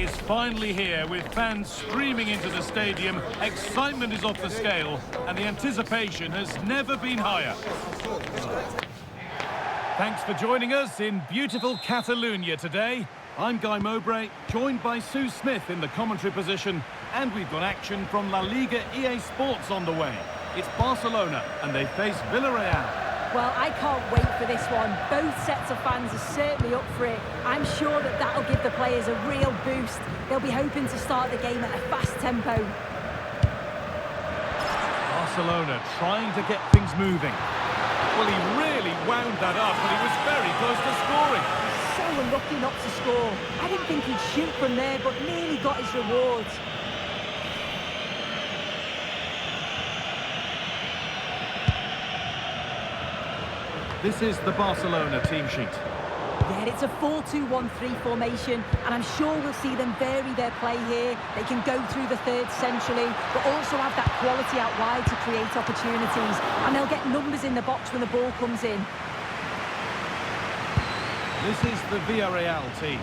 is finally here with fans streaming into the stadium. Excitement is off the scale and the anticipation has never been higher. Thanks for joining us in beautiful Catalonia today. I'm Guy Mowbray, joined by Sue Smith in the commentary position, and we've got action from La Liga EA Sports on the way. It's Barcelona and they face Villarreal. Well, I can't wait for this one. Both sets of fans are certainly up for it. I'm sure that that'll give the players a real boost. They'll be hoping to start the game at a fast tempo. Barcelona trying to get things moving. Well, he really wound that up, but he was very close to scoring. So unlucky not to score. I didn't think he'd shoot from there, but nearly got his rewards. This is the Barcelona team sheet. Yeah, it's a 4-2-1-3 formation, and I'm sure we'll see them vary their play here. They can go through the third centrally, but also have that quality out wide to create opportunities, and they'll get numbers in the box when the ball comes in. This is the Villarreal team.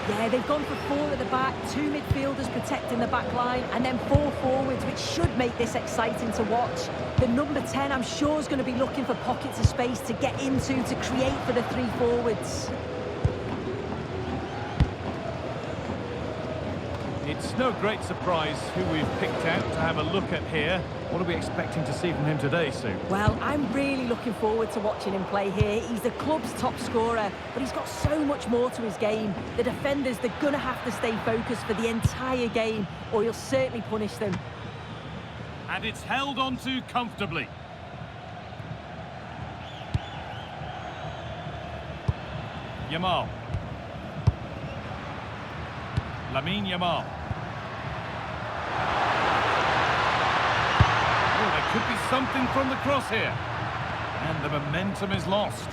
Yeah, they've gone for 4 at the back, 2 midfielders protecting the back line, and then 4 forwards, which should make this exciting to watch. The number 10, I'm sure, is going to be looking for pockets of space to get into, to create for the 3 forwards. It's no great surprise who we've picked out to have a look at here. What are we expecting to see from him today, Sue? Well, I'm really looking forward to watching him play here. He's the club's top scorer, but he's got so much more to his game. The defenders, they're going to have to stay focused for the entire game, or he'll certainly punish them. And it's held on to comfortably. Yamal. Lamine Yamal. Could be something from the cross here. And the momentum is lost.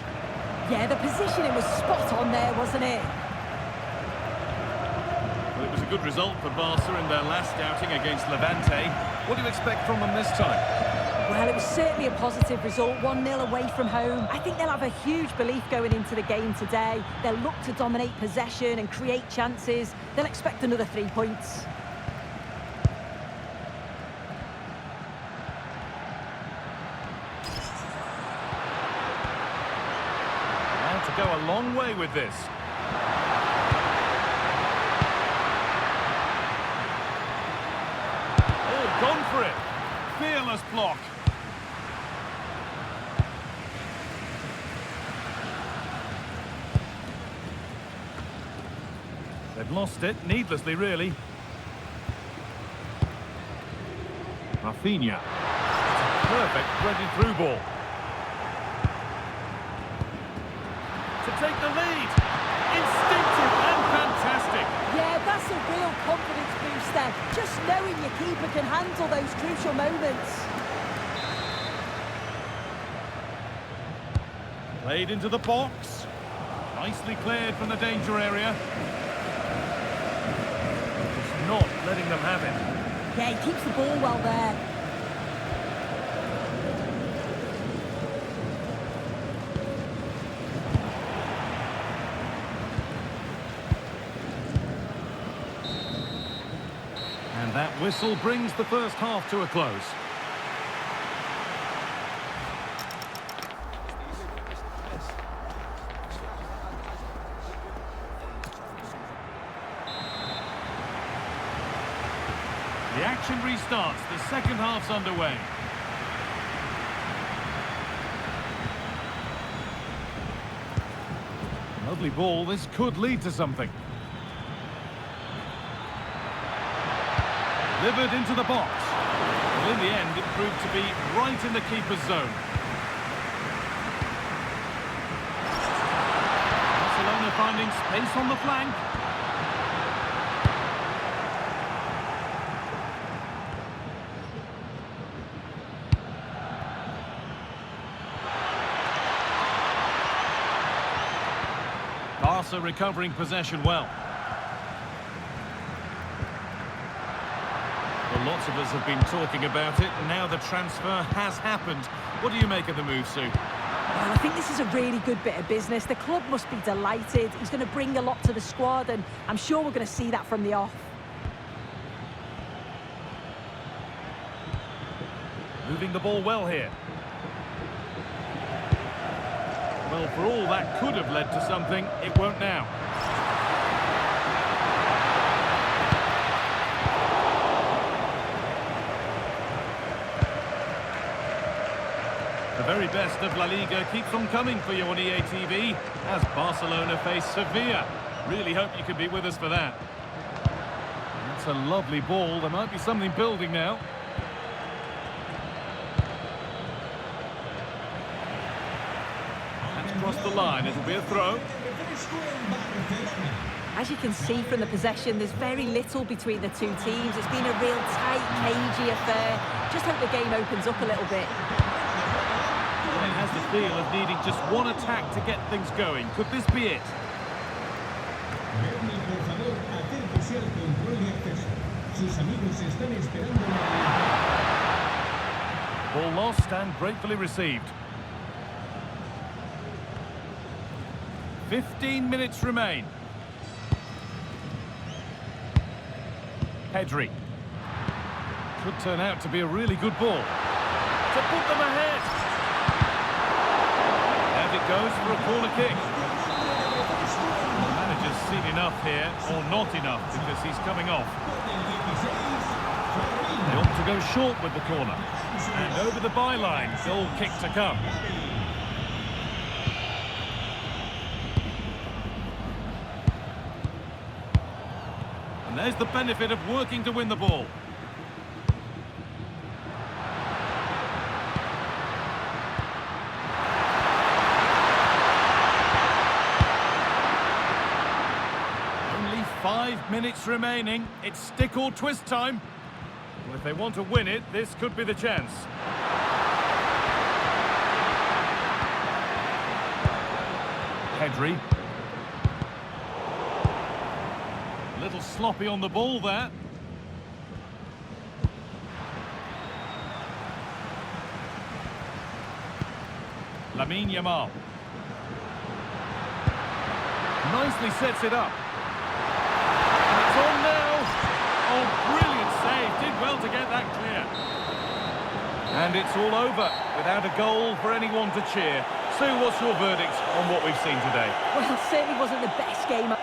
Yeah, the positioning was spot on there, wasn't it? Well, it was a good result for Barca in their last outing against Levante. What do you expect from them this time? Well, it was certainly a positive result, 1-0 away from home. I think they'll have a huge belief going into the game today. They'll look to dominate possession and create chances. They'll expect another 3 points. Go a long way with this. Oh, gone for it. Fearless block. They've lost it, needlessly really. Rafinha. It's a perfect threaded through ball. To take the lead. Instinctive and fantastic. Yeah, that's a real confidence booster. Just knowing your keeper can handle those crucial moments. Played into the box. Nicely cleared from the danger area. Just not letting them have it. Yeah, he keeps the ball well there. And that whistle brings the first half to a close. The action restarts. The second half's underway. Lovely ball. This could lead to something. Delivered into the box. Well, in the end, it proved to be right in the keeper's zone. Barcelona finding space on the flank. Barca recovering possession well. Well, lots of us have been talking about it. Now the transfer has happened. What do you make of the move, Sue? Well, I think this is a really good bit of business. The club must be delighted. He's going to bring a lot to the squad, and I'm sure we're going to see that from the off. Moving the ball well here. Well, for all that could have led to something, it won't now. The very best of La Liga keeps on coming for you on EA TV as Barcelona face Sevilla. Really hope you can be with us for that. That's a lovely ball. There might be something building now. That's crossed the line. It'll be a throw. As you can see from the possession, there's very little between the two teams. It's been a real tight, cagey affair. Just hope the game opens up a little bit. It has the feel of needing just one attack to get things going. Could this be it? Ball lost and gratefully received. 15 minutes remain. Pedri. Could turn out to be a really good ball. To put them ahead. And it goes for a corner kick. The manager's seen enough here, or not enough, because he's coming off. They opt to go short with the corner. And over the byline, goal kick to come. And there's the benefit of working to win the ball. Only 5 minutes remaining. It's stick or twist time. Well, if they want to win it, this could be the chance. Pedri. A little sloppy on the ball there. Lamine Yamal. Nicely sets it up. And it's on now. Oh, brilliant save. Did well to get that clear. And it's all over without a goal for anyone to cheer. Sue, what's your verdict on what we've seen today? Well, it certainly wasn't the best game.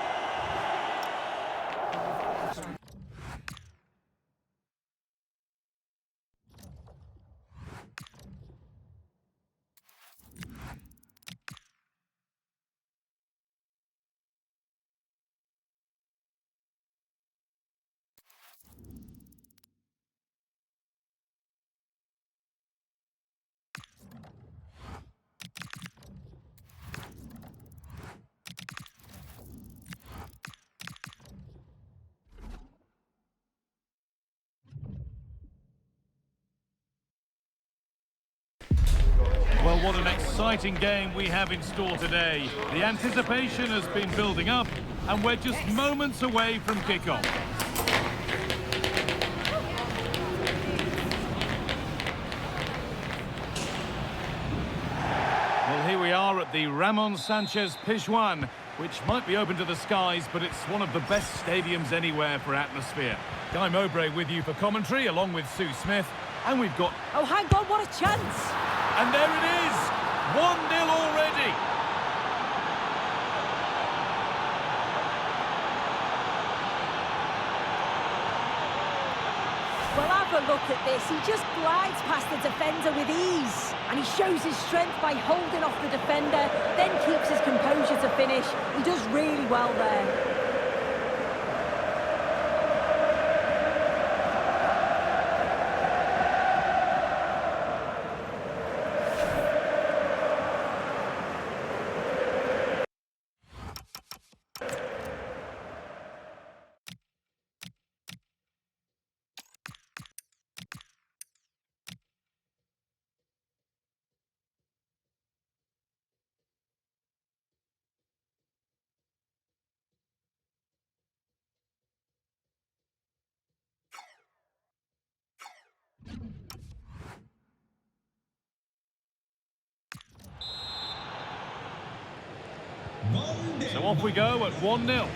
Well, what an exciting game we have in store today. The anticipation has been building up, and we're just moments away from kickoff. Well, here we are at the Ramon Sanchez Pizjuan, which might be open to the skies, but it's one of the best stadiums anywhere for atmosphere. Guy Mowbray with you for commentary, along with Sue Smith, and we've got... Oh, hang on, what a chance! And there it is! 1-0 already! Well, have a look at this. He just glides past the defender with ease. And he shows his strength by holding off the defender, then keeps his composure to finish. He does really well there. off we go at 1-0.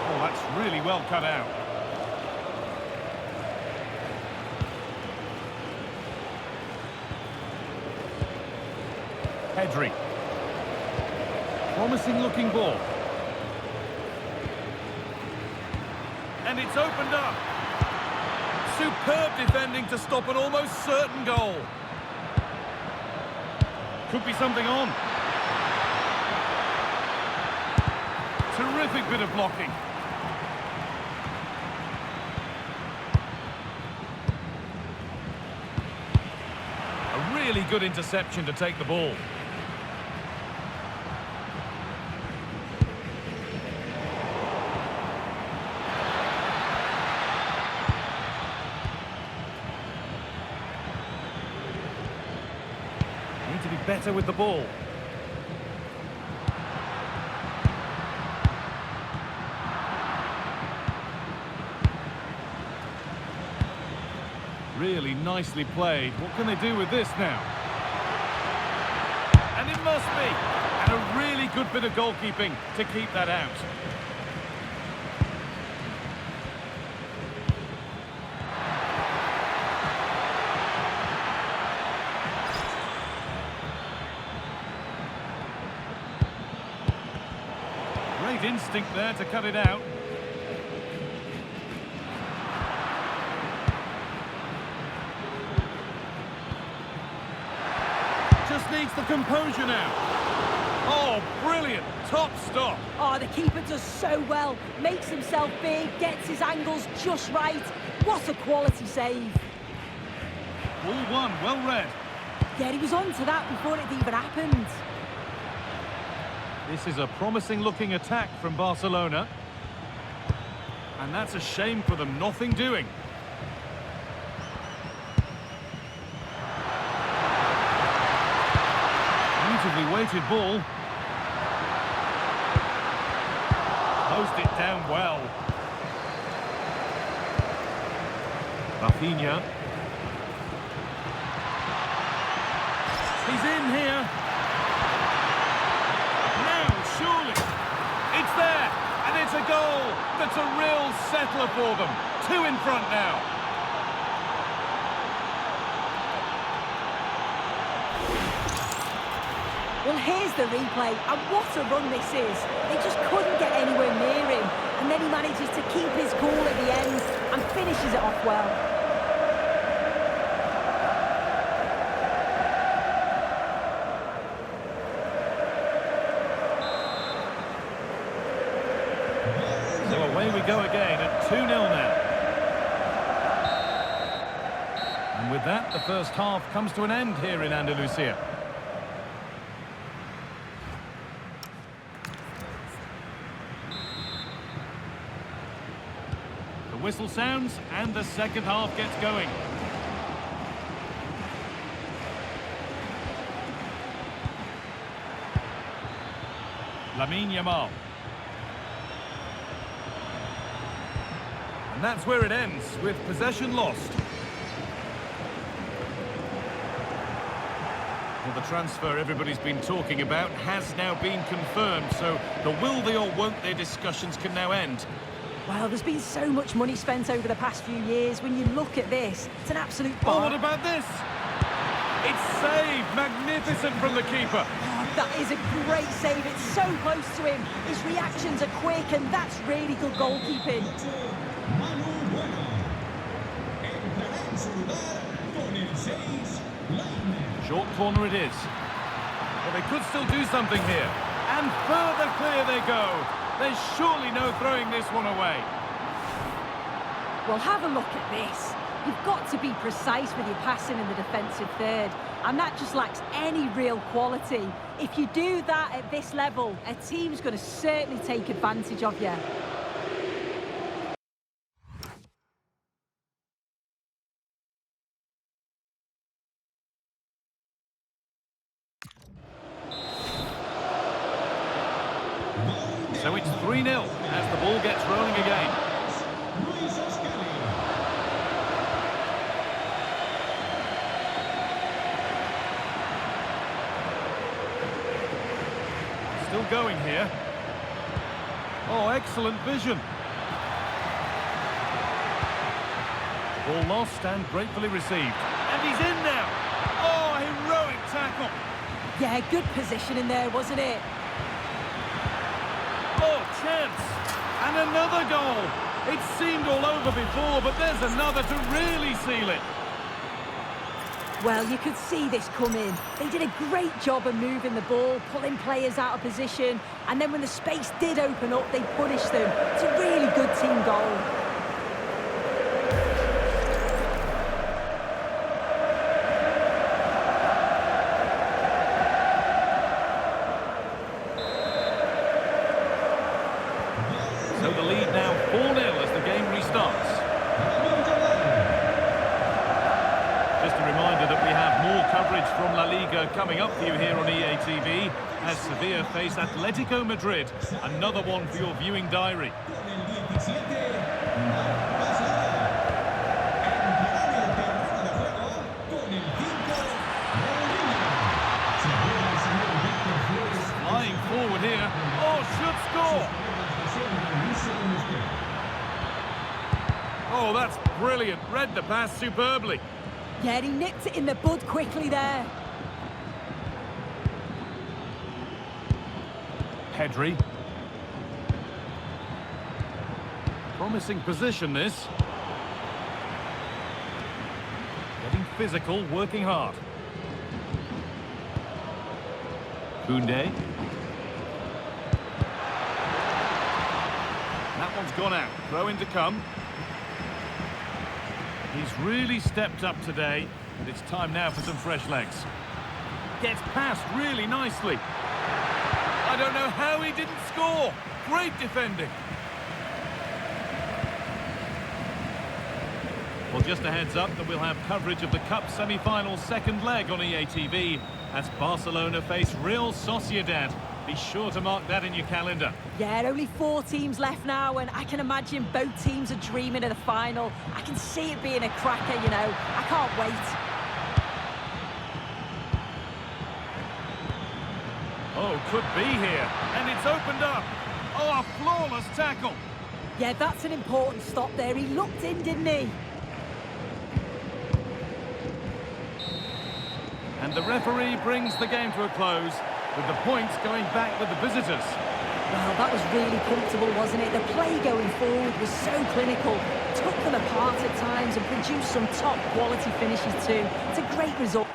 Oh, that's really well cut out. Pedri. Promising looking ball. And it's opened up. Superb defending to stop an almost certain goal. Could be something on. Terrific bit of blocking. A really good interception to take the ball. Need to be better with the ball. Really nicely played. What can they do with this now? And it must be. And a really good bit of goalkeeping to keep that out. Great instinct there to cut it out. Just needs the composure now. Oh, brilliant. Top stop. Oh, the keeper does so well. Makes himself big, gets his angles just right. What a quality save. Ball one, well read. Yeah, he was on to that before it even happened. This is a promising looking attack from Barcelona. And that's a shame for them, nothing doing. Beautifully weighted ball. Closed it down well. Rafinha. He's in here. Surely, it's there, and it's a goal. That's a real settler for them. 2 in front now. Well, here's the replay, and what a run this is. They just couldn't get anywhere near him, and then he manages to keep his cool at the end and finishes it off well. So away we go again at 2-0 now. And with that, the first half comes to an end here in Andalusia. The whistle sounds and the second half gets going. Lamine Yamal. And that's where it ends, with possession lost. Well, the transfer everybody's been talking about has now been confirmed, so the will they or won't they discussions can now end. Well, there's been so much money spent over the past few years. When you look at this, it's an absolute Oh, bargain. what about this? It's saved, magnificent from the keeper. Oh, that is a great save. It's so close to him. His reactions are quick, and that's really good goalkeeping. Short corner it is. But they could still do something here. And further clear they go. There's surely no throwing this one away. Well, have a look at this. You've got to be precise with your passing in the defensive third, and that just lacks any real quality. If you do that at this level, a team's going to certainly take advantage of you. So it's 3-0 as the ball gets rolling again. Still going here. Oh, excellent vision. Ball lost and gratefully received. And he's in now. Oh, heroic tackle. Yeah, good position in there, wasn't it? Oh, chance. And another goal. It seemed all over before, but there's another to really seal it. Well, you could see this coming. They did a great job of moving the ball, pulling players out of position, and then when the space did open up, they punished them. It's a really good team goal. So the lead now 4-0 as the game restarts. Just a reminder that we have more coverage from La Liga coming up for you here on EA TV as Sevilla face Atletico Madrid. Another one for your viewing diary. Flying forward here. Oh, should score! Oh, that's brilliant. Read the pass superbly. Yeah, he nipped it in the bud quickly there. Pedri. Promising position, this. Getting physical, working hard. Koundé. That one's gone out. Throw in to come. He's really stepped up today, and it's time now for some fresh legs. Gets past really nicely. I don't know how he didn't score. Great defending. Well, just a heads up that we'll have coverage of the Cup semi-final second leg on EA TV as Barcelona face Real Sociedad. Be sure to mark that in your calendar. Yeah, only 4 teams left now, and I can imagine both teams are dreaming of the final. I can see it being a cracker, you know. I can't wait. Oh, could be here. And it's opened up. Oh, a flawless tackle. Yeah, that's an important stop there. He looked in, didn't he? And the referee brings the game to a close, with the points going back with the visitors. Well, that was really comfortable, wasn't it? The play going forward was so clinical, took them apart at times and produced some top-quality finishes too. It's a great result.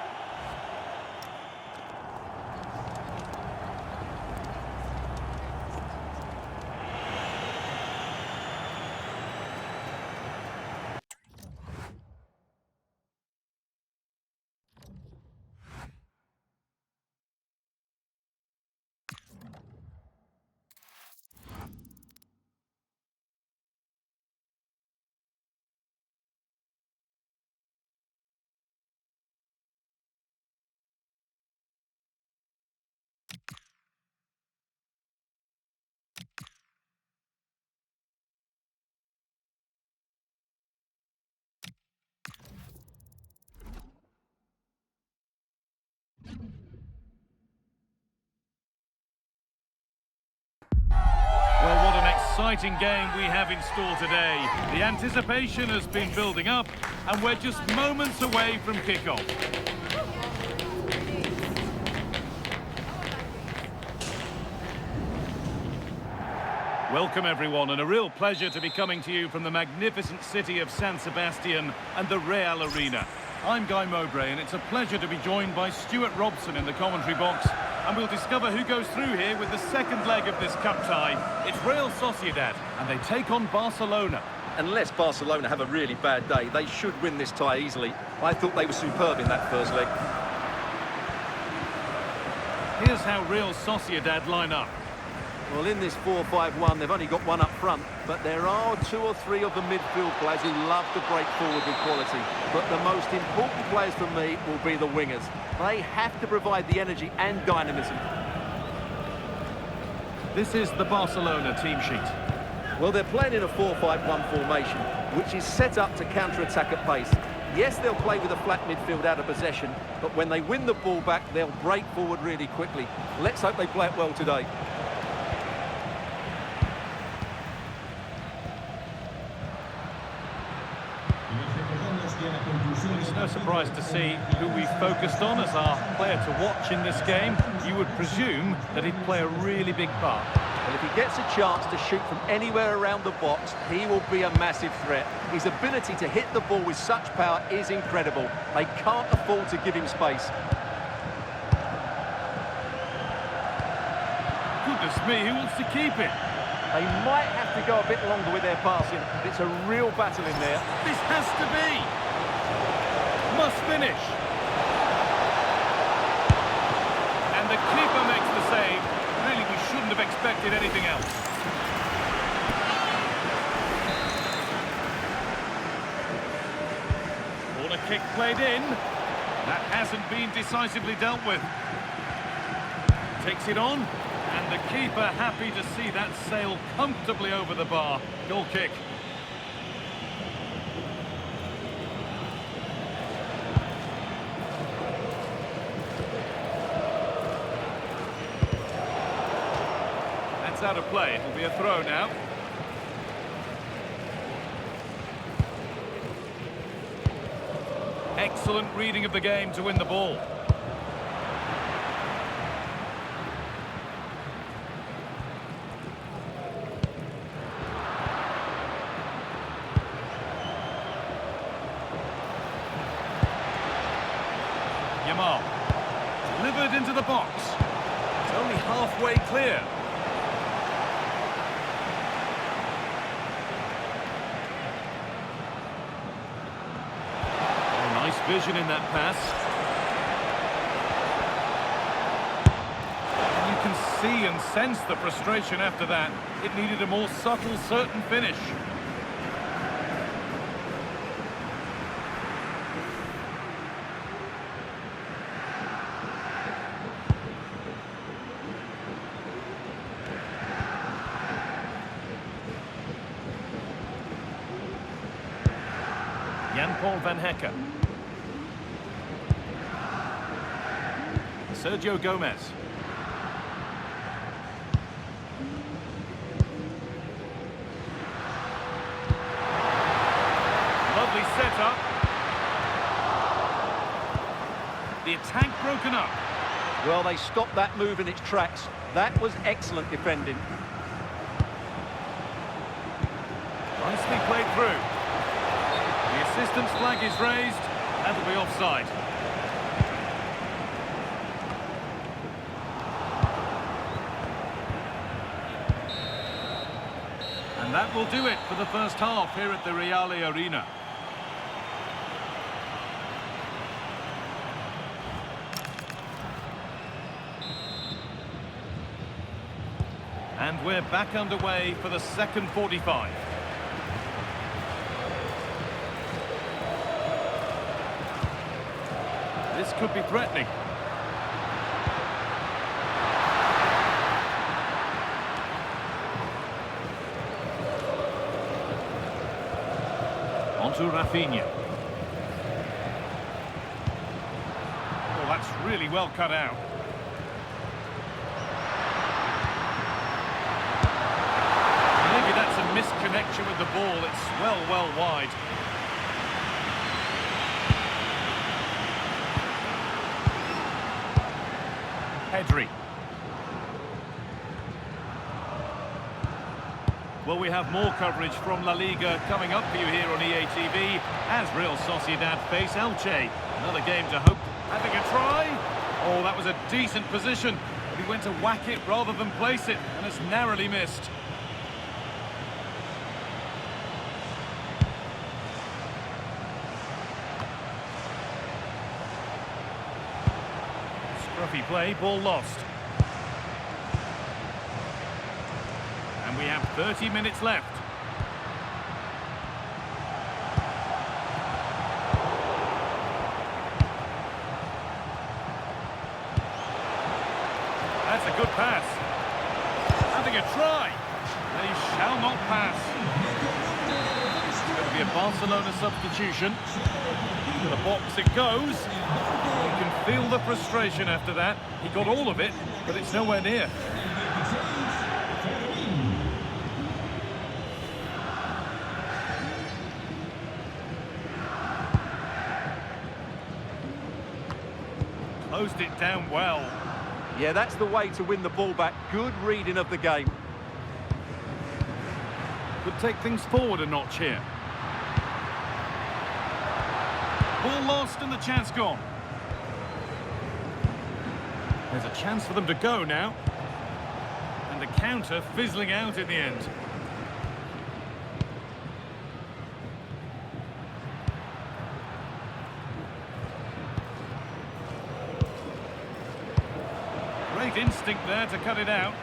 Well, what an exciting game we have in store today. The anticipation has been building up, and we're just moments away from kickoff. Welcome everyone, and a real pleasure to be coming to you from the magnificent city of San Sebastian and the Real Arena. I'm Guy Mowbray, and it's a pleasure to be joined by Stuart Robson in the commentary box, and we'll discover who goes through here with the second leg of this cup tie. It's Real Sociedad, and they take on Barcelona. Unless Barcelona have a really bad day, they should win this tie easily. I thought they were superb in that first leg. Here's how Real Sociedad line up. Well, in this 4-5-1, they've only got one up front, but there are 2 or 3 of the midfield players who love to break forward with quality. But the most important players for me will be the wingers. They have to provide the energy and dynamism. This is the Barcelona team sheet. Well, they're playing in a 4-5-1 formation, which is set up to counter-attack at pace. Yes, they'll play with a flat midfield out of possession, but when they win the ball back, they'll break forward really quickly. Let's hope they play it well today. It's no surprise to see who we focused on as our player to watch in this game. You would presume that he'd play a really big part. And if he gets a chance to shoot from anywhere around the box, he will be a massive threat. His ability to hit the ball with such power is incredible. They can't afford to give him space. Goodness me, who wants to keep it? They might have to go a bit longer with their passing. It's a real battle in there. This has to be! Must finish! And the keeper makes the save. Really, we shouldn't have expected anything else. Corner kick played in. That hasn't been decisively dealt with. Takes it on, and the keeper happy to see that sail comfortably over the bar. Goal kick. That's out of play. It'll be a throw now. Excellent reading of the game to win the ball. Yamal. Delivered into the box. It's only halfway clear. Nice vision in that pass. And you can see and sense the frustration after that. It needed a more subtle, certain finish. Jan-Paul van Hekken. Sergio Gomez. Lovely setup. The attack broken up. Well, they stopped that move in its tracks. That was excellent defending. Nicely played through. The assistant's flag is raised. That'll be offside. And that will do it for the first half here at the Reale Arena. And we're back underway for the second 45. This could be threatening. To Rafinha. Oh, that's really well cut out. Maybe that's a misconnection with the ball. It's well wide. Pedri. Well, we have more coverage from La Liga coming up for you here on EA TV as Real Sociedad face Elche. Another game to hope. Having a try. Oh, that was a decent position. But he went to whack it rather than place it, and it's narrowly missed. Scruffy play, ball lost. And we have 30 minutes left. That's a good pass. Having a try. They shall not pass. It's going to be a Barcelona substitution. To the box it goes. You can feel the frustration after that. He got all of it, but it's nowhere near. Closed it down well. Yeah, that's the way to win the ball back. Good reading of the game. Could take things forward a notch here. Ball lost and the chance gone. There's a chance for them to go now. And the counter fizzling out in the end. Great instinct there to cut it out.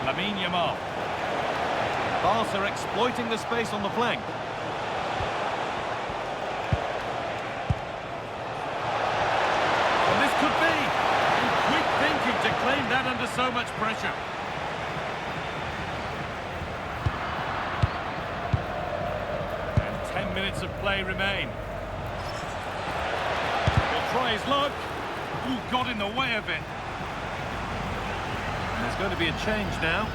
Lamine Yamal. Barca exploiting the space on the flank. And this could be. And quick thinking to claim that under so much pressure. And 10 minutes of play remain. He'll try his luck. Ooh, got in the way of it. And there's going to be a change now.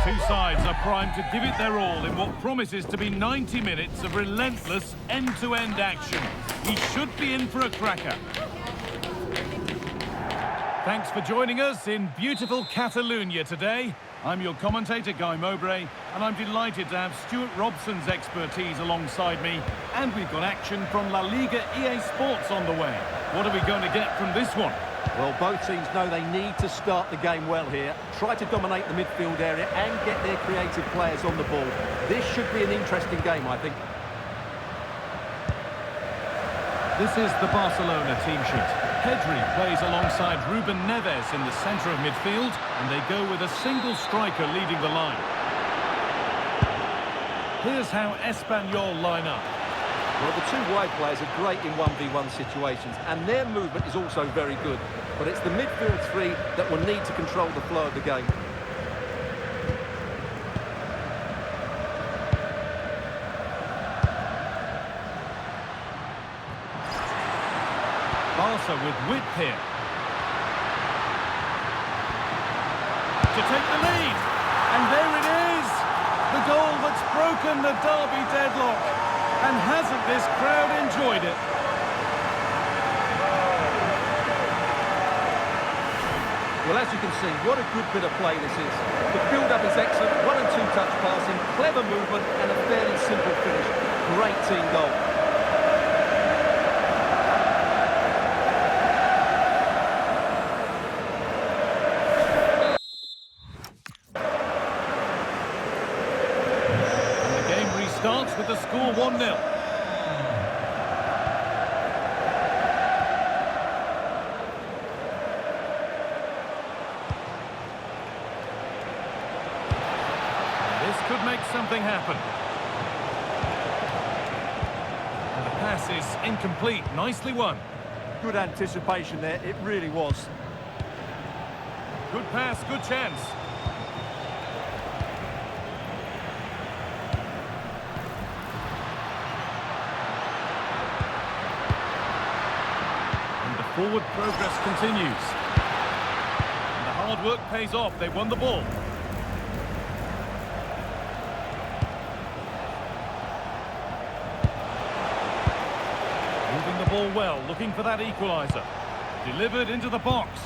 Two sides are primed to give it their all in what promises to be 90 minutes of relentless end-to-end action. We should be in for a cracker. Thanks for joining us in beautiful Catalonia today. I'm your commentator, Guy Mowbray, and I'm delighted to have Stuart Robson's expertise alongside me. And we've got action from La Liga EA Sports on the way. What are we going to get from this one? Well, both teams know they need to start the game well here. Try to dominate the midfield area and get their creative players on the ball. This should be an interesting game, I think. This is the Barcelona team sheet. Pedri plays alongside Ruben Neves in the centre of midfield, and they go with a single striker leading the line. Here's how Espanyol line up. Well, the two wide players are great in 1v1 situations, and their movement is also very good. But it's the midfield three that will need to control the flow of the game. Barca with width here. To take the lead. And there it is! The goal that's broken the derby deadlock. And hasn't this crowd enjoyed it? Well, as you can see, what a good bit of play this is. The build-up is excellent, 1- and 2-touch passing, clever movement, and a fairly simple finish. Great team goal. Starts with the score 1-0. This could make something happen. And the pass is incomplete. Nicely won. Good anticipation there, it really was. Good pass, good chance. Forward progress continues. And the hard work pays off. They won the ball. ball well, looking for that equaliser. Delivered into the box.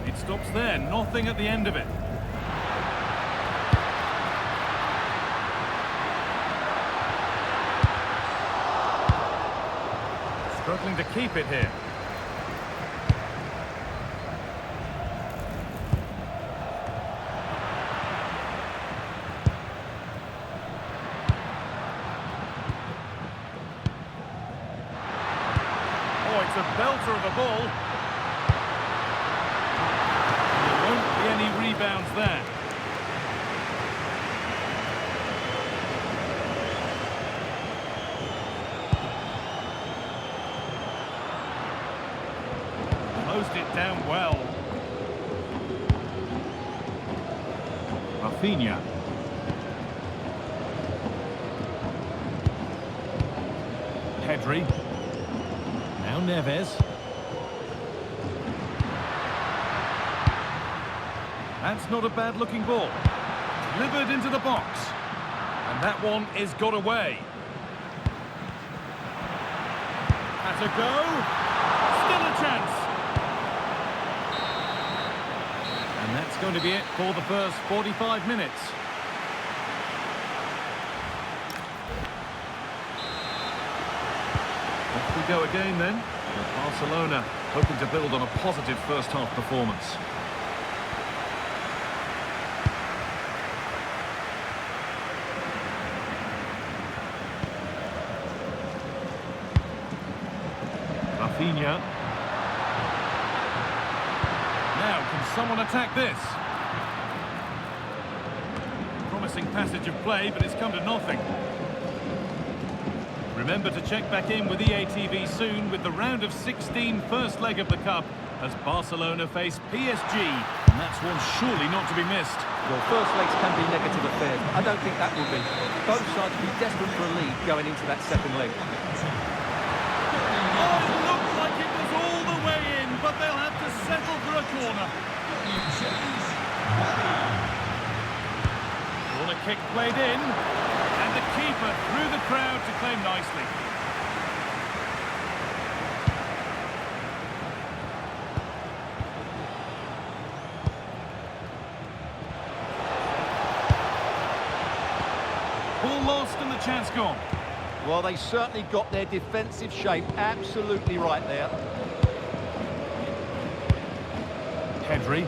It stops there, nothing at the end of it. Struggling to keep it here. Oh, it's a belter of a ball. There won't be any rebounds there. Closed it down well. Rafinha. Pedri. Now Neves. That's not a bad looking ball. Delivered into the box. And that one is got away. At a go. Still a chance. And that's going to be it for the first 45 minutes. Off we go again then. With Barcelona hoping to build on a positive first half performance. Rafinha. Now, can someone attack this? Promising passage of play, but it's come to nothing. Remember to check back in with EA TV soon with the round of 16 first leg of the Cup as Barcelona face PSG. And that's one surely not to be missed. Well, first legs can be negative affairs. I don't think that will be. Both sides will be desperate for a lead going into that second leg. Oh, it looked like it was all the way in, but they'll have to settle for a corner. Corner kick played in, and the keeper through the crowd to claim nicely. Ball lost and the chance gone. Well, they certainly got their defensive shape absolutely right there. Pedri.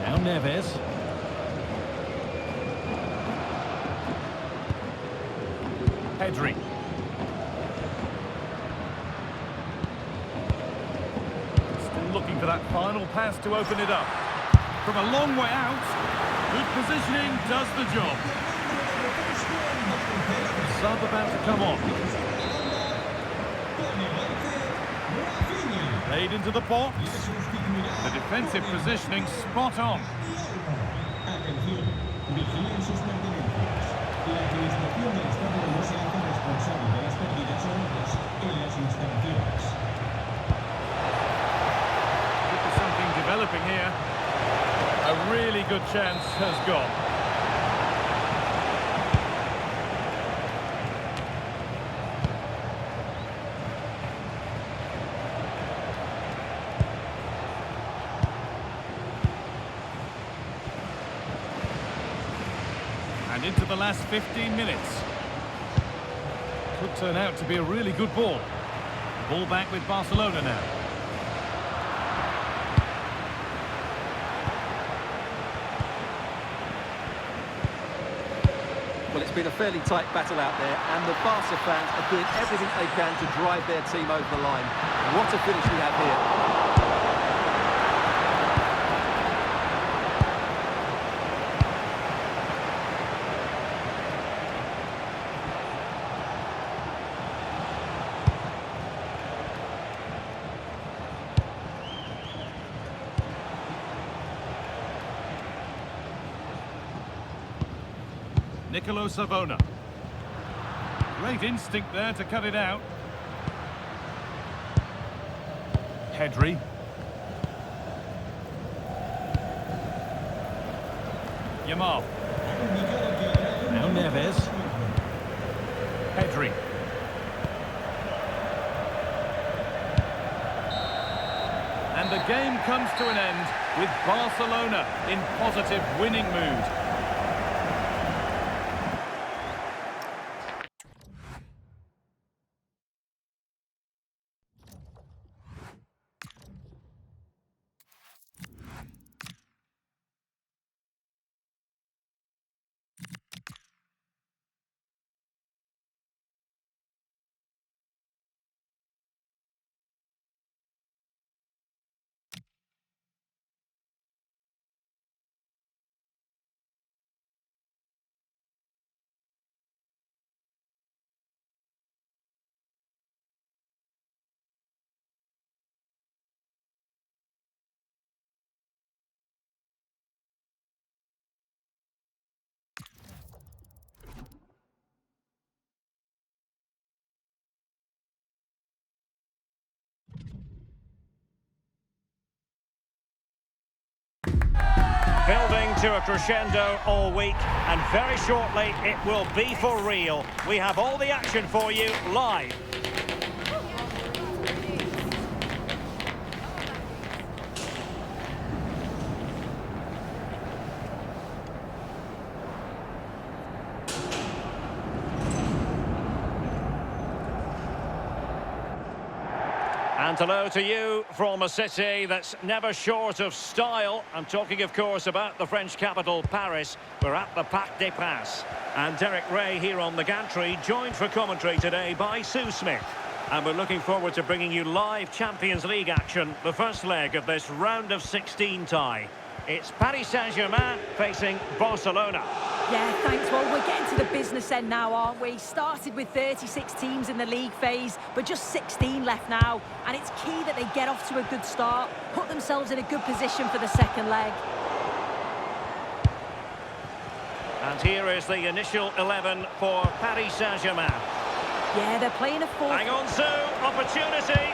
Now Neves. Pedri. Still looking for that final pass to open it up. From a long way out, good positioning does the job. Sub about to come on. Played into the box. The defensive positioning spot on. Could be something developing here. A really good chance has gone. And into the last 15 minutes. Could turn out to be a really good ball. Ball back with Barcelona now. Well, it's been a fairly tight battle out there, and the Barca fans are doing everything they can to drive their team over the line. What a finish we have here. Nicolo Savona. Great instinct there to cut it out. Pedri. Yamal. Now Neves. Pedri. And the game comes to an end with Barcelona in positive winning mood. Building to a crescendo all week, and very shortly it will be for real. We have all the action for you live. And hello to you from a city that's never short of style. I'm talking, of course, about the French capital, Paris. We're at the Parc des Princes. And Derek Ray here on the gantry, joined for commentary today by Sue Smith. And we're looking forward to bringing you live Champions League action, the first leg of this round of 16 tie. It's Paris Saint-Germain facing Barcelona. Yeah, thanks. Well, we're getting to the business end now, aren't we? Started with 36 teams in the league phase, but just 16 left now. And it's key that they get off to a good start, put themselves in a good position for the second leg. And here is the initial 11 for Paris Saint-Germain. Yeah, they're playing a 4. Hang on, Sue. Opportunity.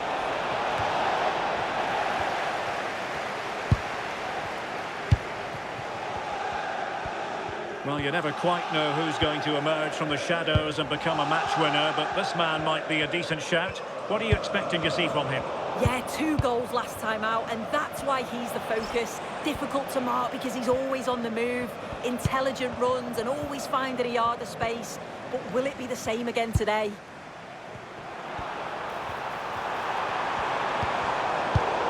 Well, you never quite know who's going to emerge from the shadows and become a match winner, but this man might be a decent shout. What are you expecting to see from him? Yeah, 2 goals last time out, and that's why he's the focus. Difficult to mark because he's always on the move, intelligent runs and always finding a yard of space. But will it be the same again today?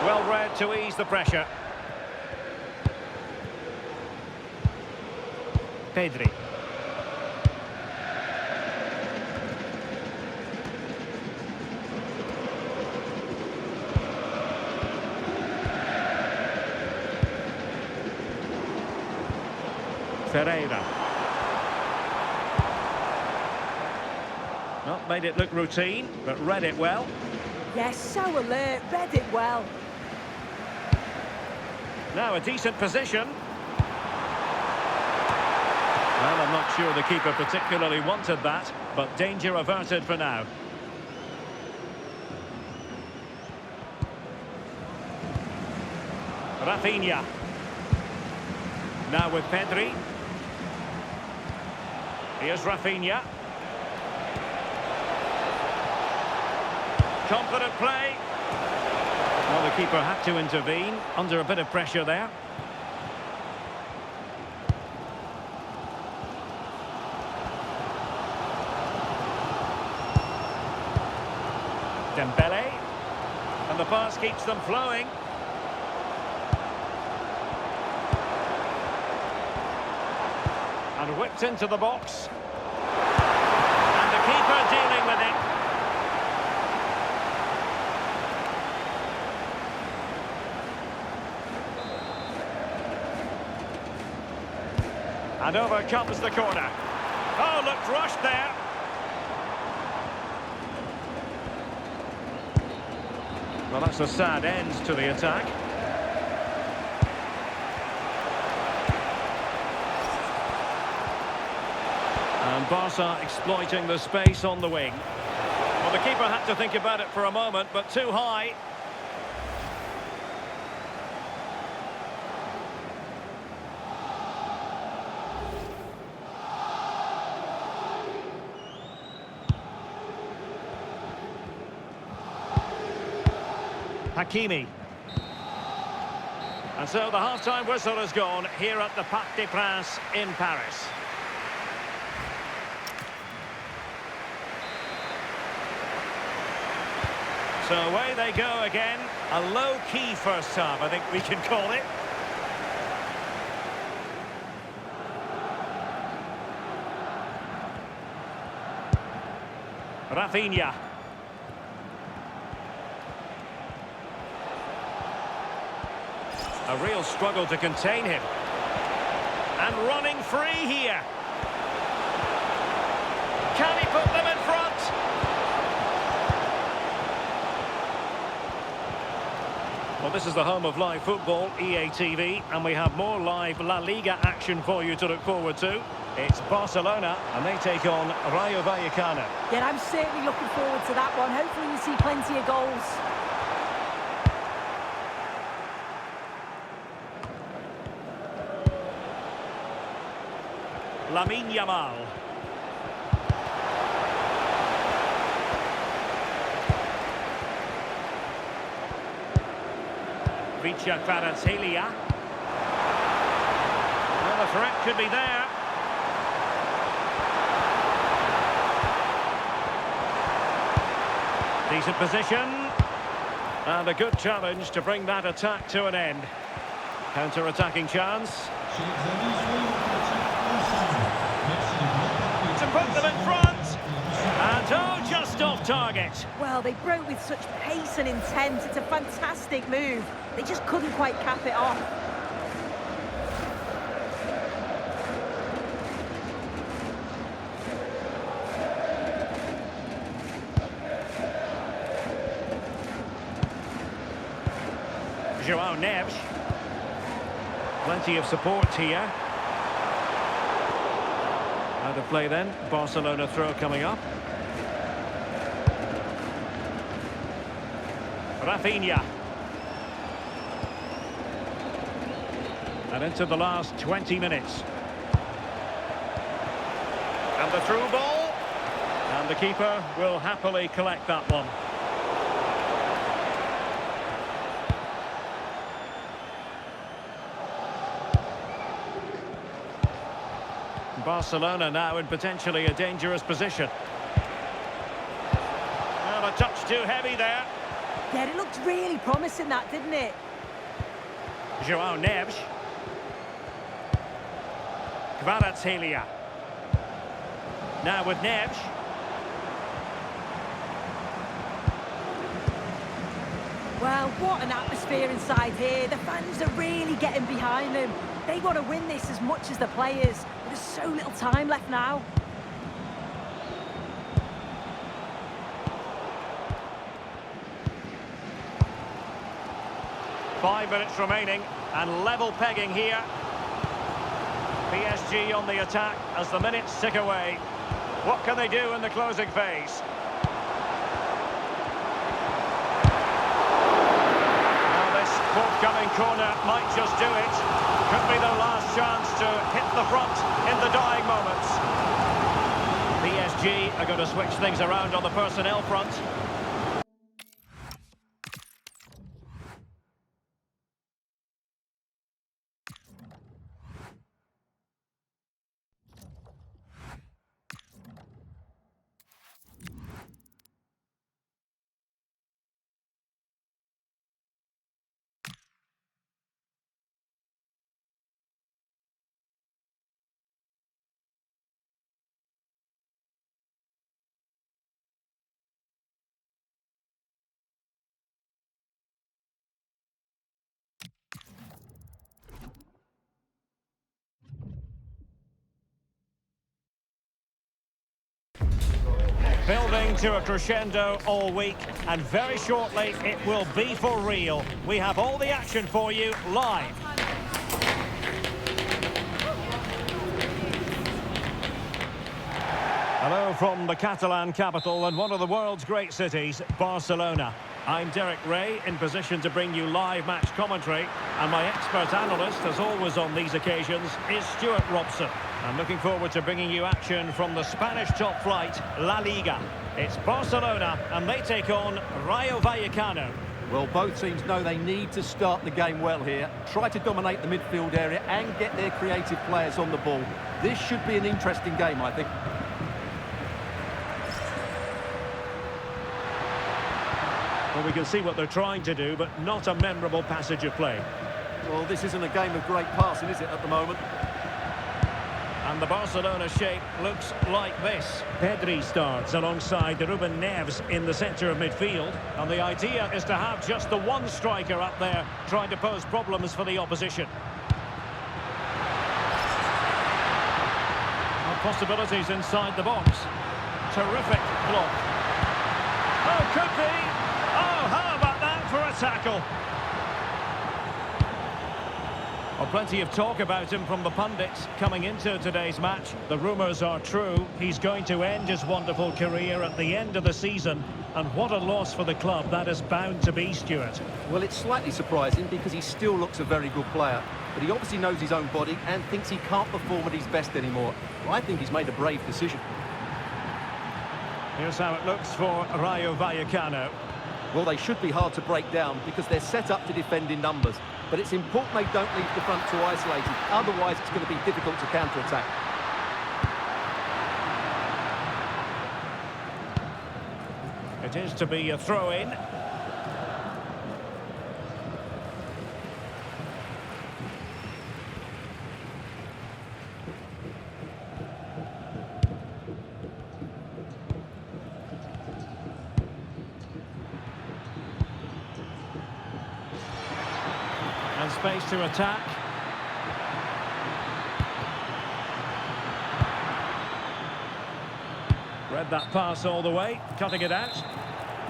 Well read to ease the pressure. Pedri. Ferreira. Not made it look routine, but read it well. Yes, so alert, read it well. Now a decent position. Well, I'm not sure the keeper particularly wanted that, but danger averted for now. Rafinha. Now with Pedri. Here's Rafinha. Confident play. Well, the keeper had to intervene, under a bit of pressure there. Dembele, and the pass keeps them flowing. And whipped into the box. And the keeper dealing with it. And over comes the corner. Oh, looked rushed there. Well, that's a sad end to the attack. And Barca exploiting the space on the wing. Well, the keeper had to think about it for a moment, but too high. Hakimi. And so the half-time whistle has gone here at the Parc des Princes in Paris. So away they go again. A low-key first half, I think we can call it. Rafinha. A real struggle to contain him. And running free here. Can he put them in front? Well, this is the home of live football, EA TV, and we have more live La Liga action for you to look forward to. It's Barcelona, and they take on Rayo Vallecano. Yeah, I'm certainly looking forward to that one. Hopefully we see plenty of goals. Lamine Yamal. Vicha Kvaratskhelia. Well, the threat could be there. Decent position. And a good challenge to bring that attack to an end. Counter-attacking chance. To put them in front. And oh, just off target. Well, they broke with such pace and intent. It's a fantastic move. They just couldn't quite cap it off. Joao Neves. Plenty of support here. Out of play then. Barcelona throw coming up. Rafinha. And into the last 20 minutes. And the through ball. And the keeper will happily collect that one. Barcelona now in potentially a dangerous position. Well, a touch too heavy there. Yeah, it looked really promising, that, didn't it? Joao Neves. Kvaratskhelia. Now with Neves. Well, what an atmosphere inside here. The fans are really getting behind them. They want to win this as much as the players. But there's so little time left now. Five minutes remaining and level pegging here. PSG on the attack as the minutes tick away. What can they do in the closing phase? Now this forthcoming corner might just do it. Could be their last chance to hit the front in the dying moments. PSG are going to switch things around on the personnel front. Building to a crescendo all week, and very shortly it will be for real. We have all the action for you live. Hello from the Catalan capital and one of the world's great cities, Barcelona. I'm Derek Ray, in position to bring you live match commentary, and my expert analyst, as always on these occasions, is Stuart Robson. I'm looking forward to bringing you action from the Spanish top flight, La Liga. It's Barcelona, and they take on Rayo Vallecano. Well, both teams know they need to start the game well here. Try to dominate the midfield area and get their creative players on the ball. This should be an interesting game, I think. Well, we can see what they're trying to do, but not a memorable passage of play. Well, this isn't a game of great passing, is it, at the moment? And the Barcelona shape looks like this. Pedri starts alongside Ruben Neves in the centre of midfield. And the idea is to have just the one striker up there trying to pose problems for the opposition. And possibilities inside the box. Terrific block. Oh, could be. Oh, how about that for a tackle? Well, plenty of talk about him from the pundits coming into today's match. The rumours are true. He's going to end his wonderful career at the end of the season. And what a loss for the club that is bound to be, Stuart. Well, it's slightly surprising because he still looks a very good player. But he obviously knows his own body and thinks he can't perform at his best anymore. Well, I think he's made a brave decision. Here's how it looks for Rayo Vallecano. Well, they should be hard to break down because they're set up to defend in numbers. But it's important they don't leave the front too isolated. Otherwise, it's going to be difficult to counter-attack. It is to be a throw-in. And space to attack. Read that pass all the way, cutting it out.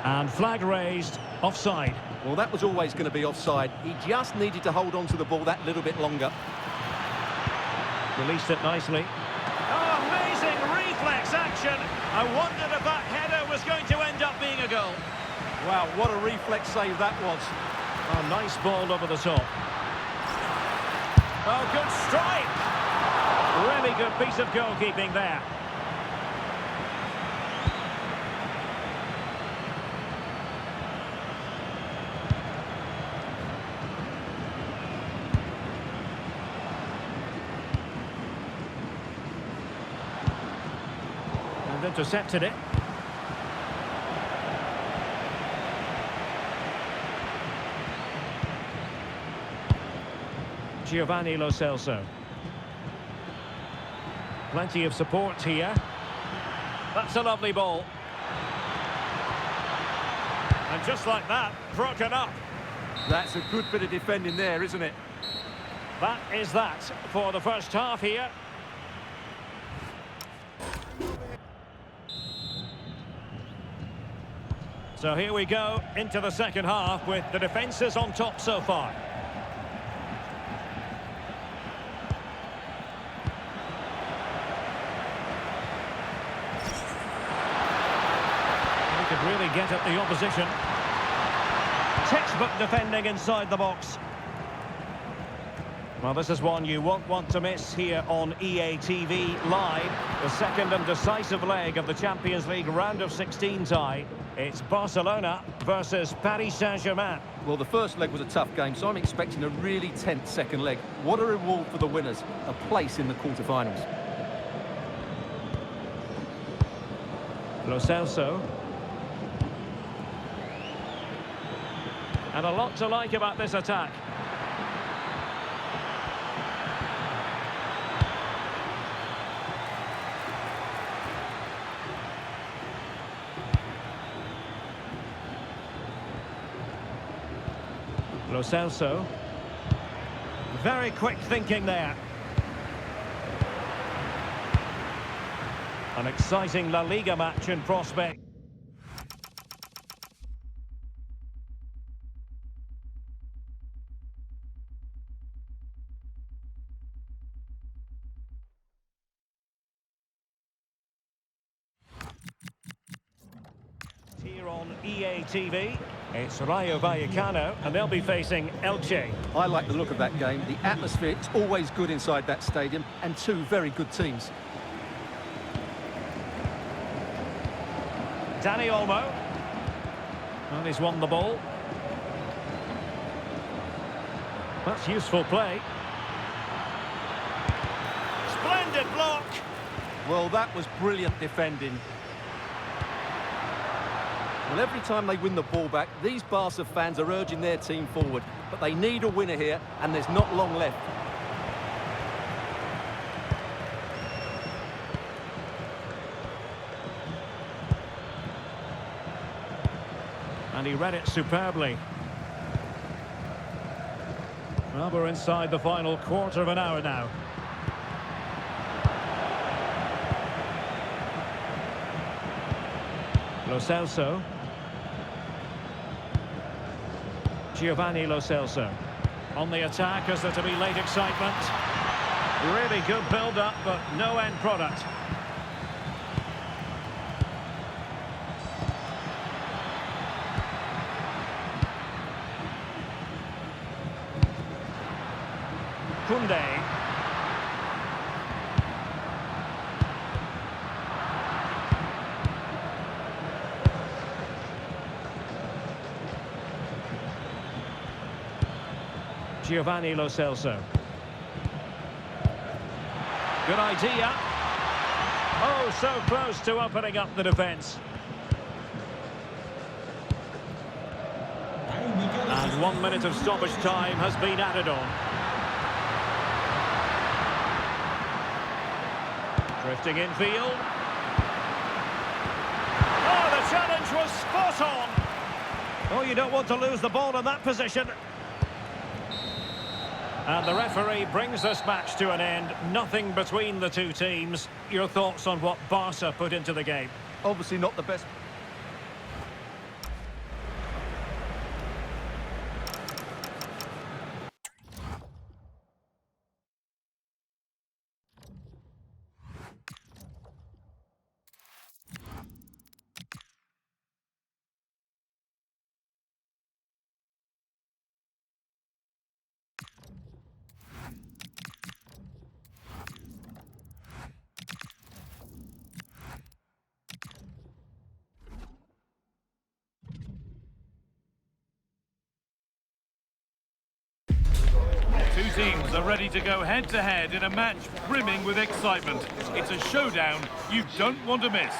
And flag raised, offside. Well, that was always going to be offside. He just needed to hold on to the ball that little bit longer. Released it nicely. Oh, amazing reflex action. I wondered if that header was going to end up being a goal. Wow, what a reflex save that was. Oh, nice ball over the top. Oh, good strike. Really good piece of goalkeeping there. And intercepted it. Giovanni Lo Celso. Plenty of support here. That's a lovely ball. And just like that, broken up. That's a good bit of defending there, isn't it? That is that for the first half here. So here we go into the second half with the defences on top so far. He could really get at the opposition. Textbook defending inside the box. Well, this is one you won't want to miss here on EA TV Live. The second and decisive leg of the Champions League round of 16 tie. It's Barcelona versus Paris Saint-Germain. Well, the first leg was a tough game, so I'm expecting a really tense second leg. What a reward for the winners, a place in the quarterfinals. Lo Celso. And a lot to like about this attack. Lo Celso. Very quick thinking there. An exciting La Liga match in prospect. Here on EA TV. It's Rayo Vallecano, and they'll be facing Elche. I like the look of that game. The atmosphere is always good inside that stadium, and two very good teams. Dani Olmo. And he's won the ball. That's useful play. Splendid block. Well, that was brilliant defending. Well, every time they win the ball back, these Barca fans are urging their team forward. But they need a winner here, and there's not long left. And he read it superbly. Well, we're inside the final quarter of an hour now. Lo Celso. Giovanni Lo Celso. On the attack as there to be late excitement. Really good build-up, but no end product. Koundé. Giovanni Lo Celso. Good idea. Oh, so close to opening up the defence. And 1 minute of stoppage time has been added on. Drifting infield. Oh, the challenge was spot on. Oh, you don't want to lose the ball in that position. And the referee brings this match to an end. Nothing between the two teams. Your thoughts on what Barca put into the game? Obviously not the best. Two teams are ready to go head-to-head in a match brimming with excitement. It's a showdown you don't want to miss.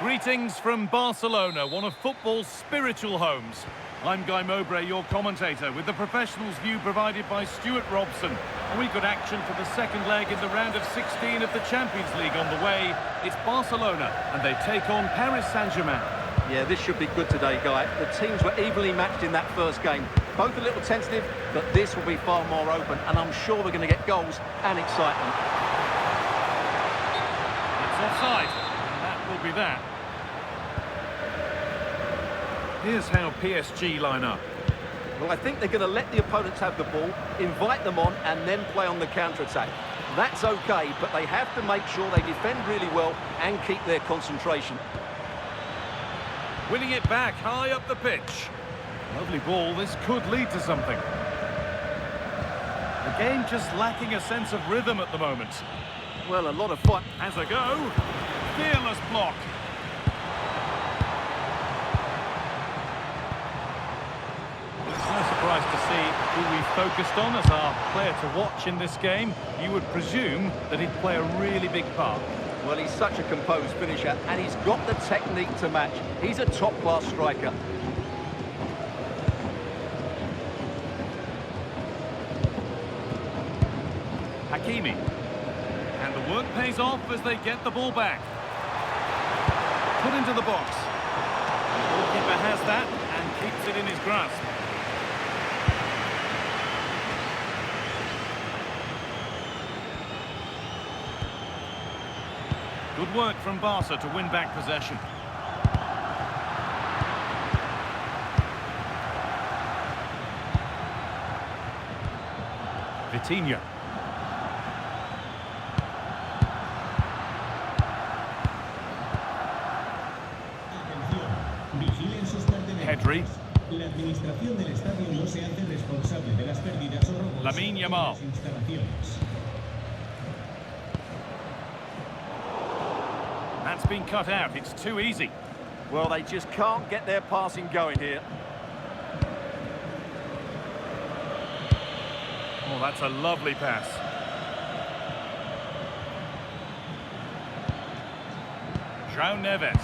Greetings from Barcelona, one of football's spiritual homes. I'm Guy Mowbray, your commentator, with the professionals' view provided by Stuart Robson. And we've got action for the second leg in the round of 16 of the Champions League on the way. It's Barcelona, and they take on Paris Saint-Germain. Yeah, this should be good today, Guy. The teams were evenly matched in that first game. Both a little tentative, but this will be far more open, and I'm sure we're going to get goals and excitement. It's offside, and that will be that. Here's how PSG line up. Well, I think they're going to let the opponents have the ball, invite them on, and then play on the counter-attack. That's okay, but they have to make sure they defend really well and keep their concentration. Winning it back high up the pitch. Lovely ball, this could lead to something. The game just lacking a sense of rhythm at the moment. Well, a lot of fun. Has a go. Fearless block. It's no surprise to see who we focused on as our player to watch in this game. You would presume that he'd play a really big part. Well, he's such a composed finisher, and he's got the technique to match. He's a top-class striker. Hakimi. And the work pays off as they get the ball back. Put into the box. The goalkeeper has that and keeps it in his grasp. Good work from Barca to win back possession. Vitinha. Pedri. La administración del estadio no se hace responsable de las pérdidas o robos. Lamine Yamal. That's been cut out. It's too easy. Well, they just can't get their passing going here. Oh, that's a lovely pass. João Neves.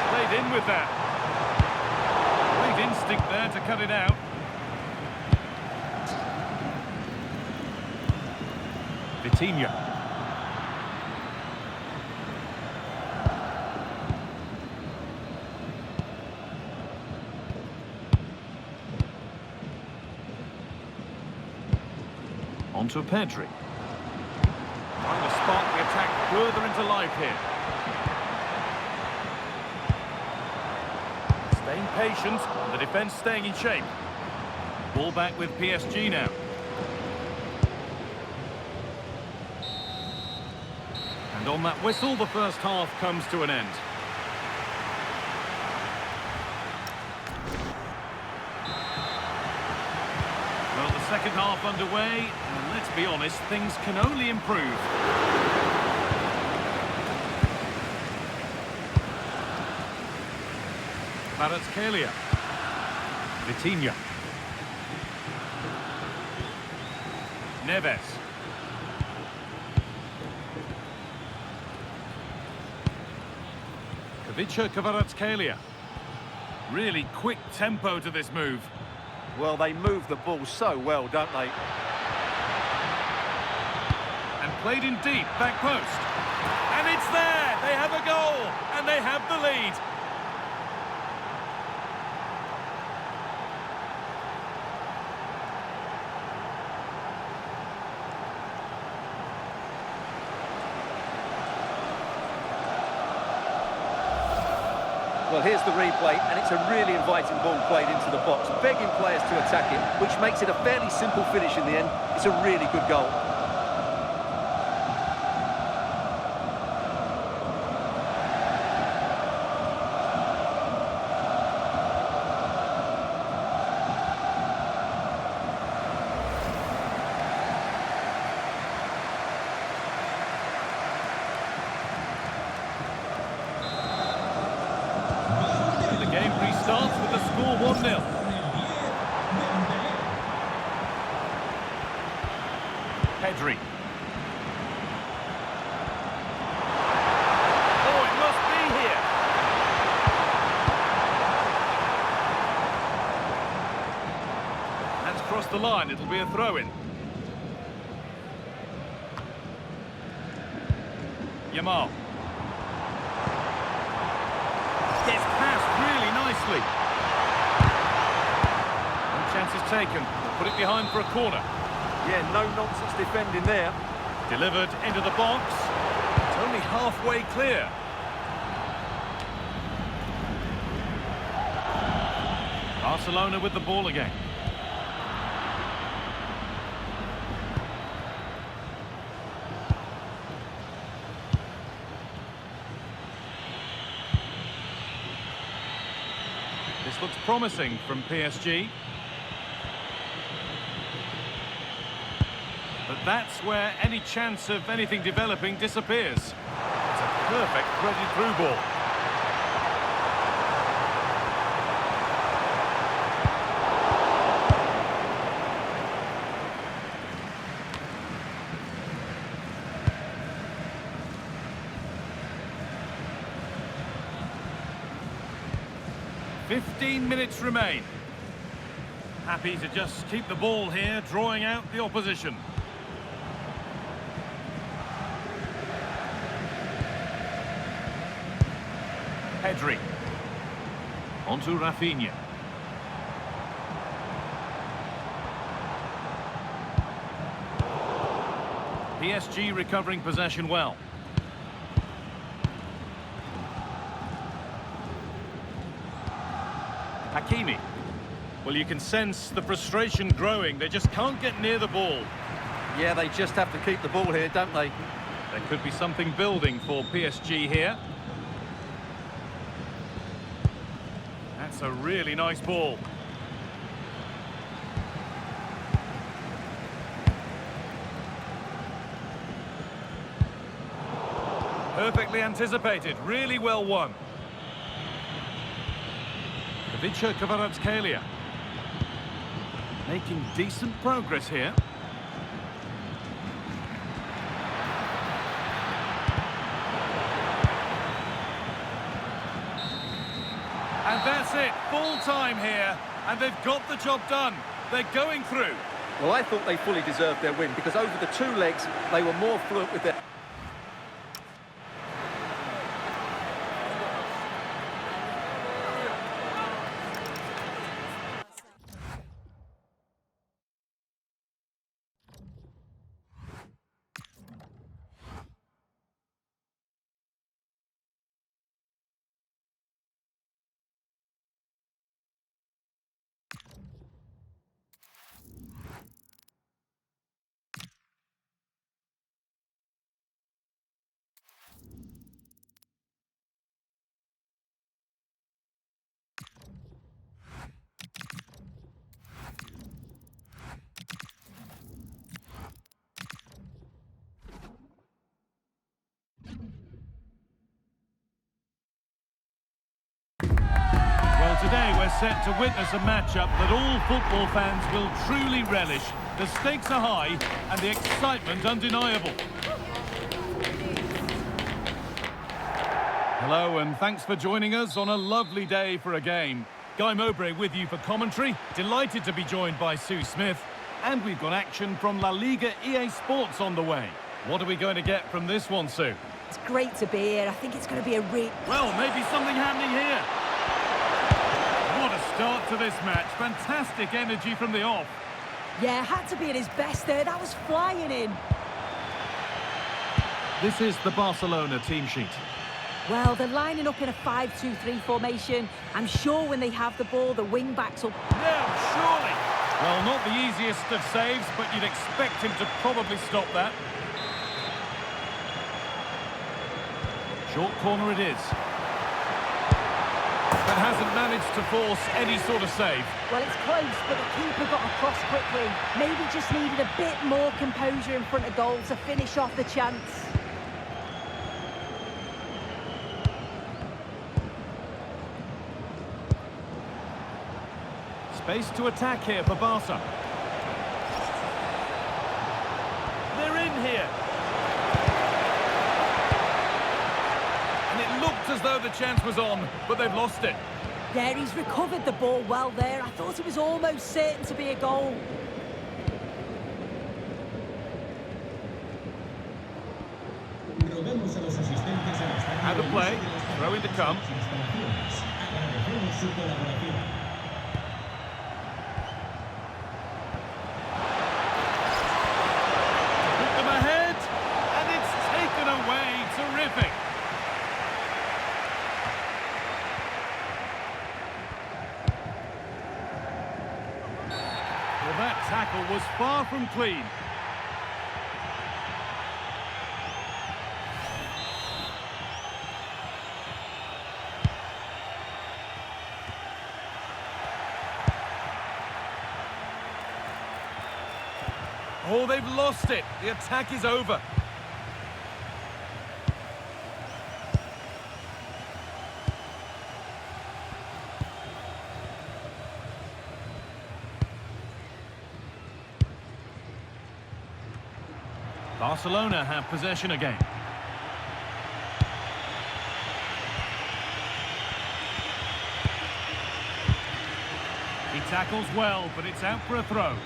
Played in with that. Great instinct there to cut it out. Vitinha. Onto Pedri. Trying to spark the attack further into life here. Staying patient, and the defence staying in shape. Ball back with PSG now. And on that whistle, the first half comes to an end. Well, the second half underway, and let's be honest, things can only improve. Kvaratskhelia. Vitinha. Neves. Ivica Kvaratskhelia. Really quick tempo to this move. Well, they move the ball so well, don't they? And played in deep, back post. And it's there! They have a goal! And they have the lead. Well, here's the replay, and it's a really inviting ball played into the box, begging players to attack it, which makes it a fairly simple finish in the end. It's a really good goal. Starts with the score 1-0. Pedri. Oh, it must be here. That's crossed the line. It'll be a throw-in. Yamal. Gets past really nicely. No chances taken. Put it behind for a corner. Yeah, no nonsense defending there. Delivered into the box. It's only halfway clear. Barcelona with the ball again. This looks promising from PSG. But that's where any chance of anything developing disappears. It's a perfect threaded through ball. "15 minutes remain. Happy to just keep the ball here, drawing out the opposition. Pedri. Onto Rafinha. PSG recovering possession well. Hakimi. Well, you can sense the frustration growing. They just can't get near the ball. Yeah, they just have to keep the ball here, don't they? There could be something building for PSG here. That's a really nice ball. Perfectly anticipated, really well won. Ivica Kvaratskhelia. Making decent progress here. And that's it, full time here, and they've got the job done. They're going through. Well, I thought they fully deserved their win because over the two legs, they were more fluent with their... Today we're set to witness a matchup that all football fans will truly relish. The stakes are high and the excitement undeniable. Hello and thanks for joining us on a lovely day for a game. Guy Mowbray with you for commentary. Delighted to be joined by Sue Smith. And we've got action from La Liga EA Sports on the way. What are we going to get from this one, Sue? It's great to be here. I think it's going to be a Well, maybe something happening here. What a start to this match. Fantastic energy from the off. Yeah, had to be at his best there. That was flying in. This is the Barcelona team sheet. Well, they're lining up in a 5-2-3 formation. I'm sure when they have the ball, the wing-backs will... No, surely. Well, not the easiest of saves, but you'd expect him to probably stop that. Short corner it is. But hasn't managed to force any sort of save. Well, it's close, but the keeper got across quickly. Maybe just needed a bit more composure in front of goal to finish off the chance. Space to attack here for Barca. They're in here. And it looked as though the chance was on, but they've lost it. Yeah, he's recovered the ball well there. I thought it was almost certain to be a goal. Rogamos a los asistentes al estadio Out of play, throw in to come. Agradecemos su colaboración. Put them ahead, and it's taken away. Terrific. Well, that tackle was far from clean. Oh, they've lost it. The attack is over. Barcelona have possession again. He tackles well, but it's out for a throw.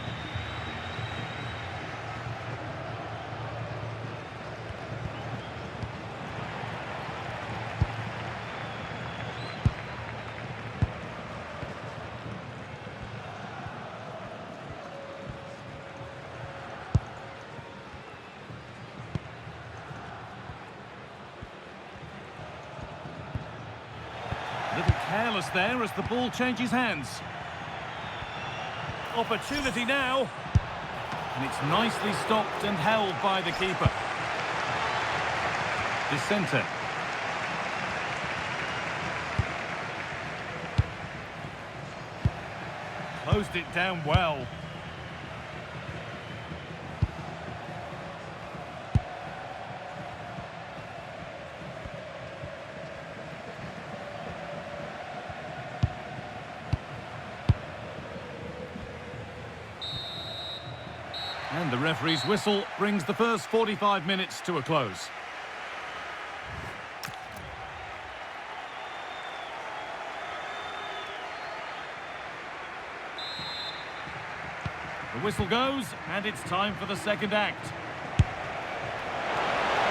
A little careless there as the ball changes hands. Opportunity now. And it's nicely stopped and held by the keeper. Vicente. Closed it down well. And the referee's whistle brings the first 45 minutes to a close. The whistle goes, and it's time for the second act.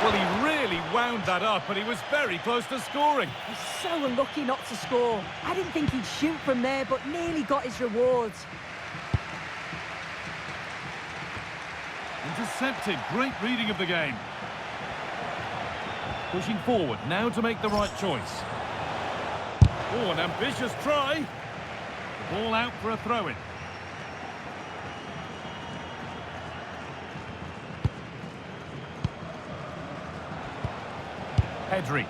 Well, he really wound that up, and he was very close to scoring. He's so unlucky not to score. I didn't think he'd shoot from there, but nearly got his rewards. Intercepted, great reading of the game. Pushing forward, now to make the right choice. Oh, an ambitious try. The ball out for a throw-in. Pedri.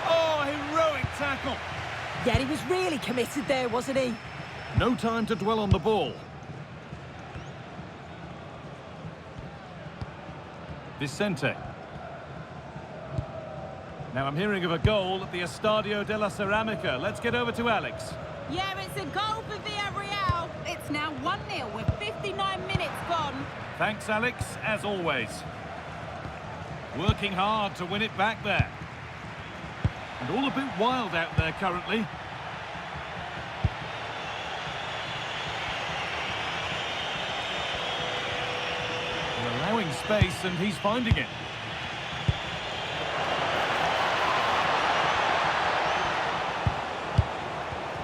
Oh, heroic tackle. Yeah, he was really committed there, wasn't he? No time to dwell on the ball. Vicente. Now I'm hearing of a goal at the Estadio de la Ceramica. Let's get over to Alex. Yeah, it's a goal for Villarreal. It's now 1-0 with 59 minutes gone. Thanks, Alex, as always. Working hard to win it back there. And all a bit wild out there currently. They're allowing space and he's finding it.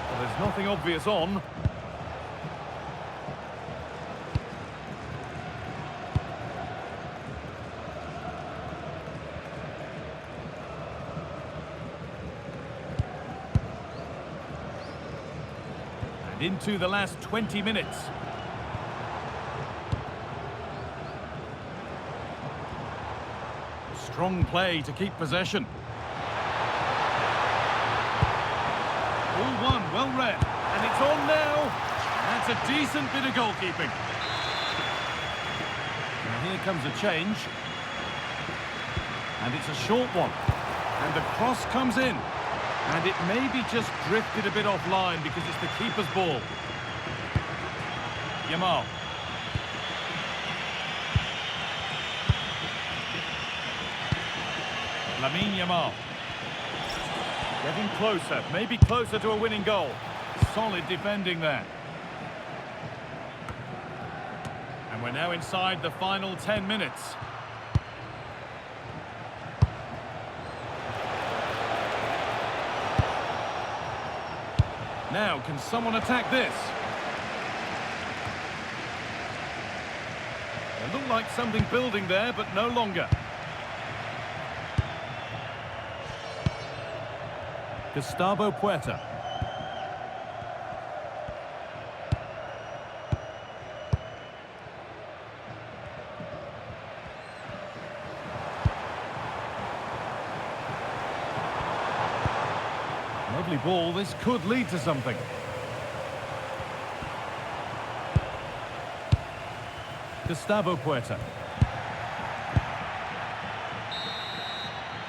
Well, there's nothing obvious on. Into the last 20 minutes. Strong play to keep possession. Ball one, well read. And it's on now. That's a decent bit of goalkeeping. And here comes a change. And it's a short one. And the cross comes in. And it maybe just drifted a bit offline because it's the keeper's ball. Yamal. Lamine Yamal. Getting closer, maybe closer to a winning goal. Solid defending there. And we're now inside the final 10 minutes. Now, can someone attack this? It looked like something building there, but no longer. Gustavo Puerta. Lovely ball, this could lead to something. Gustavo Puerta.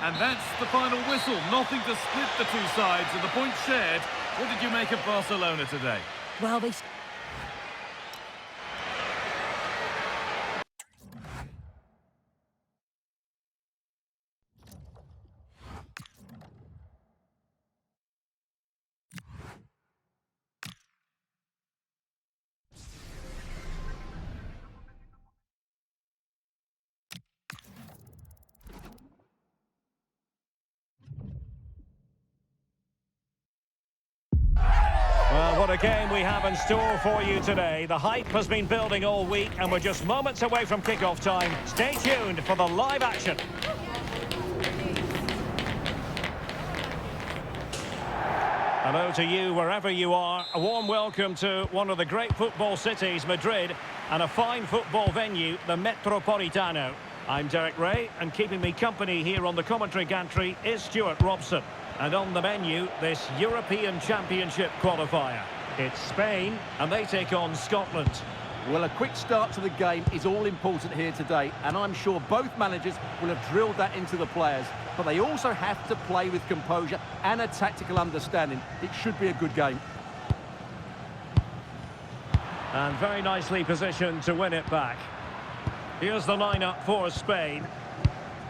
And that's the final whistle. Nothing to split the two sides, and the point shared. What did you make of Barcelona today? Well, they... Well, what a game we have in store for you today. The hype has been building all week and we're just moments away from kick-off time. Stay tuned for the live action. Hello to you wherever you are. A warm welcome to one of the great football cities, Madrid, and a fine football venue, the Metropolitano. I'm Derek Ray, and keeping me company here on the commentary gantry is Stuart Robson. And on the menu, this European Championship qualifier. It's Spain, and they take on Scotland. Well, a quick start to the game is all important here today, and I'm sure both managers will have drilled that into the players. But they also have to play with composure and a tactical understanding. It should be a good game. And very nicely positioned to win it back. Here's the lineup for Spain.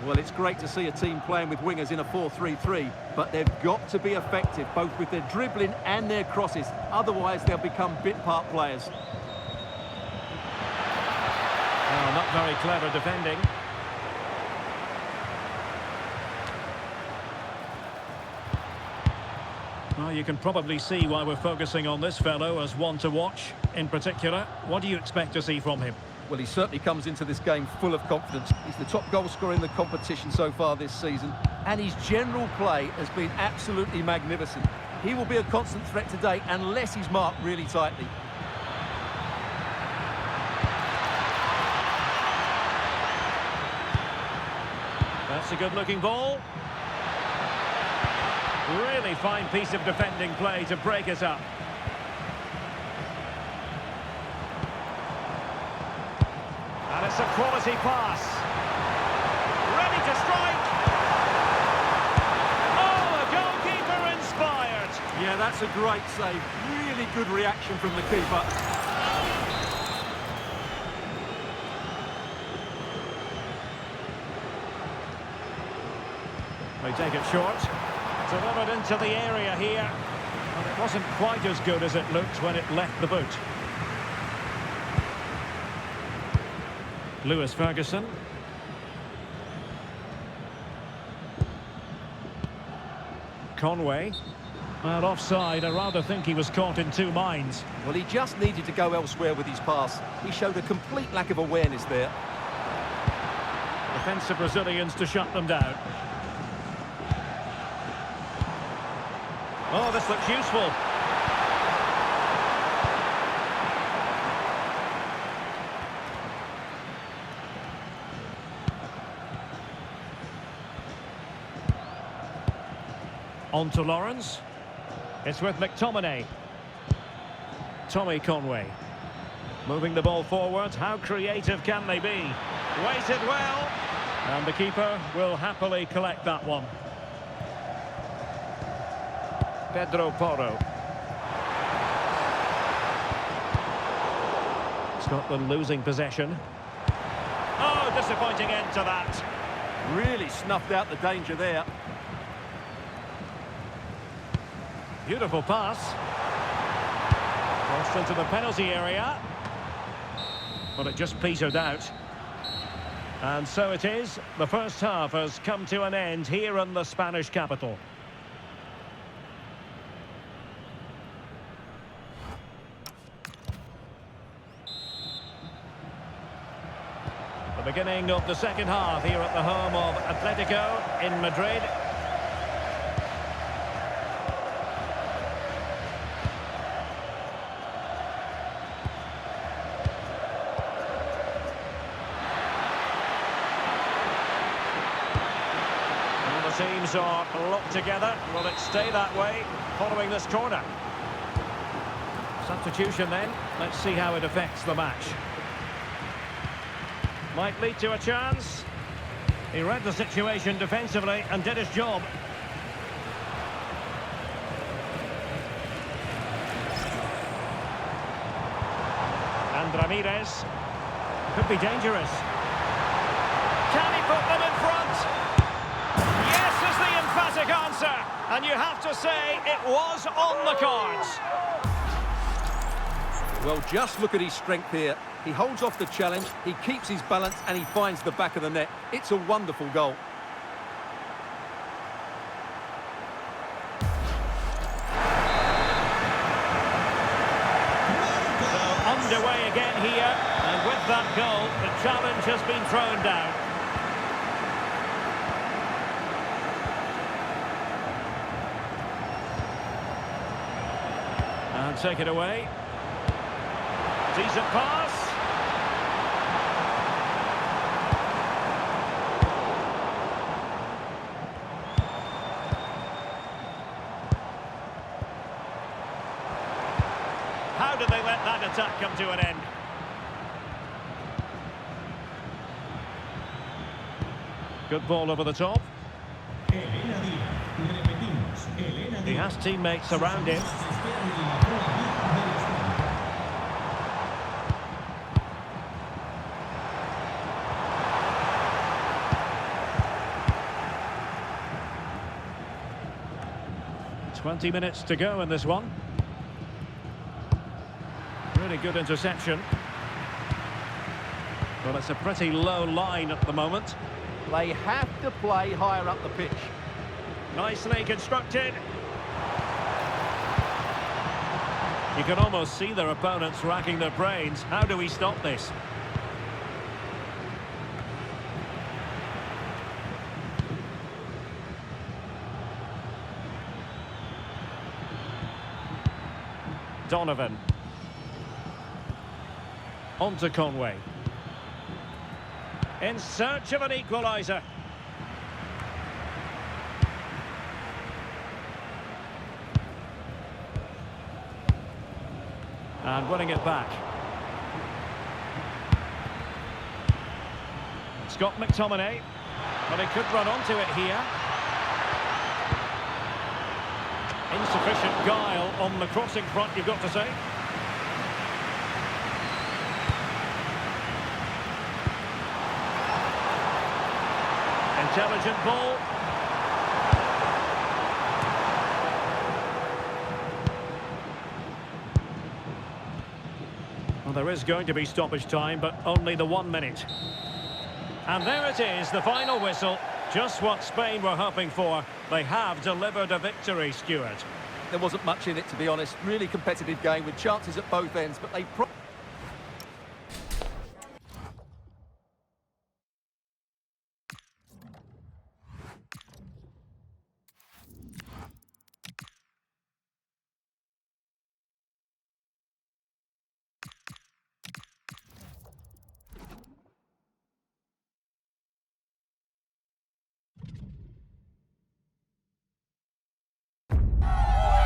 Well, it's great to see a team playing with wingers in a 4-3-3, but they've got to be effective, both with their dribbling and their crosses. Otherwise, they'll become bit-part players. Oh, not very clever defending. Well, you can probably see why we're focusing on this fellow as one to watch. In particular, what do you expect to see from him? Well, he certainly comes into this game full of confidence. He's the top goal scorer in the competition so far this season, and his general play has been absolutely magnificent. He will be a constant threat today unless he's marked really tightly. That's a good-looking ball. Really fine piece of defending play to break it up. And it's a quality pass. Ready to strike. Oh, a goalkeeper inspired. Yeah, that's a great save. Really good reaction from the keeper. They take it short. Delivered into the area here. And it wasn't quite as good as it looked when it left the boot. Lewis Ferguson. Conway. Well, offside. I rather think he was caught in two minds. Well, he just needed to go elsewhere with his pass. He showed a complete lack of awareness there. Defensive Brazilians to shut them down. Oh, this looks useful. On to Lawrence. It's with McTominay. Tommy Conway. Moving the ball forward. How creative can they be? Weighted well. And the keeper will happily collect that one. Pedro Porro. Scotland losing possession. Oh, disappointing end to that. Really snuffed out the danger there. Beautiful pass. Crossed into the penalty area. But it just petered out. And so it is. The first half has come to an end here in the Spanish capital. The beginning of the second half here at the home of Atletico in Madrid. Well, the teams are locked together. Will it stay that way following this corner? Substitution then. Let's see how it affects the match. Might lead to a chance. He read the situation defensively and did his job. And Ramirez. Could be dangerous. Can he put them in front? Yes is the emphatic answer. And you have to say it was on the cards. Well, just look at his strength here. He holds off the challenge, he keeps his balance, and he finds the back of the net. It's a wonderful goal. So underway again here, and with that goal, the challenge has been thrown down. And take it away. Decent pass. How did they let that attack come to an end? Good ball over the top. Elena Díaz. Repetimos, Elena Díaz. He has teammates around him. Se espera en la prueba del estadio. Twenty minutes to go in this one. Really good interception. Well, it's a pretty low line at the moment. They have to play higher up the pitch. Nicely constructed. You can almost see their opponents racking their brains. How do we stop this? Donovan. On to Conway. In search of an equaliser. And winning it back. Scott McTominay. Well, he could run onto it here. Insufficient guile on the crossing front, you've got to say. Intelligent ball. Well, there is going to be stoppage time, but only the 1 minute. And there it is, the final whistle. Just what Spain were hoping for. They have delivered a victory, Stuart. There wasn't much in it, to be honest. Really competitive game with chances at both ends, but they...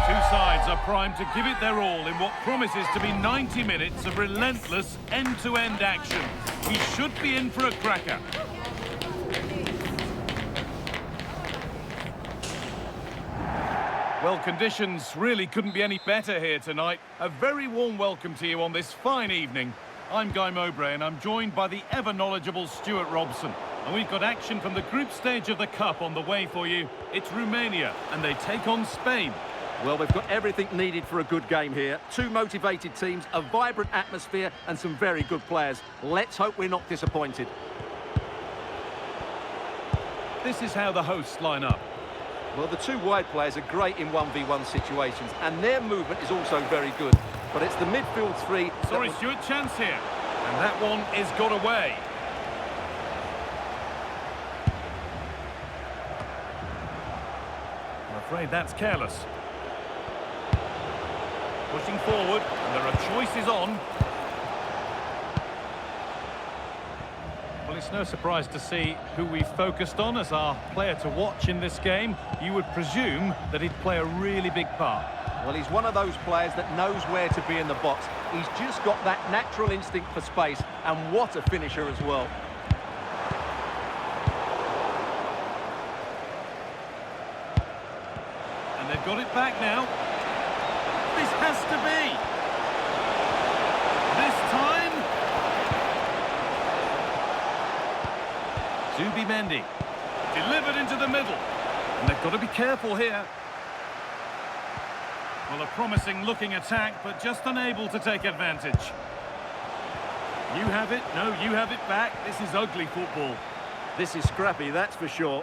2 sides are primed to give it their all in what promises to be 90 minutes of relentless end-to-end action. We should be in for a cracker. Well, conditions really couldn't be any better here tonight. A very warm welcome to you on this fine evening. I'm Guy Mowbray and I'm joined by the ever-knowledgeable Stuart Robson. And we've got action from the group stage of the Cup on the way for you. It's Romania and they take on Spain. Well, we've got everything needed for a good game here. 2 motivated teams, a vibrant atmosphere and some very good players. Let's hope we're not disappointed. This is how the hosts line up. Well, the 2 wide players are great in 1v1 situations and their movement is also very good. But it's the midfield 3... Sorry, Stuart, chance here. And that one is got away. I'm afraid that's careless. Pushing forward, and there are choices on. Well, it's no surprise to see who we focused on as our player to watch in this game. You would presume that he'd play a really big part. Well, he's one of those players that knows where to be in the box. He's just got that natural instinct for space, and what a finisher as well. And they've got it back now. This has to be. This time. Zubimendi. Delivered into the middle. And they've got to be careful here. Well, a promising looking attack, but just unable to take advantage. You have it. No, you have it back. This is ugly football. This is scrappy, that's for sure.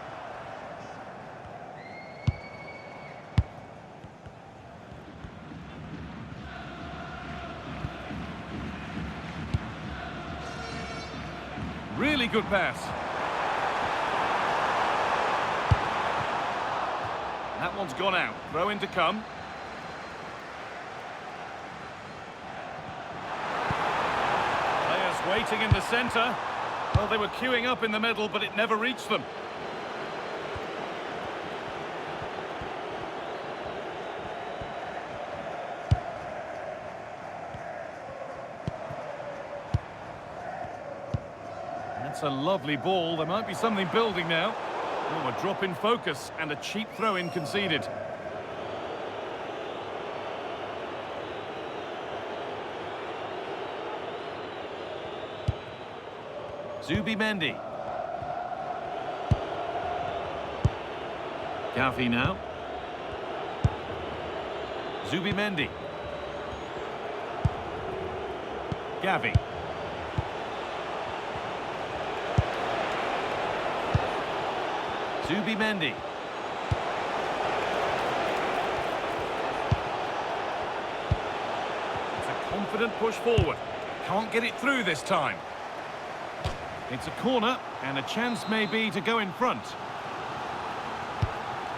Really good pass. That one's gone out. Throw in to come. Players waiting in the centre. Well, they were queuing up in the middle, but it never reached them. That's a lovely ball. There might be something building now. Oh, a drop in focus and a cheap throw-in conceded. Zubimendi. Gavi now. Zubimendi. Gavi. Zubimendi. It's a confident push forward. Can't get it through this time. It's a corner, and a chance maybe to go in front.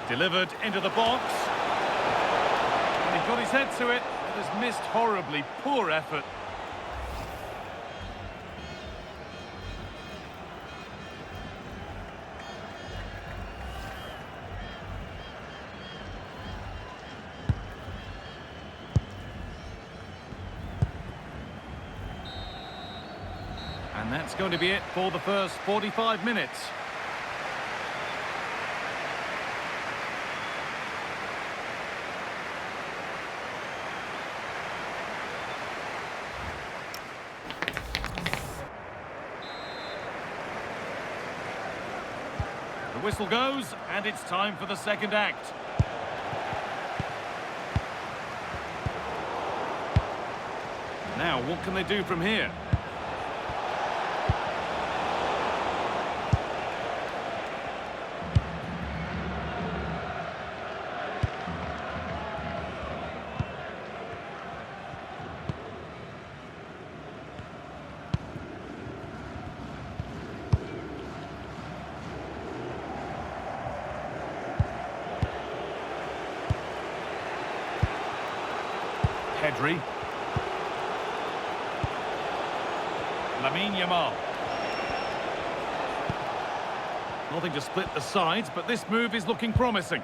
Delivered into the box. And he got his head to it. It has missed horribly. Poor effort. And that's going to be it for the first 45 minutes. The whistle goes, and it's time for the second act. Now, what can they do from here? Pedri. Lamine Yamal. Nothing to split the sides, but this move is looking promising.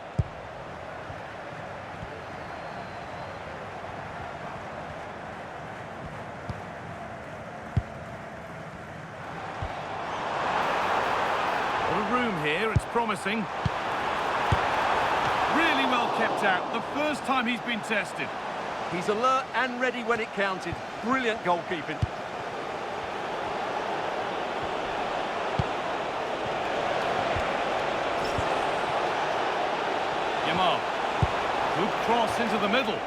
Got a room here, it's promising. Really well kept out, the first time he's been tested. He's alert and ready when it counted. Brilliant goalkeeping. Yamal. Good cross into the middle.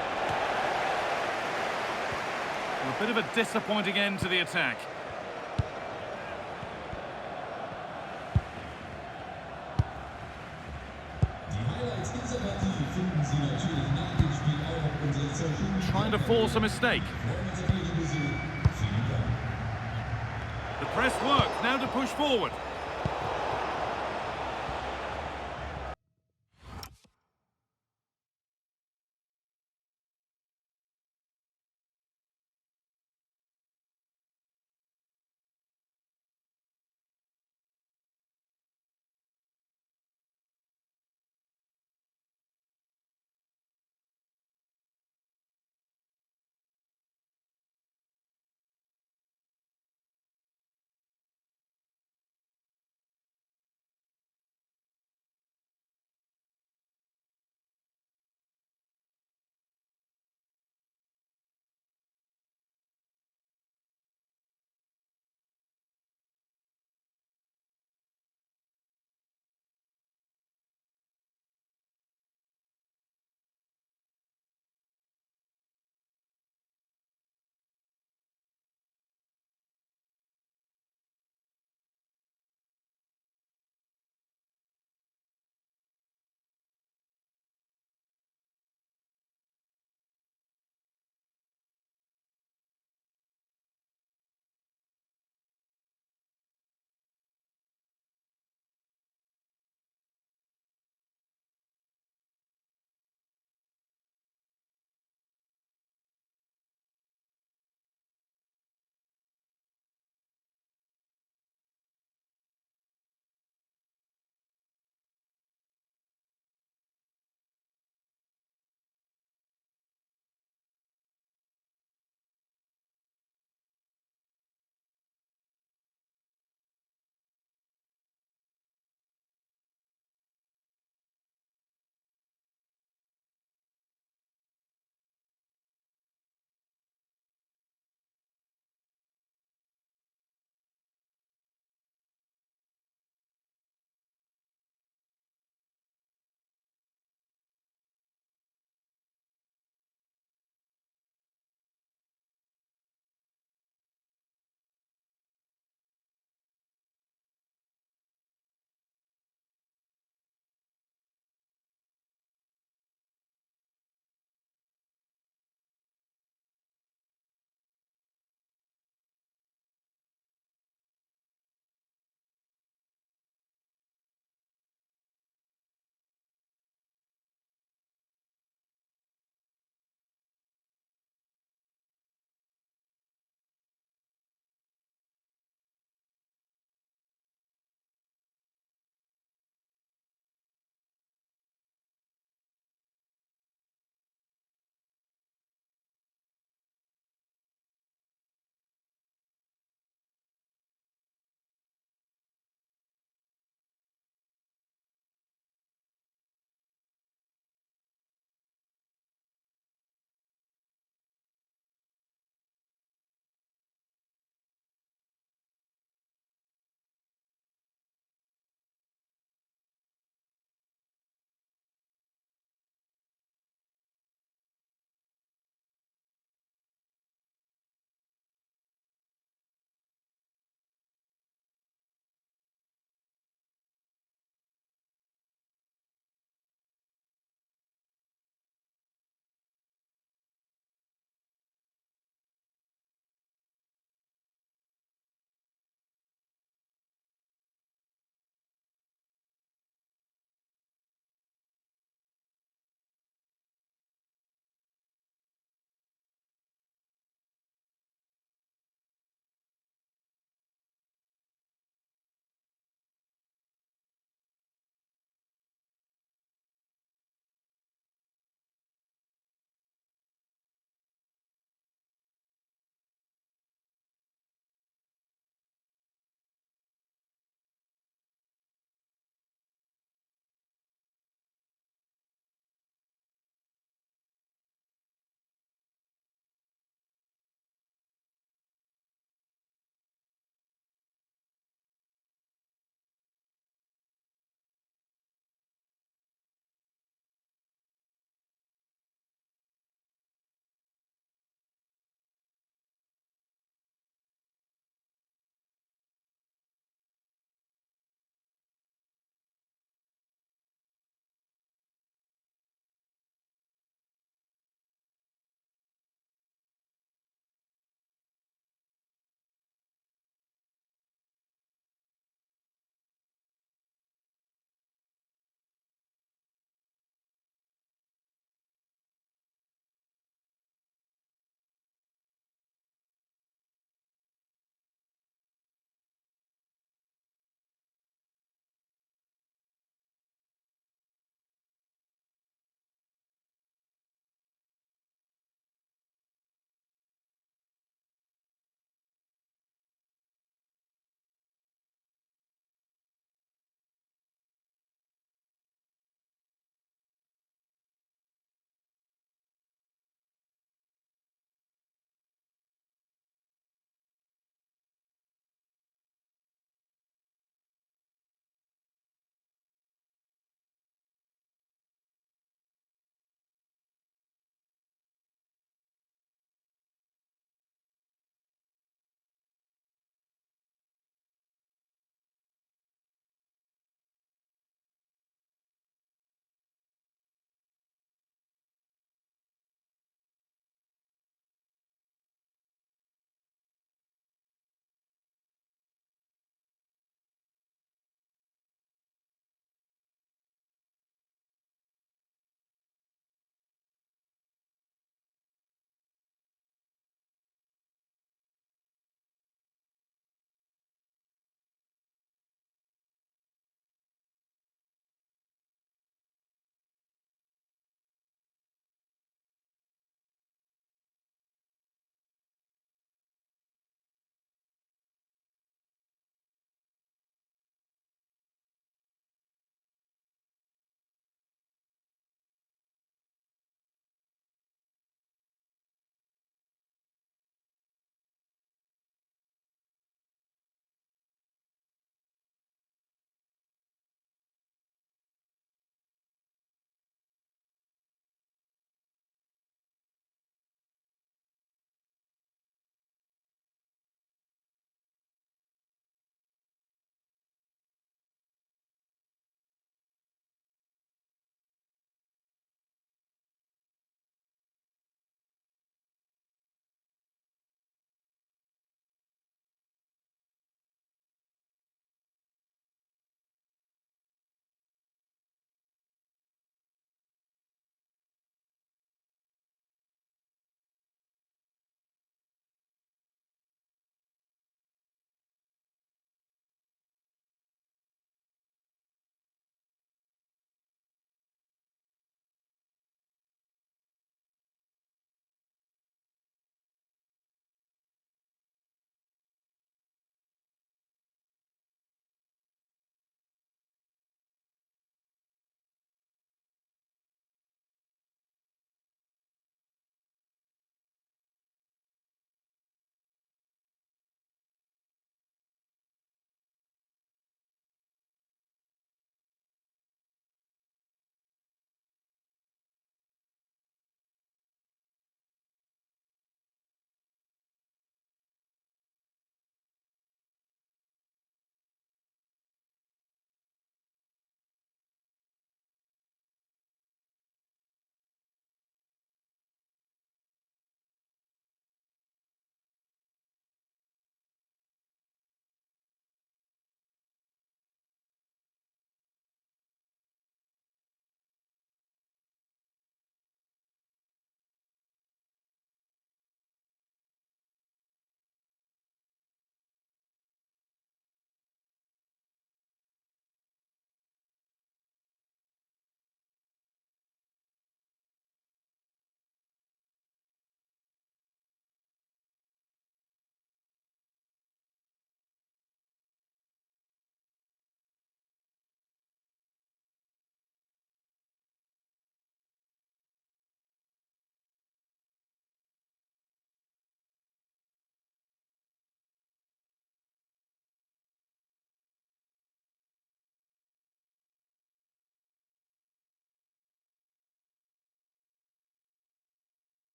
A bit of a disappointing end to the attack. Trying to force a mistake. The press works, now to push forward.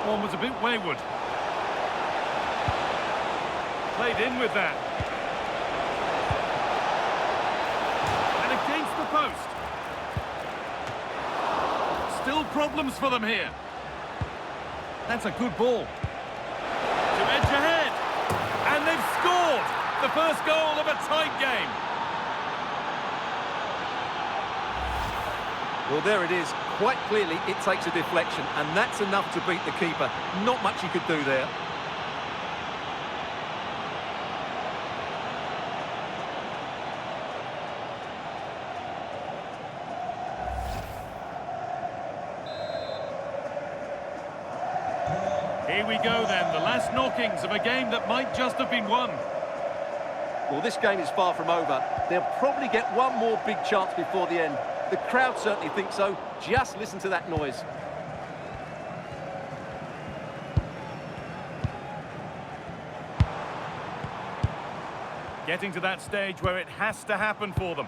one was a bit wayward. Played in with that. And against the post. Still problems for them here. That's a good ball. To edge ahead. And they've scored! The first goal of a tight game. Well, there it is. Quite clearly, it takes a deflection, and that's enough to beat the keeper. Not much he could do there. Here we go then, the last knockings of a game that might just have been won. Well, this game is far from over. They'll probably get one more big chance before the end. The crowd certainly think so. Just listen to that noise. Getting to that stage where it has to happen for them.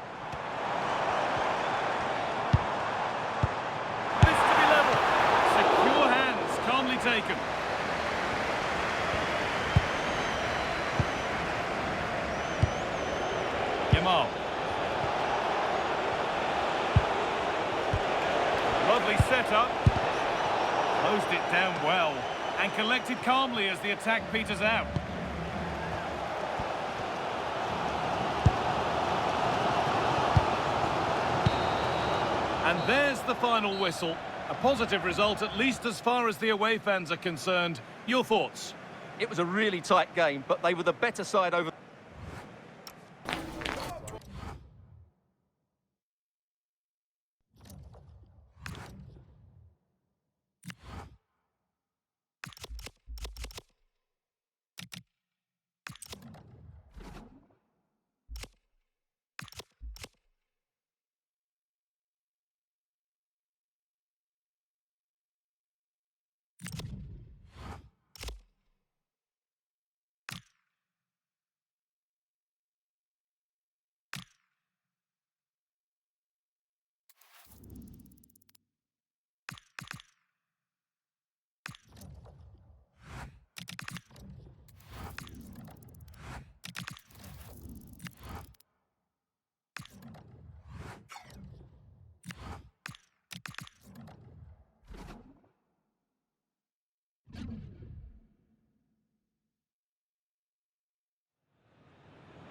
This to be level. Secure hands, calmly taken. Yamal. Lovely setup. Closed it down well and collected calmly as the attack peters out. And there's the final whistle. A positive result, at least as far as the away fans are concerned. Your thoughts? It was a really tight game, but they were the better side over...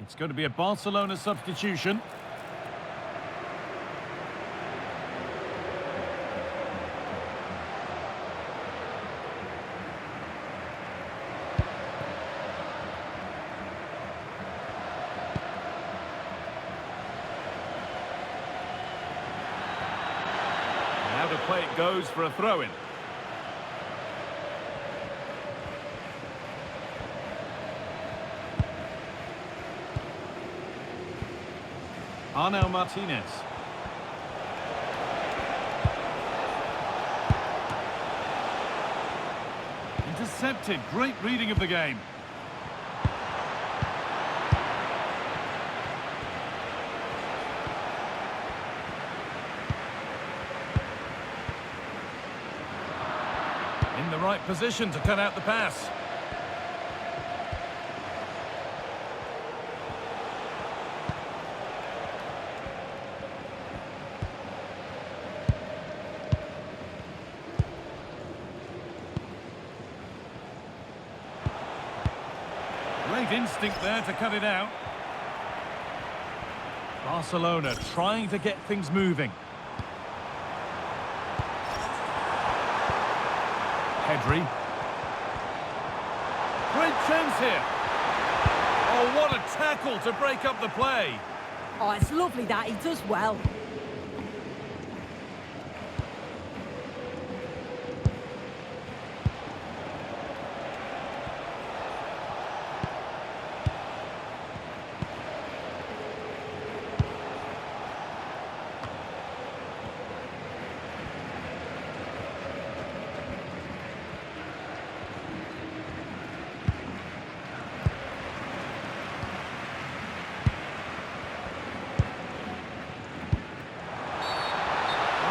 It's going to be a Barcelona substitution. Now to play it goes for a throw-in. Arnau Martinez. Intercepted. Great reading of the game. In the right position to cut out the pass. Great instinct there to cut it out. Barcelona trying to get things moving. Pedri. Great chance here. Oh, what a tackle to break up the play. Oh, it's lovely that. He does well.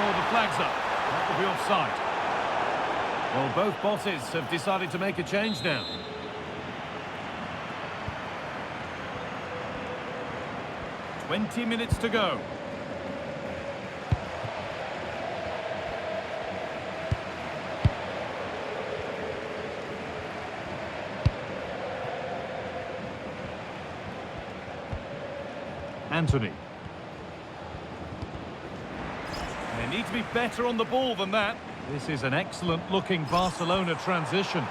Oh, the flag's up. That will be offside. Well, both bosses have decided to make a change now. "20 minutes to go. Anthony. They need to be better on the ball than that. This is an excellent-looking Barcelona transition.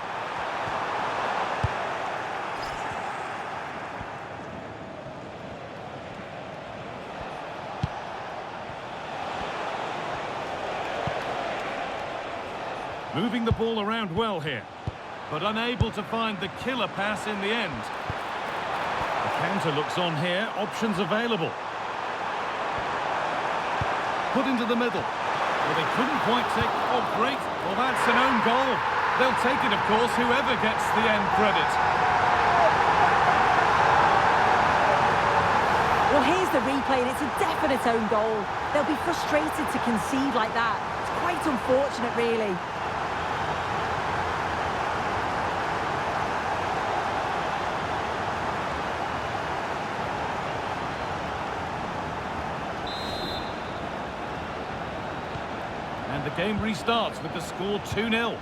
Moving the ball around well here, but unable to find the killer pass in the end. The counter looks on here, options available. Put into the middle. Well, they couldn't quite take... Oh, great. Well, that's an own goal. They'll take it, of course, whoever gets the end credit. Well, here's the replay, and it's a definite own goal. They'll be frustrated to concede like that. It's quite unfortunate, really. And the game restarts with the score 2-0.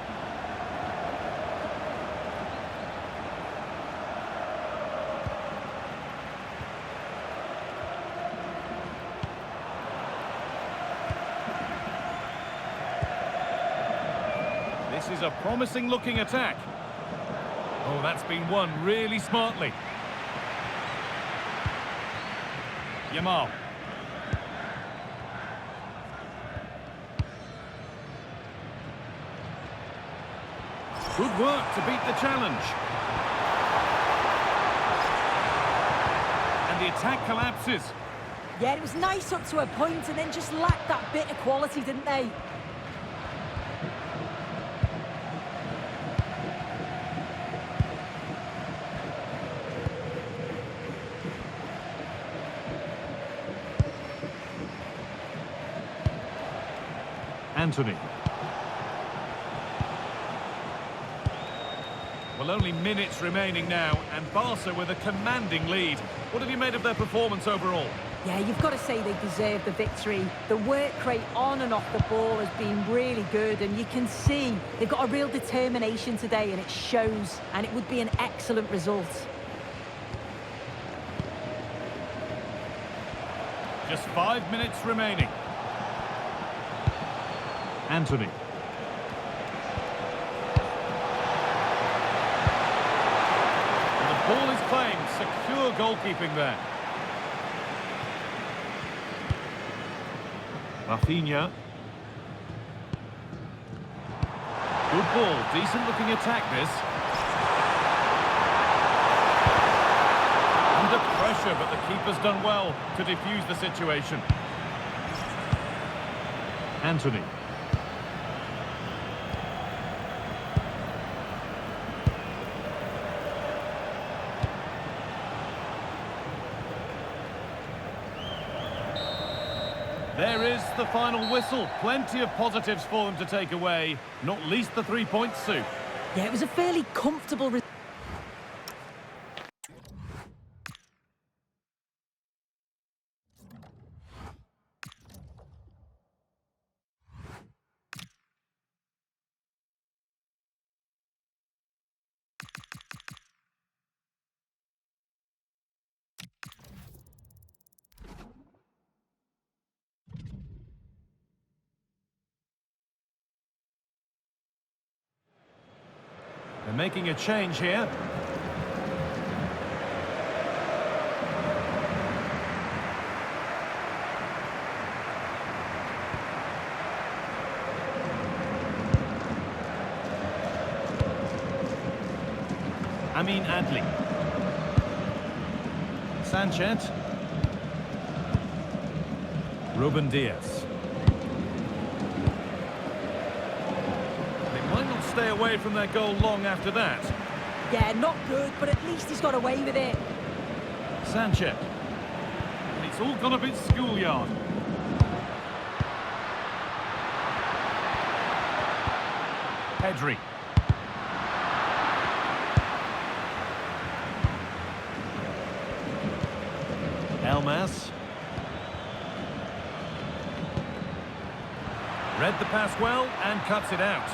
This is a promising looking attack. Oh, that's been won really smartly. Yamal. Good work to beat the challenge. And the attack collapses. Yeah, it was nice up to a point and then just lacked that bit of quality, didn't they? Anthony. Well, only minutes remaining now, and Barca with a commanding lead. What have you made of their performance overall? Yeah, you've got to say they deserve the victory. The work rate on and off the ball has been really good, and you can see they've got a real determination today, and it shows, and it would be an excellent result. Just 5 minutes remaining. Anthony. Ball is claimed, secure goalkeeping there. Rafinha. Good ball, decent looking attack this. Under pressure, but the keeper's done well to defuse the situation. Anthony. There is the final whistle. Plenty of positives for them to take away, not least the 3 points, Sue. Yeah, it was a fairly comfortable result. They're making a change here. Amin Adli. Sanchez. Ruben Diaz. Stay away from their goal long after that. Yeah, not good, but at least he's got away with it. Sanchez. It's all gone a bit schoolyard. Pedri. Elmas. Read the pass well and cuts it out.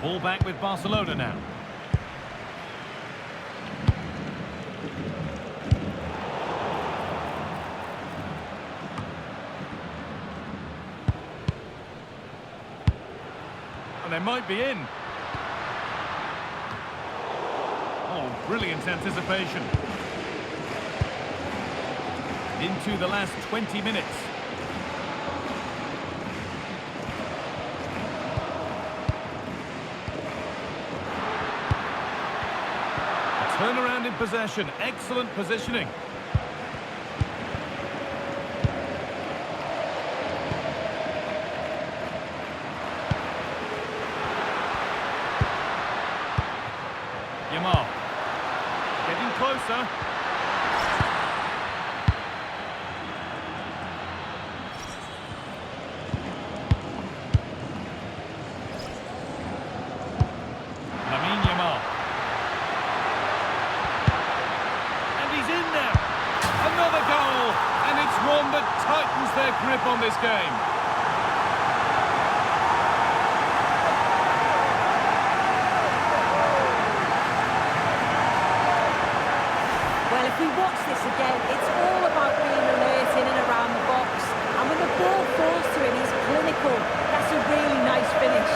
Ball back with Barcelona now. And they might be in. Oh, brilliant anticipation. Into the last 20 minutes. Turnaround in possession, excellent positioning. Yamal. Getting closer. Lamine Yamal. Another goal, and it's one that tightens their grip on this game. Well, if we watch this again, it's all about being alert in and around the box. And when the ball falls to him, he's clinical. That's a really nice finish.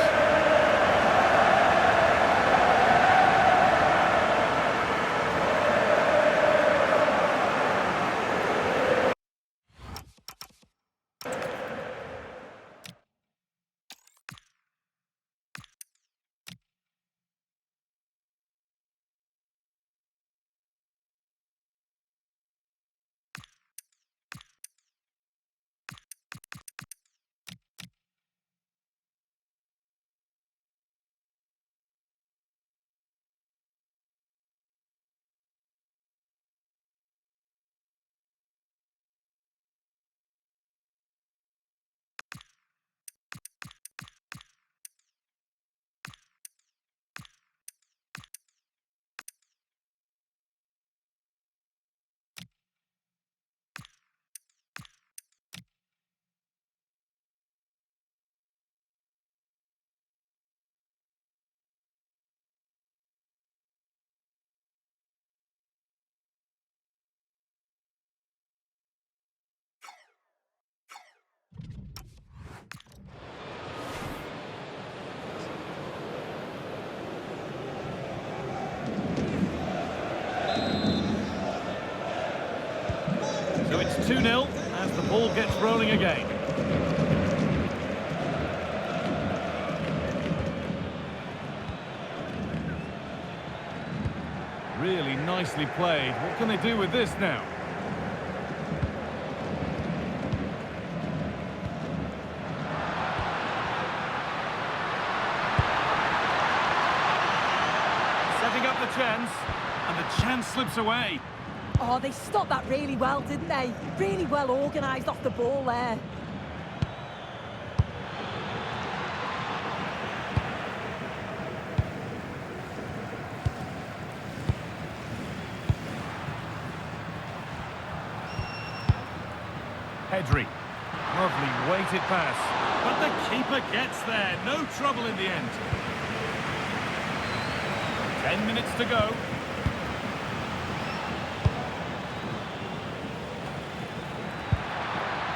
So it's 2-0 as the ball gets rolling again. Really nicely played. What can they do with this now? Setting up the chance, and the chance slips away. Oh, they stopped that really well, didn't they? Really well organised off the ball there. Pedri. Lovely weighted pass. But the keeper gets there. No trouble in the end. 10 minutes to go.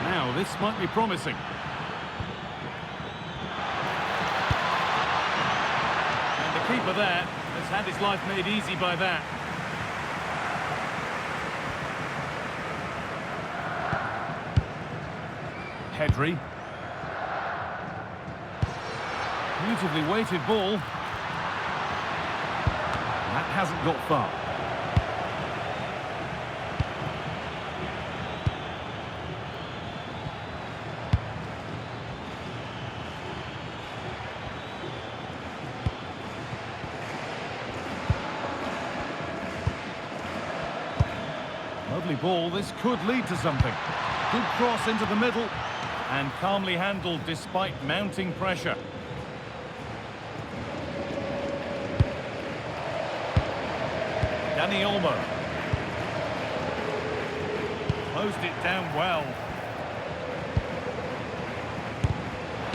Now, this might be promising. And the keeper there has had his life made easy by that. Pedri. Beautifully weighted ball. That hasn't got far. Lovely ball, this could lead to something. Good cross into the middle, and calmly handled despite mounting pressure. Dani Olmo. Closed it down well.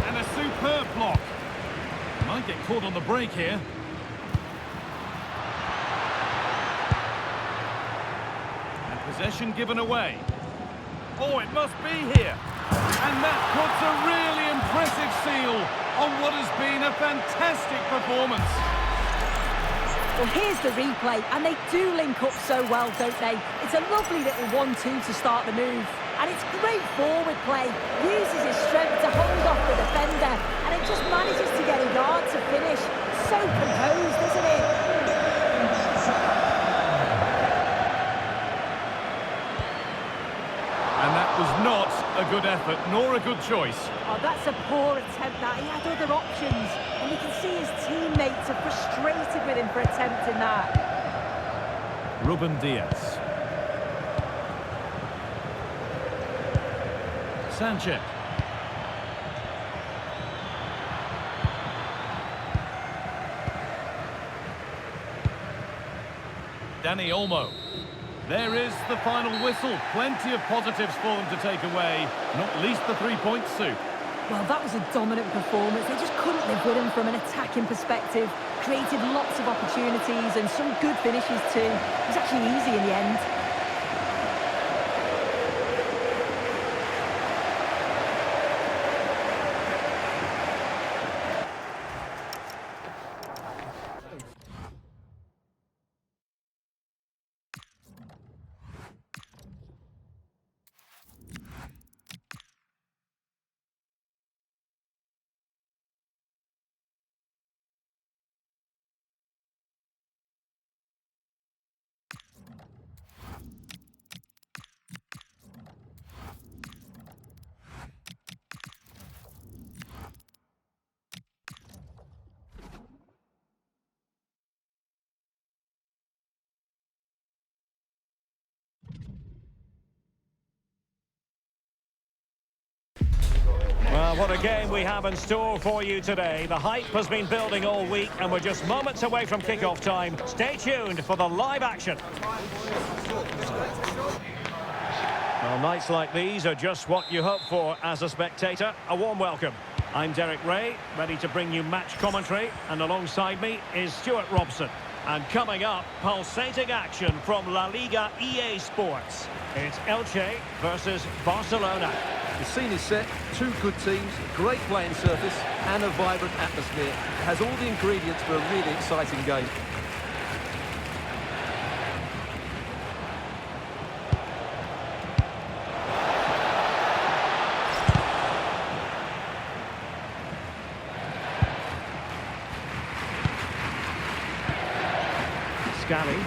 And a superb block. Might get caught on the break here. And possession given away. Oh, it must be here. And that puts a really impressive seal on what has been a fantastic performance. Well, here's the replay, and they do link up so well, don't they? It's a lovely little 1-2 to start the move. And it's great forward play. Uses his strength to hold off the defender, and it just manages to get a yard to finish. So composed, isn't it? And that was not a good effort, nor a good choice. Oh, that's a poor attempt, that. He had other options, and you can see his teammates are frustrated with him for attempting that. Ruben Diaz. Sanchez. Dani Olmo. There is the final whistle. Plenty of positives for them to take away, not least the 3-point soup. Well, that was a dominant performance. They just couldn't live with him from an attacking perspective. Created lots of opportunities and some good finishes too. It was actually easy in the end. Well, what a game we have in store for you today. The hype has been building all week, and we're just moments away from kick-off time. Stay tuned for the live action. Well, nights like these are just what you hope for as a spectator. A warm welcome. I'm Derek Ray, ready to bring you match commentary, and alongside me is Stuart Robson. And coming up, pulsating action from La Liga EA Sports. It's Elche versus Barcelona. The scene is set, two good teams, great playing surface and a vibrant atmosphere. It has all the ingredients for a really exciting game. Scally.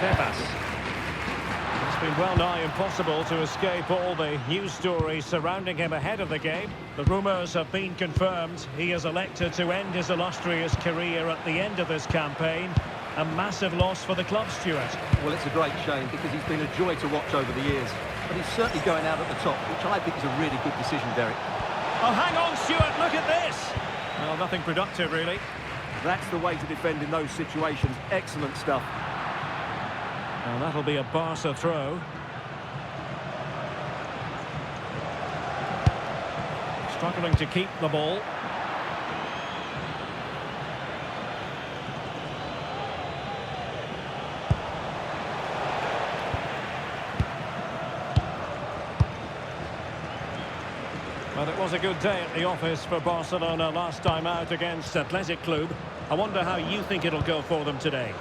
Tebas. It's been well nigh impossible to escape all the news stories surrounding him ahead of the game. The rumours have been confirmed. He has elected to end his illustrious career at the end of this campaign. A massive loss for the club, Stuart. Well, it's a great shame because he's been a joy to watch over the years. But he's certainly going out at the top, which I think is a really good decision, Derek. Oh, hang on, Stuart, look at this! Well, nothing productive, really. That's the way to defend in those situations. Excellent stuff. Well, that'll be a Barca throw. Struggling to keep the ball. Well, it was a good day at the office for Barcelona last time out against Athletic Club. I wonder how you think it'll go for them today.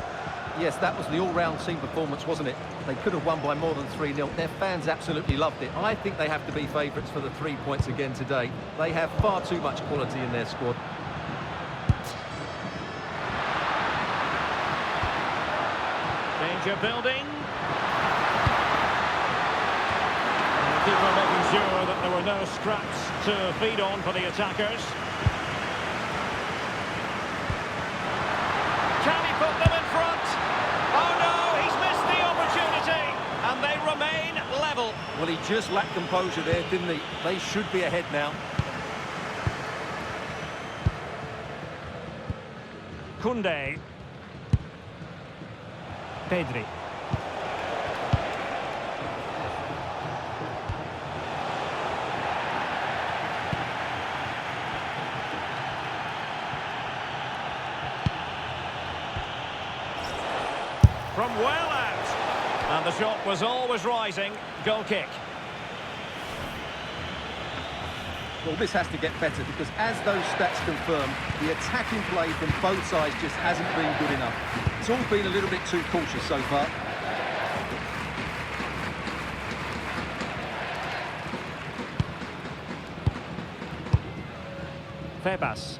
Yes, that was the all-round team performance, wasn't it? They could have won by more than 3-0. Their fans absolutely loved it. I think they have to be favourites for the 3 points again today. They have far too much quality in their squad. Danger building. And the keeper making sure that there were no scraps to feed on for the attackers. Can he put them in front? Oh no, he's missed the opportunity. whistle. Well, he just lacked composure there, didn't he? They should be ahead now. Koundé. Pedri. From well out. And the shot was always rising. Goal kick. Well, this has to get better because as those stats confirm, the attacking play from both sides just hasn't been good enough. It's all been a little bit too cautious so far. Febas.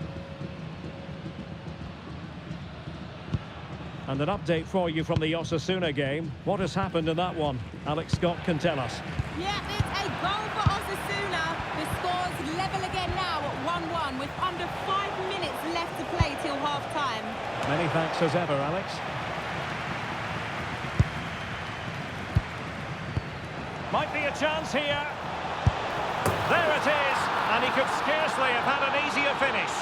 And an update for you from the Osasuna game. What has happened in that one? Alex Scott can tell us. Yeah, it's a goal for Osasuna. The score's level again now at 1-1 with under 5 minutes left to play till half-time. Many thanks as ever, Alex. Might be a chance here. There it is. And he could scarcely have had an easier finish.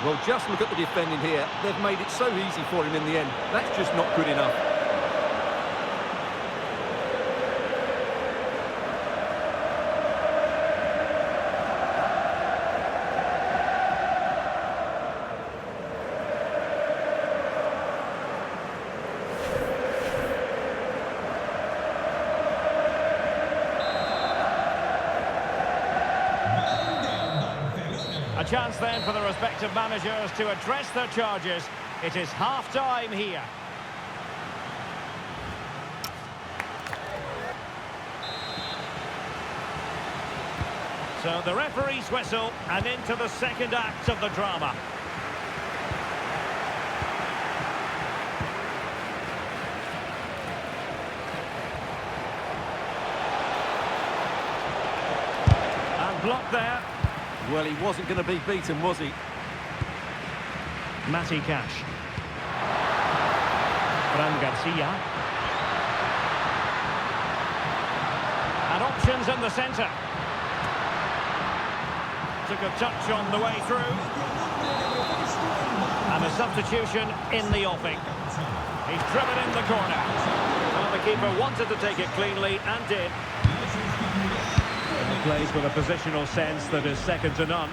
Well, just look at the defending here. They've made it so easy for him in the end. That's just not good enough. A chance then for the respective managers to address their charges. It is half-time here. So the referee's whistle and into the second act of the drama. And blocked there. Well, he wasn't going to be beaten, was he? Matty Cash. Fran Garcia. And options in the centre. Took a touch on the way through. And a substitution in the offing. He's driven in the corner. Well, the keeper wanted to take it cleanly and did. He plays with a positional sense that is second to none.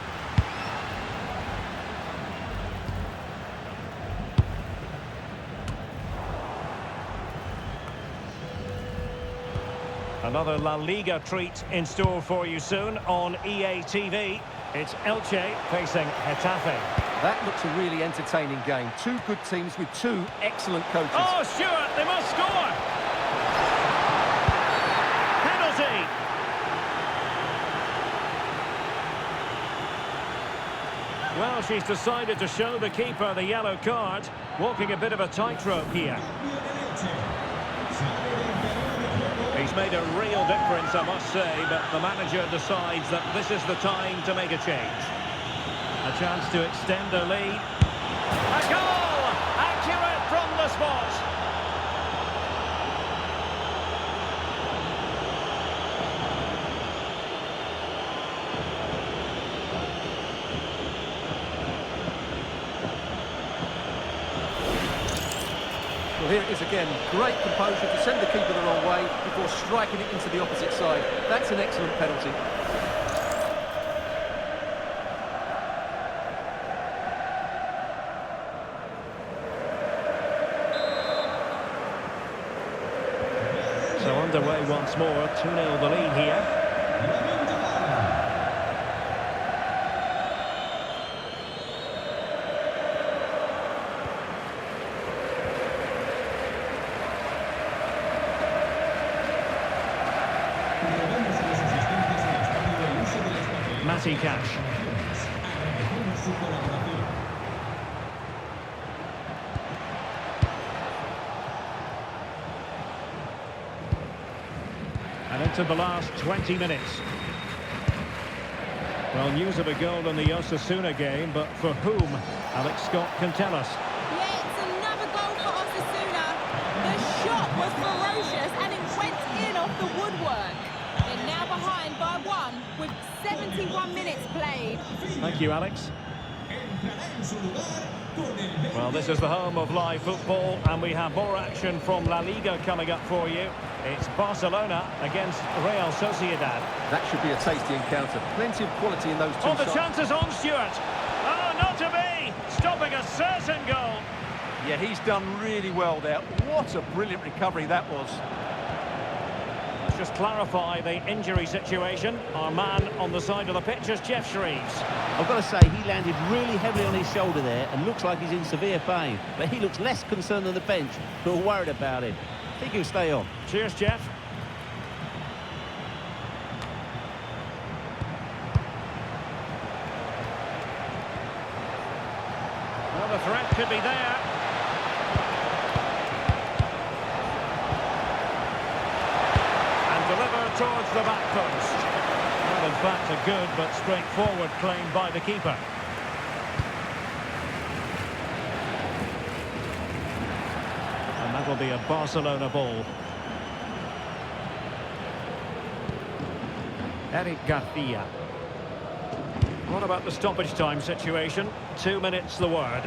Another La Liga treat in store for you soon on EA TV. It's Elche facing Getafe. That looks a really entertaining game. Two good teams with two excellent coaches. Oh, Stuart, they must score! Penalty! Well, she's decided to show the keeper the yellow card, walking a bit of a tightrope here. He's made a real difference, I must say, but the manager decides that this is the time to make a change. A chance to extend their lead. A goal! Accurate from the spot. Well, here it is again. Great composure to send the keeper the wrong way before striking it into the opposite side. That's an excellent penalty. So underway once more, 2-0 the lead here. Matty Cash. And into the last 20 minutes. Well, news of a goal in the Osasuna game, but for whom? Alex Scott can tell us. Yeah, it's another goal for Osasuna. The shot was ferocious and it went in off the woodwork. They're now behind by 1 with 71 minutes played. Thank you, Alex. Well, this is the home of live football, and we have more action from La Liga coming up for you. It's Barcelona against Real Sociedad. That should be a tasty encounter. Plenty of quality in those two Oh, the shots. chance is on, Stuart. Oh, not to be. Stopping a certain goal. Yeah, he's done really well there. What a brilliant recovery that was. Let's just clarify the injury situation. Our man on the side of the pitch is Geoff Shreeves. I've got to say, he landed really heavily on his shoulder there and looks like he's in severe pain. But he looks less concerned than the bench, who are worried about him. I think he'll stay on. Cheers, Geoff. Well, the threat could be there. And delivered towards the back post. Well, in fact, a good but straightforward claim by the keeper. And that'll be a Barcelona ball. Eric Garcia. What about the stoppage time situation? 2 minutes the word.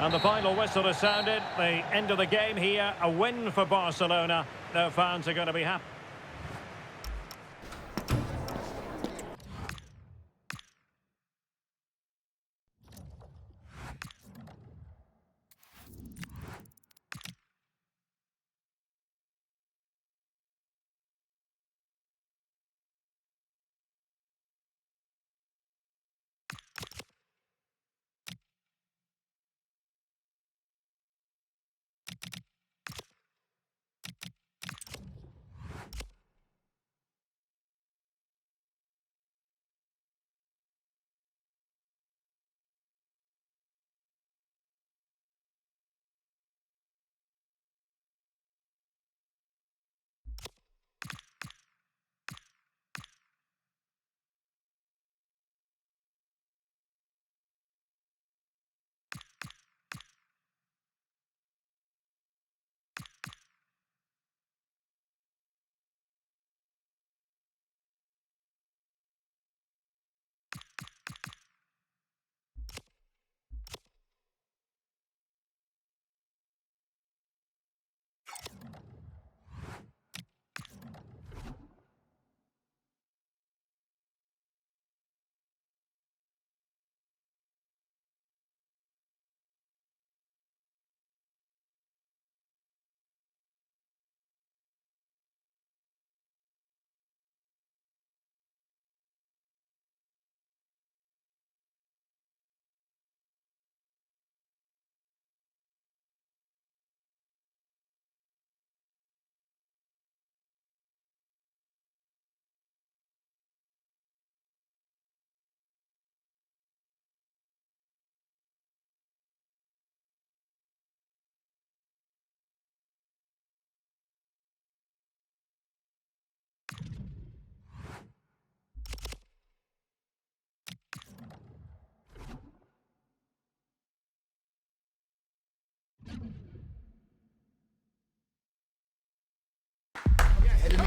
And the final whistle has sounded. The end of the game here. A win for Barcelona. Their fans are going to be happy.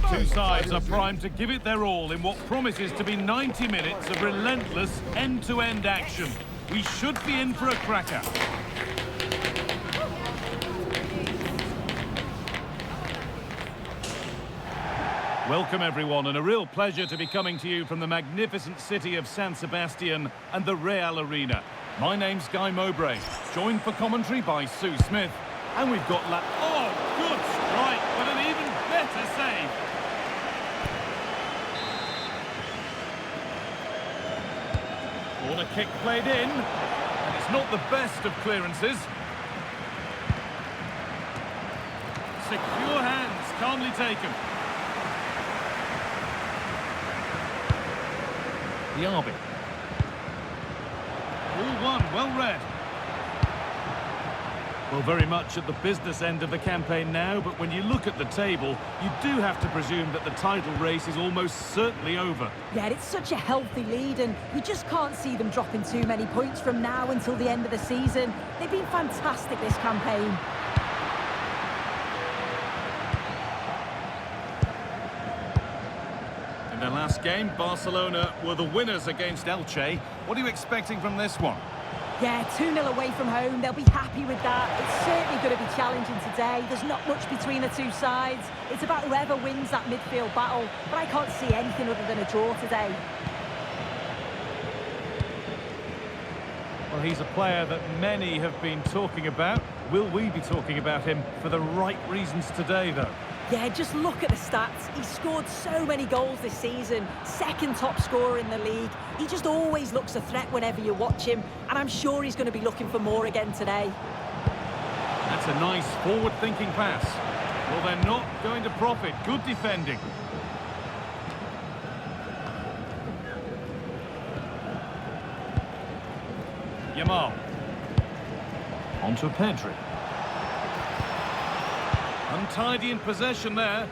Two sides are primed to give it their all in what promises to be 90 minutes of relentless end-to-end action. We should be in for a cracker. Welcome everyone, and a real pleasure to be coming to you from the magnificent city of San Sebastian and the Real Arena. My name's Guy Mowbray, joined for commentary by Sue Smith, and we've got Oh, good strike, but an even better save. Corner kick played in, and it's not the best of clearances. Secure hands, calmly taken. Diaby. All one, well read. Well, very much at the business end of the campaign now, but when you look at the table, you do have to presume that the title race is almost certainly over. Yeah, it's such a healthy lead, and you just can't see them dropping too many points from now until the end of the season. They've been fantastic this campaign. In their last game, Barcelona were the winners against Elche. What are you expecting from this one? Yeah, 2-0 away from home. They'll be happy with that. It's certainly going to be challenging today. There's not much between the two sides. It's about whoever wins that midfield battle. But I can't see anything other than a draw today. Well, he's a player that many have been talking about. Will we be talking about him for the right reasons today, though? Yeah, just look at the stats. He's scored so many goals this season. Second top scorer in the league. He just always looks a threat whenever you watch him. And I'm sure he's going to be looking for more again today. That's a nice forward-thinking pass. Well, they're not going to profit. Good defending. Yamal. On to Pedri. Untidy in possession there.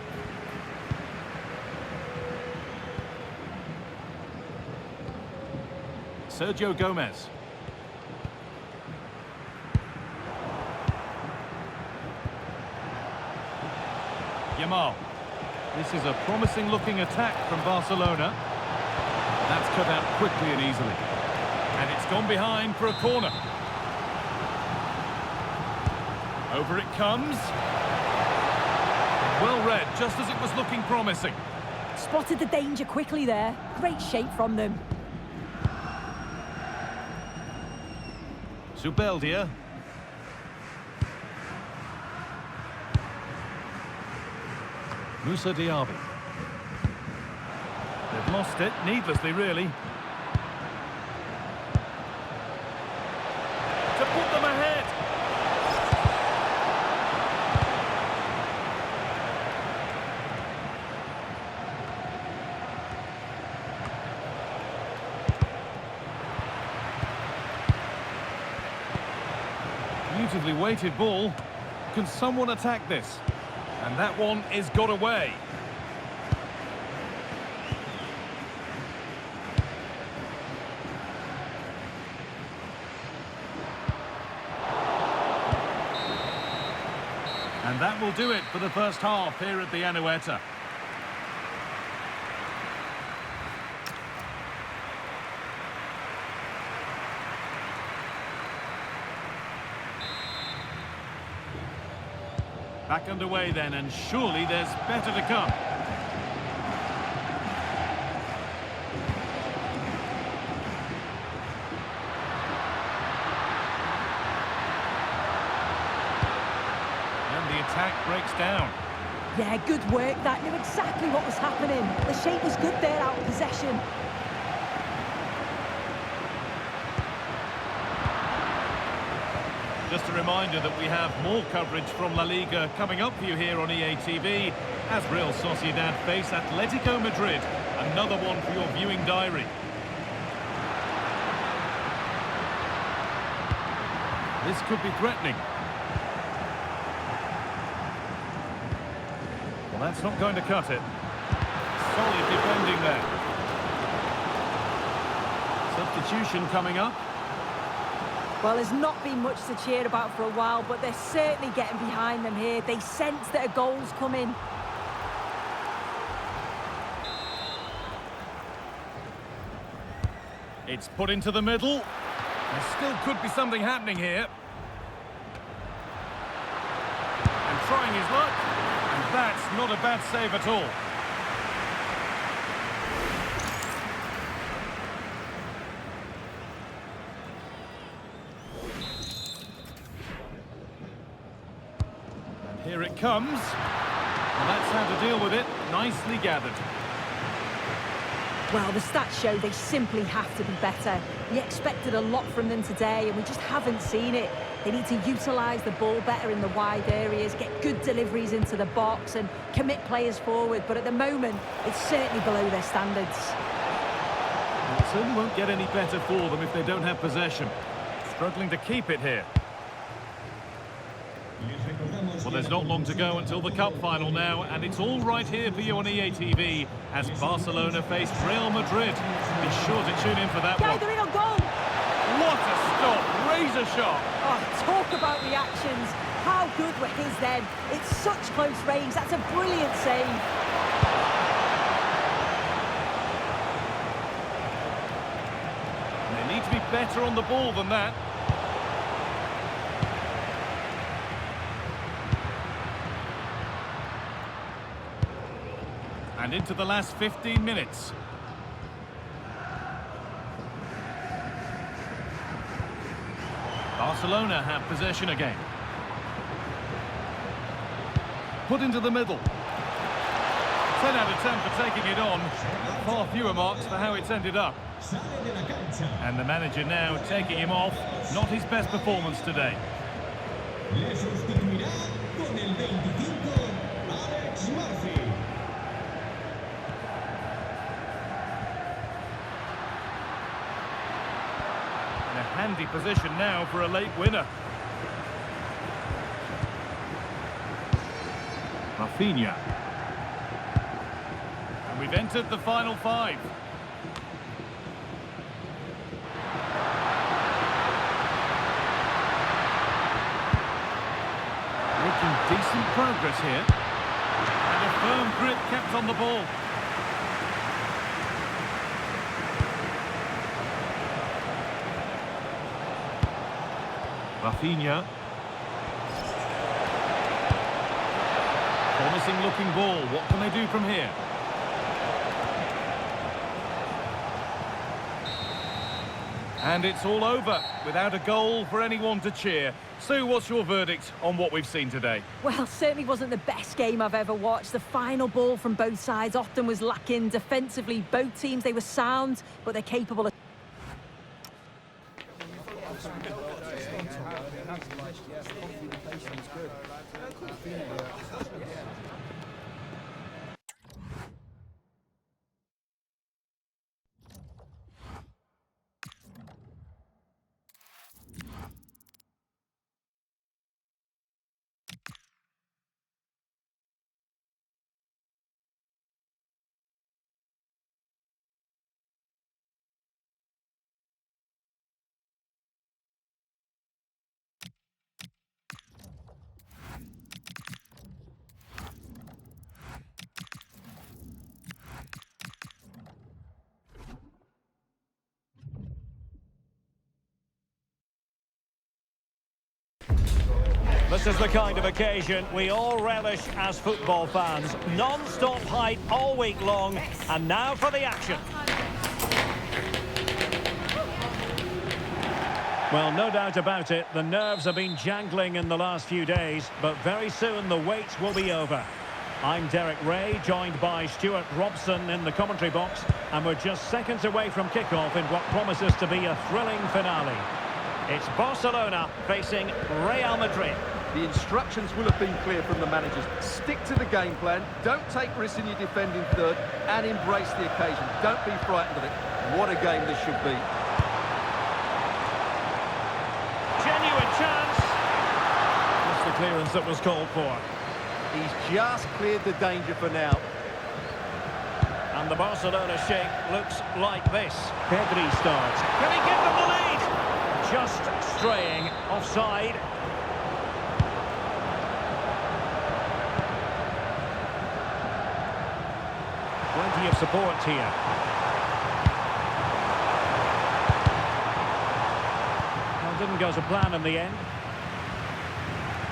Sergio Gomez. Yamal. This is a promising looking attack from Barcelona. That's cut out quickly and easily. And it's gone behind for a corner. Over it comes. Well read, just as it was looking promising. Spotted the danger quickly there. Great shape from them. Zubeldia. Moussa Diaby. They've lost it, needlessly really. To put them ahead. Beautifully weighted ball. Can someone attack this? And that one is got away. And that will do it for the first half here at the Anoeta. Back underway then, and surely there's better to come. And the attack breaks down. Yeah, good work. That knew exactly what was happening. The shape was good there out of possession. Just a reminder that we have more coverage from La Liga coming up for you here on EA TV as Real Sociedad face Atletico Madrid. Another one for your viewing diary. This could be threatening. Well, that's not going to cut it. Solid defending there. Substitution coming up. Well, there's not been much to cheer about for a while, but they're certainly getting behind them here. They sense that a goal's coming. It's put into the middle. There still could be something happening here. And trying his luck. And that's not a bad save at all. Here it comes. Well, that's how to deal with it. Nicely gathered. Well, the stats show they simply have to be better. We expected a lot from them today, and we just haven't seen it. They need to utilise the ball better in the wide areas, get good deliveries into the box, and commit players forward. But at the moment, it's certainly below their standards. Well, it certainly won't get any better for them if they don't have possession. Struggling to keep it here. Well, there's not long to go until the cup final now, and it's all right here for you on EA TV as Barcelona face Real Madrid. Be sure to tune in for that Yeah, one. they're in on goal. What a stop! Razor sharp! Oh, talk about reactions. How good were his then? It's such close range. That's a brilliant save. They need to be better on the ball than that. And into the last 15 minutes. Barcelona have possession again. Put into the middle. 10 out of 10 for taking it on. Far fewer marks for how it's ended up. And the manager now taking him off. Not his best performance today. Le sustituirá con el 25, Alex Murphy. In a handy position now for a late winner. Rafinha. And we've entered the final five. Making decent progress here. And a firm grip kept on the ball. Rafinha. Promising looking ball. What can they do from here? And it's all over without a goal for anyone to cheer. Sue, what's your verdict on what we've seen today? Well, certainly wasn't the best game I've ever watched. The final ball from both sides often was lacking. Defensively, both teams, they were sound, but they're capable of... This is the kind of occasion we all relish as football fans. Non-stop hype all week long, and now for the action. Well, no doubt about it, the nerves have been jangling in the last few days, but very soon the wait will be over. I'm Derek Ray, joined by Stuart Robson in the commentary box, and we're just seconds away from kickoff in what promises to be a thrilling finale. It's Barcelona facing Real Madrid. The instructions will have been clear from the managers. Stick to the game plan, don't take risks in your defending third, and embrace the occasion. Don't be frightened of it. What a game this should be. Genuine chance. That's the clearance that was called for. He's just cleared the danger for now. And the Barcelona shape looks like this. Pedri starts. Can he give them the lead? Just straying offside. Plenty of support here. Well, didn't go to plan in the end.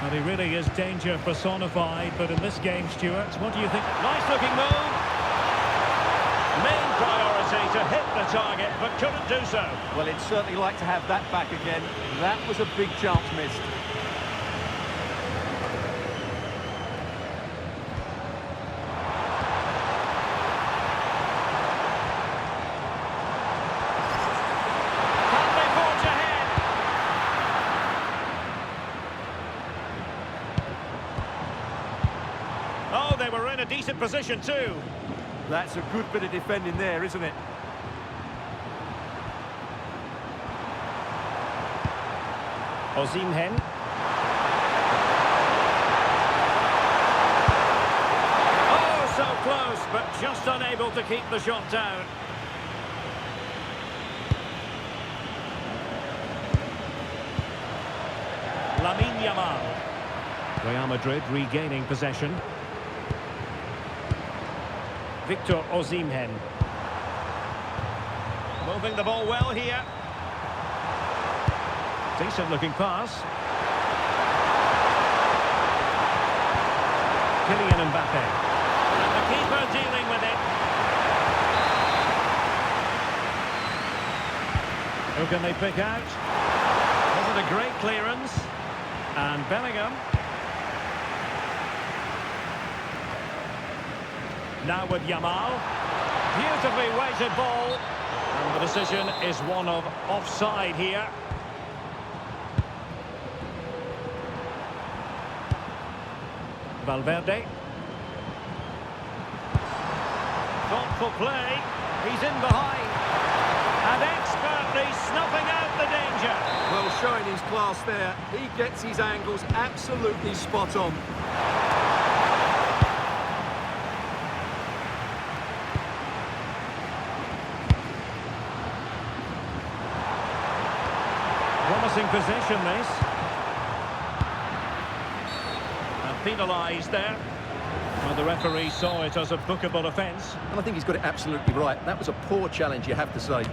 Well, he really is danger personified, but in this game, Stuart, what do you think? Nice looking move. Main priority to hit the target, but couldn't do so. Well, he'd certainly like to have that back again. That was a big chance missed. Oh, they were in a decent position too. That's a good bit of defending there, isn't it? Osimhen. close, but just unable to keep the shot down. Lamine Yamal. Real Madrid regaining possession. Victor Osimhen. Moving the ball well here. Decent looking pass. Kylian Mbappe. And the keeper dealing with it. Who can they pick out? Was it a great clearance? And Bellingham. Now with Yamal. Beautifully weighted ball. And the decision is one of offside here. Valverde. Thoughtful play. He's in behind. And expertly snuffing out the danger. Well, showing his class there. He gets his angles absolutely spot on. Promising possession, this. And penalised there. Well, the referee saw it as a bookable offence. And I think he's got it absolutely right. That was a poor challenge, you have to say.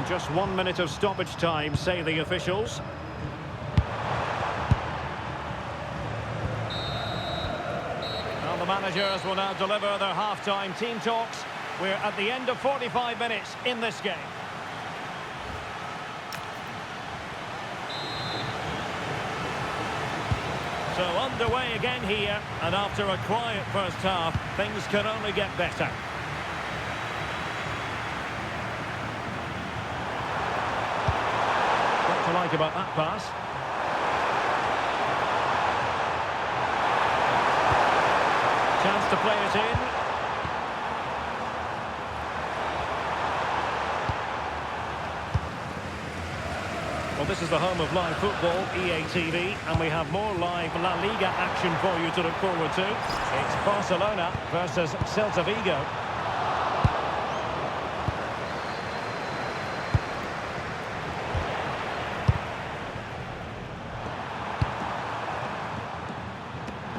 Just 1 minute of stoppage time, say the officials. Well, the managers will now deliver their half-time team talks. We're at the end of 45 minutes in this game. So underway again here, and after a quiet first half, things can only get better. What to like about that pass? Chance to play it in. Well, this is the home of live football, EA TV, and we have more live La Liga action for you to look forward to. It's Barcelona versus Celta Vigo.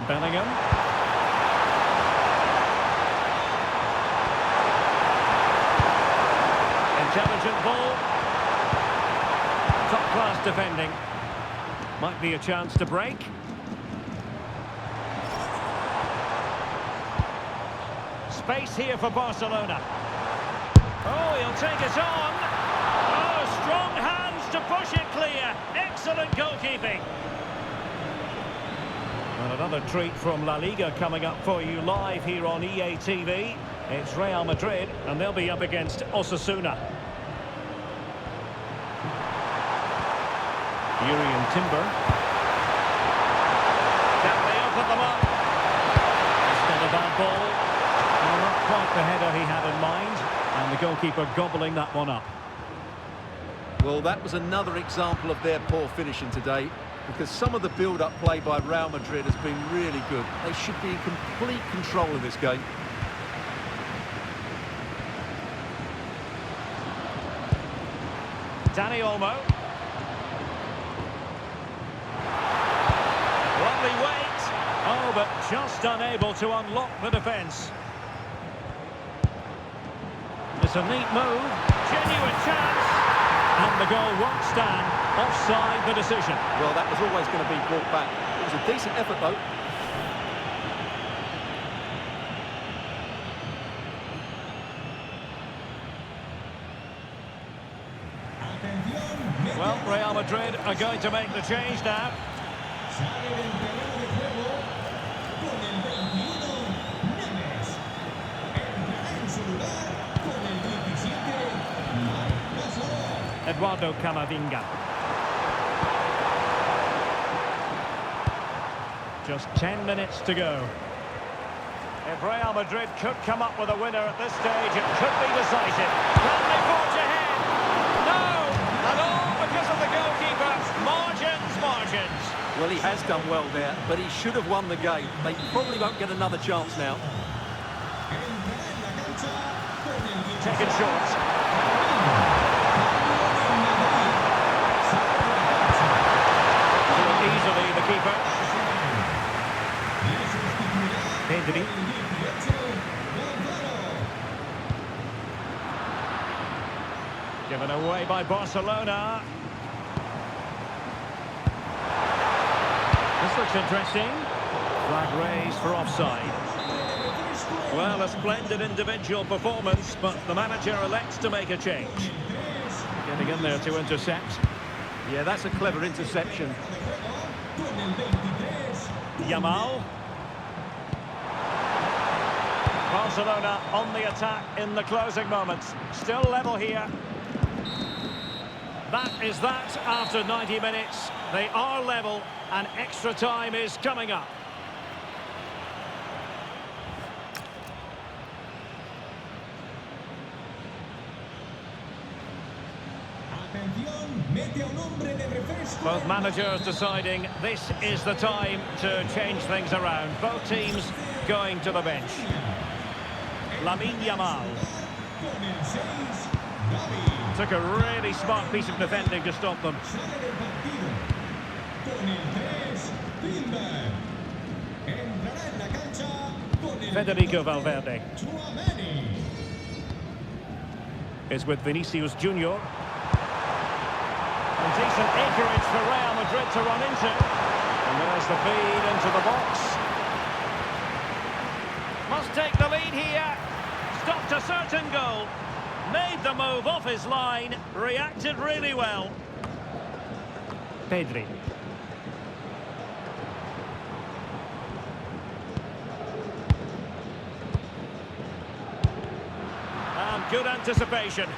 Bellingham. Intelligent ball. Top-class defending. Might be a chance to break. Space here for Barcelona. Oh, he'll take it on. Oh, strong hands to push it clear. Excellent goalkeeping. And another treat from La Liga coming up for you live here on EA TV. It's Real Madrid, and they'll be up against Osasuna. Urian Timber. Can they open them up? It's not a bad ball. Well, not quite the header he had in mind. And the goalkeeper gobbling that one up. Well, that was another example of their poor finishing today, because some of the build-up play by Real Madrid has been really good. They should be in complete control of this game. Dani Olmo. Lovely weight. Oh, but just unable to unlock the defence. It's a neat move. Genuine chance. And the goal won't stand. Offside the decision. Well, that was always going to be brought back. It was a decent effort, though. Well, Real Madrid are going to make the change now. Eduardo Camavinga. Just 10 minutes to go. If Real Madrid could come up with a winner at this stage, it could be decisive. Can they forge ahead? No! begins. Well, he has done well there, but he should have won the game. They probably won't get another chance now. Taken short. Easily the keeper. Pedri. Given away by Barcelona. This looks interesting. Flag raised for offside. Well, a splendid individual performance, but the manager elects to make a change. Getting in there to intercept. Yeah, that's a clever interception. Yamal. Barcelona on the attack in the closing moments. Still level here. That is that after 90 minutes. They are level and extra time is coming up. Both managers deciding this is the time to change things around. Both teams going to the bench. Lamine Yamal. Took a really smart piece of defending to stop them. Federico Valverde is with Vinicius Junior. And decent acreage for Real Madrid to run into. And there's the feed into the box. Must take the lead here. Stopped a certain goal. Made the move off his line. Reacted really well. Pedri. And good anticipation.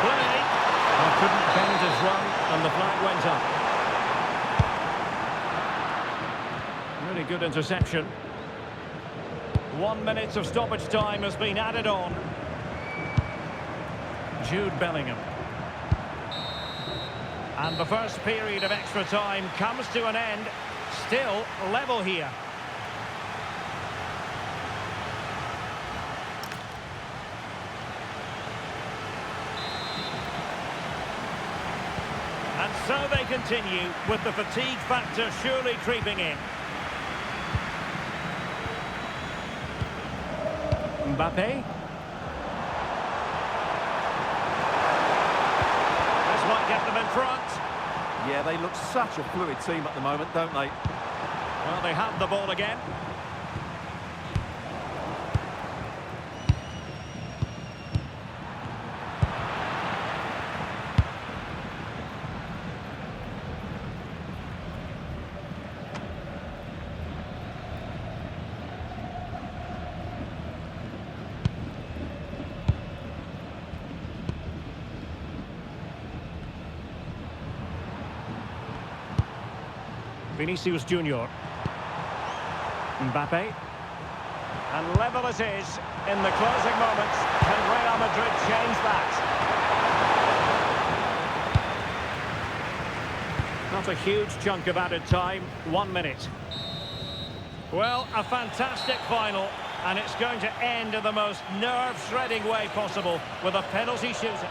Play. Couldn't bend his run and the flag went up. Really good interception. 1 minute of stoppage time has been added on. Jude Bellingham. And the first period of extra time comes to an end. Still level here. And so they continue with the fatigue factor surely creeping in. Mbappe. This might get them in front. Yeah, they look such a fluid team at the moment, don't they? Well, they have the ball again. Vinicius Junior. Mbappe. And level it is in the closing moments. Can Real Madrid change that? Not a huge chunk of added time. 1 minute. Well, a fantastic final. And it's going to end in the most nerve-shredding way possible with a penalty shootout.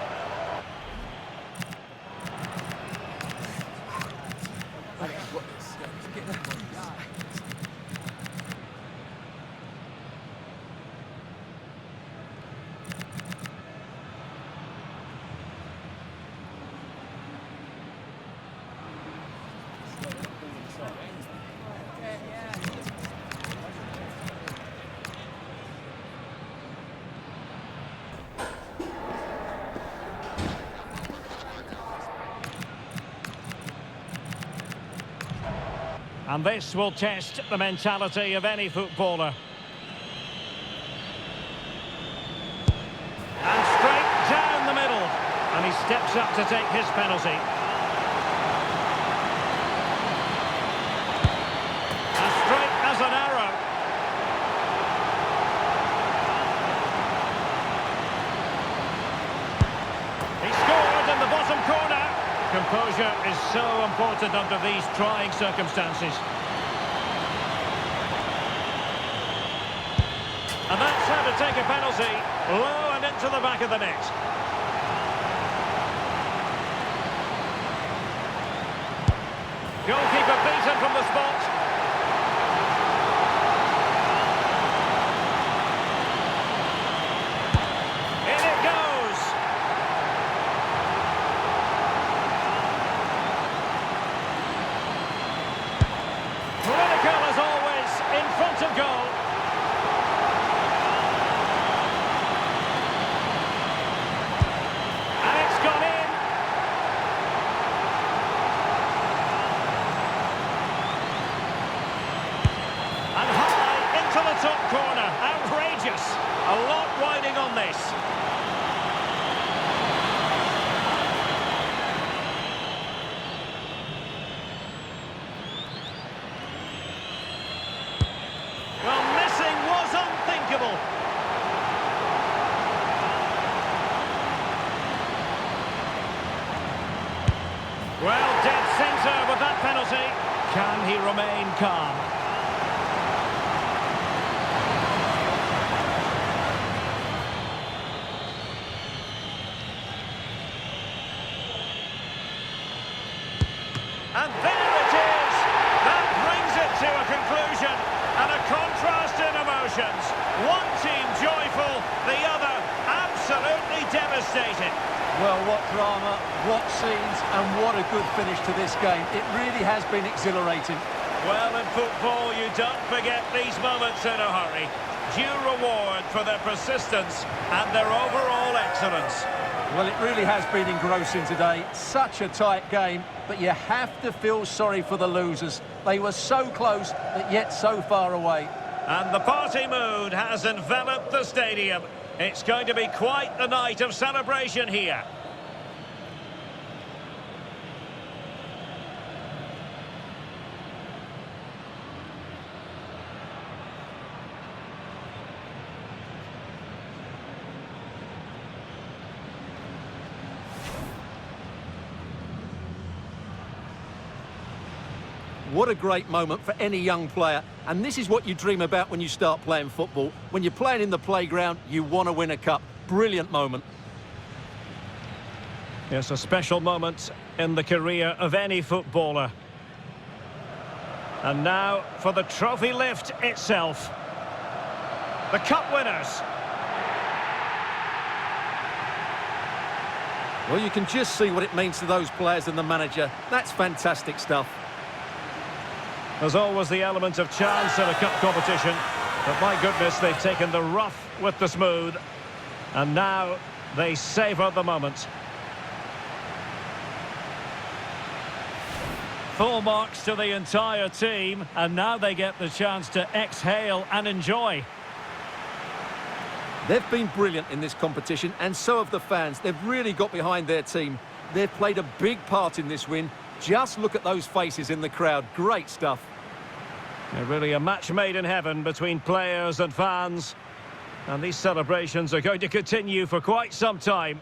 And this will test the mentality of any footballer. And straight down the middle. And he steps up to take his penalty. As straight as an arrow. He scored in the bottom corner. composure is so important under these trying circumstances. And that's how to take a penalty, low and into the back of the net. Goalkeeper beaten from the spot. In it goes. Critical as always, in front of goal. And it's gone in. And high into the top corner. Outrageous. A lot riding on this. Well, missing was unthinkable. Well, dead centre with that penalty. Can he remain calm? And there it is! That brings it to a conclusion. And a contrast in emotions. One team joyful, the other absolutely devastated. Well, what drama, what scenes, and what a good finish to this game. It really has been exhilarating. Well, in football, you don't forget these moments in a hurry. Due reward for their persistence and their overall excellence. Well, it really has been engrossing today. Such a tight game, but you have to feel sorry for the losers. They were so close, but yet so far away. And the party mood has enveloped the stadium. It's going to be quite the night of celebration here. What a great moment for any young player. And this is what you dream about when you start playing football. When you're playing in the playground, you want to win a cup. Brilliant moment. It's a special moment in the career of any footballer. And now for the trophy lift itself. The cup winners. Well, you can just see what it means to those players and the manager. That's fantastic stuff. There's always the element of chance in a cup competition. But my goodness, they've taken the rough with the smooth. And now they savour the moment. Full marks to the entire team. And now they get the chance to exhale and enjoy. They've been brilliant in this competition, and so have the fans. They've really got behind their team. They've played a big part in this win. Just look at those faces in the crowd. Great stuff. Yeah, really a match made in heaven between players and fans. And these celebrations are going to continue for quite some time.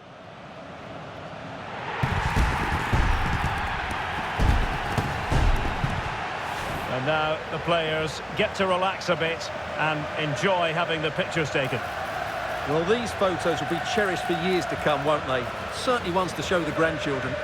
And now the players get to relax a bit and enjoy having the pictures taken. Well, these photos will be cherished for years to come, won't they? Certainly ones to show the grandchildren.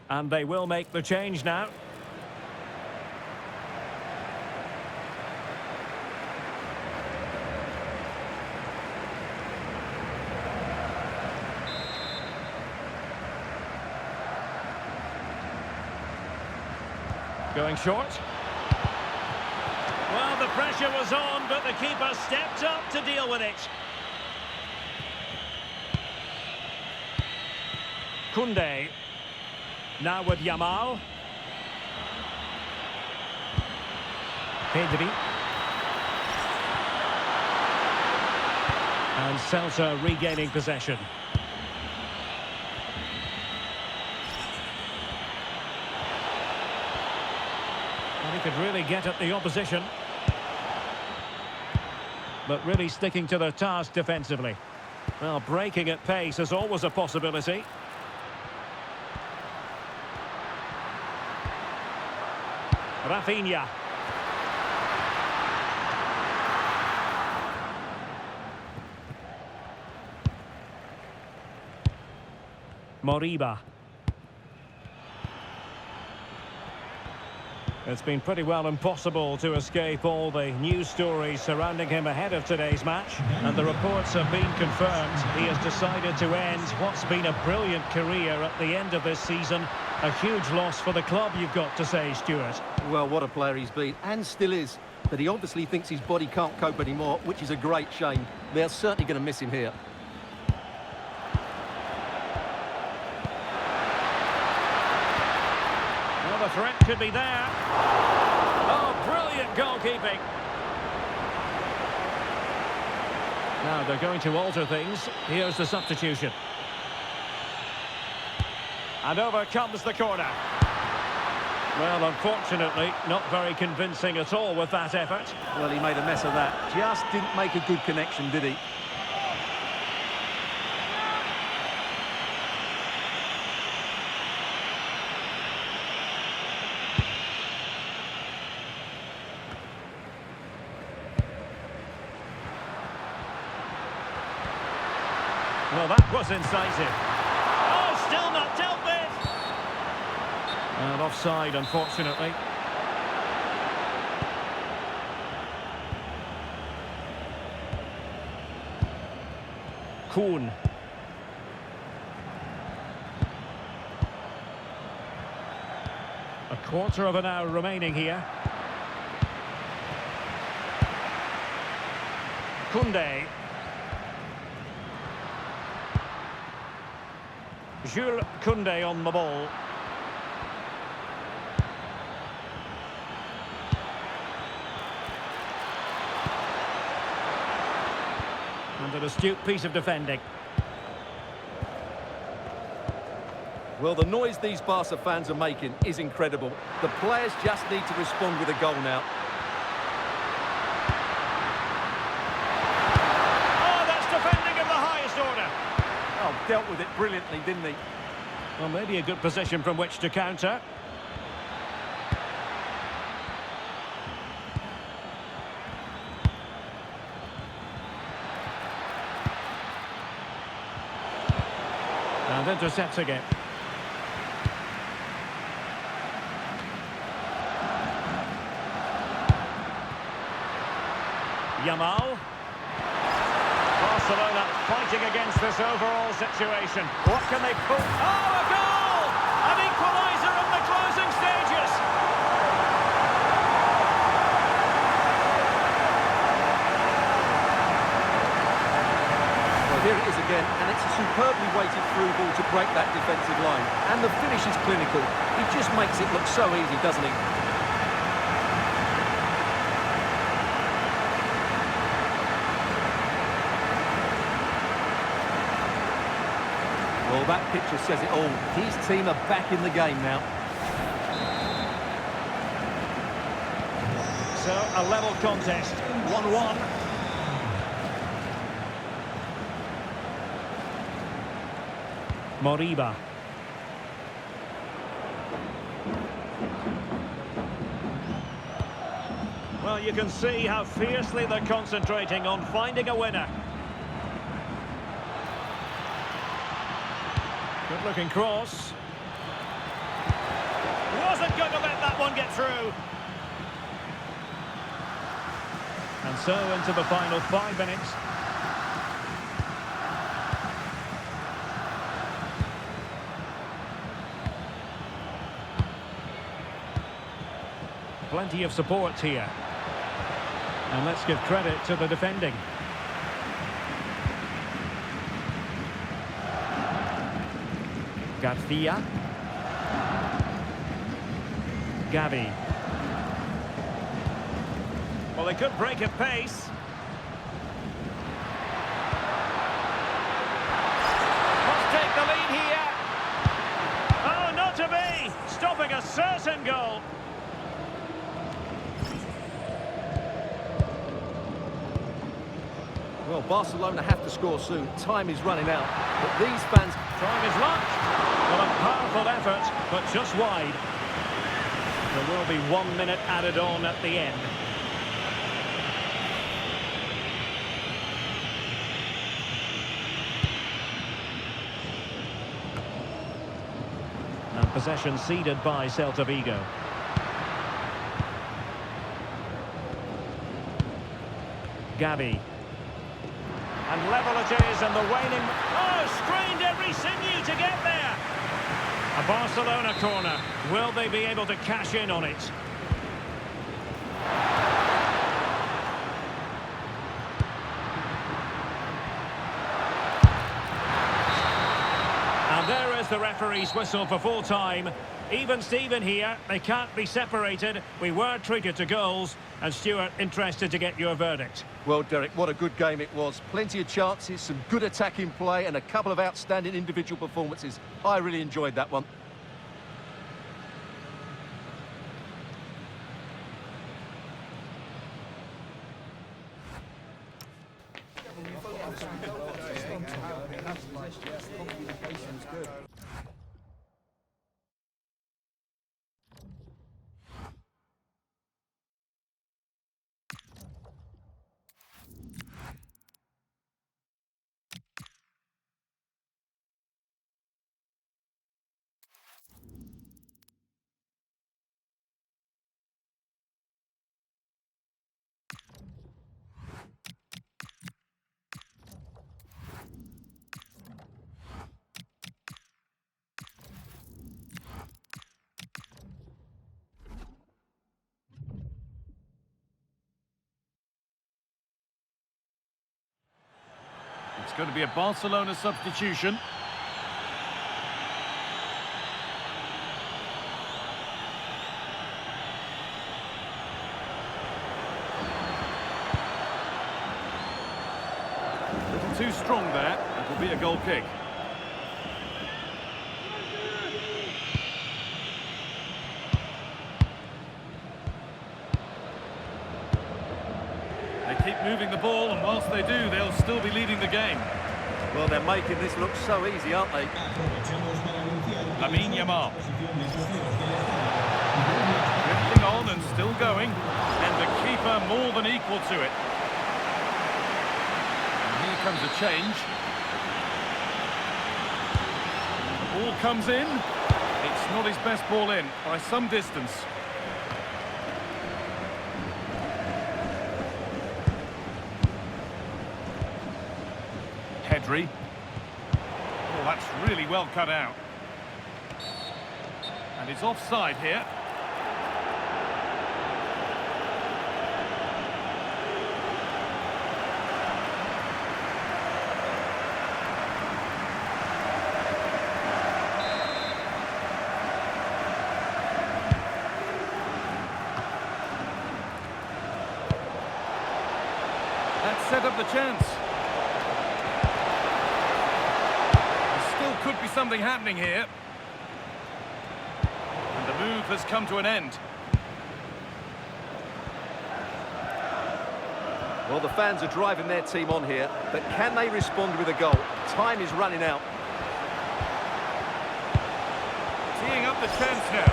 And they will make the change now. Going short. Well, the pressure was on, but the keeper stepped up to deal with it. Koundé. Now with Yamal. Pedri. And Celta regaining possession. And he could really get at the opposition. But really sticking to their task defensively. Well, breaking at pace is always a possibility. Rafinha. Moriba. It's been pretty well impossible to escape all the news stories surrounding him ahead of today's match. And the reports have been confirmed. He has decided to end what's been a brilliant career at the end of this season. A huge loss for the club, you've got to say, Stuart. Well, what a player he's been, and still is. But he obviously thinks his body can't cope anymore, which is a great shame. They're certainly going to miss him here. Well, the threat could be there. Oh, brilliant goalkeeping. Now they're going to alter things. Here's the substitution. And over comes the corner. Well, unfortunately, not very convincing at all with that effort. Well, he made a mess of that. Just didn't make a good connection, did he? Well, that was incisive. Oh, still not dealt with. And offside, unfortunately. Koen. A quarter of an hour remaining here. Koundé. Jules Koundé on the ball. And an astute piece of defending. Well, the noise these Barca fans are making is incredible. The players just need to respond with a goal now. Oh, that's defending of the highest order. Oh, dealt with it brilliantly, didn't he? Well, maybe a good position from which to counter. And intercepts again. Yamal. Barcelona fighting against this overall situation. What can they pull? Oh, a goal! An equaliser in the closing stages. Well, here it is again, and it's a superbly weighted through ball to break that defensive line. And the finish is clinical. He just makes it look so easy, doesn't he? Well, that picture says it all. His team are back in the game now. So, a level contest. 1-1. Moriba. Well, you can see how fiercely they're concentrating on finding a winner. Good-looking cross. So into the final 5 minutes. Plenty of support here. And let's give credit to the defending. Garcia. Gavi. Well, they could break at pace. Must take the lead here. Oh, not to be. Stopping a certain goal. Well, Barcelona have to score soon. Time is running out. But these fans... Trying his luck. Well, a powerful effort, but just wide. There will be 1 minute added on at the end. And possession ceded by Celta Vigo. Gavi. And level it is, and the waning... Oh, strained every sinew to get there. A Barcelona corner. Will they be able to cash in on it? And there is the referee's whistle for full time. Even Steven here. They can't be separated. We were treated to goals. And Stuart, interested to get your verdict. Well, Derek, what a good game it was. Plenty of chances, some good attacking play, and a couple of outstanding individual performances. I really enjoyed that one. It's going to be a Barcelona substitution. A little too strong there. It will be a goal kick. They keep moving the ball, and whilst they do, they'll still be leading the game. Well, they're making this look so easy, aren't they? Lamine Yamal. Drifting on and still going. And the keeper more than equal to it. And here comes a change. The ball comes in. It's not his best ball in, by some distance. Pedri. Oh, that's really well cut out. And it's offside here. That set up the chance. Could be something happening here. And the move has come to an end. Well, the fans are driving their team on here, but can they respond with a goal? Time is running out. Teeing up the chance now.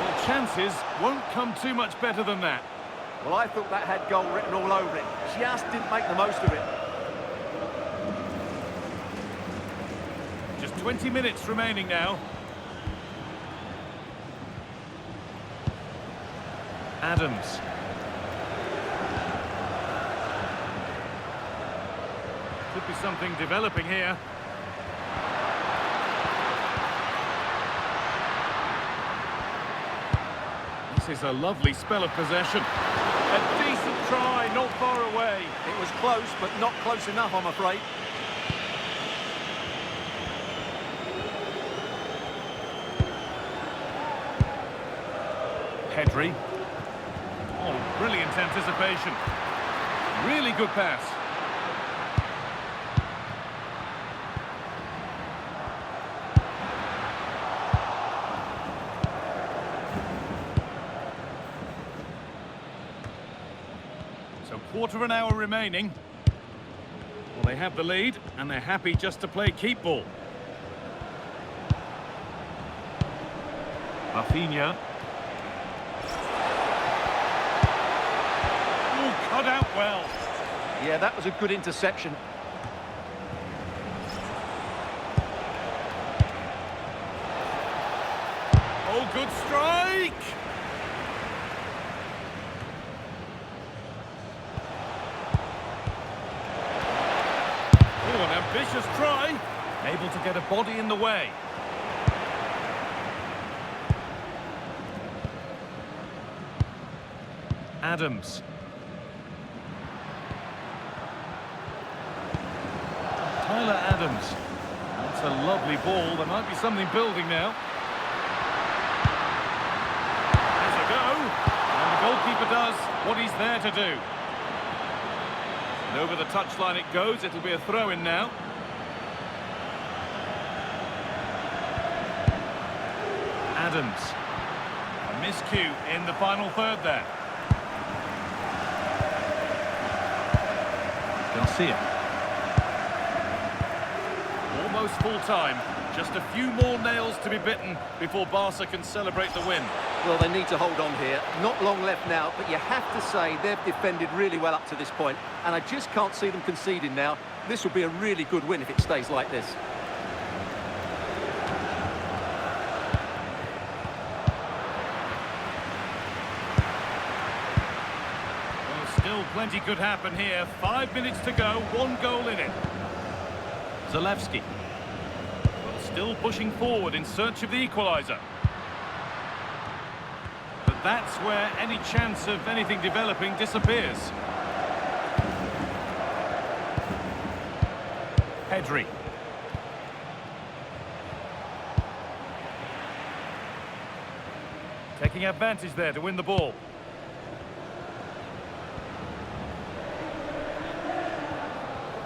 Well, chances won't come too much better than that. Well, I thought that had goal written all over it. Just didn't make the most of it. Just 20 minutes remaining now. Adams. Could be something developing here. This is a lovely spell of possession. A decent try, not far away. It was close, but not close enough, I'm afraid. Pedri. Oh, brilliant anticipation. Really good pass. So quarter of an hour remaining. Well, they have the lead, and they're happy just to play keep ball. Rafinha. Oh, cut out well. Yeah, that was a good interception. Oh, good strike! Oh, an ambitious try. Able to get a body in the way. Adams. Tyler Adams. That's a lovely ball. There might be something building now. There's a go. And the goalkeeper does what he's there to do. And over the touchline it goes. It'll be a throw-in now. Adams. A miscue in the final third there. Garcia. Almost full time. Just a few more nails to be bitten before Barca can celebrate the win. Well, they need to hold on here. Not long left now, but you have to say they've defended really well up to this point, and I just can't see them conceding now. This will be a really good win if it stays like this. Still plenty could happen here. 5 minutes to go, 1 goal in it. Zalewski. Well, still pushing forward in search of the equaliser. But that's where any chance of anything developing disappears. Pedri. Taking advantage there to win the ball.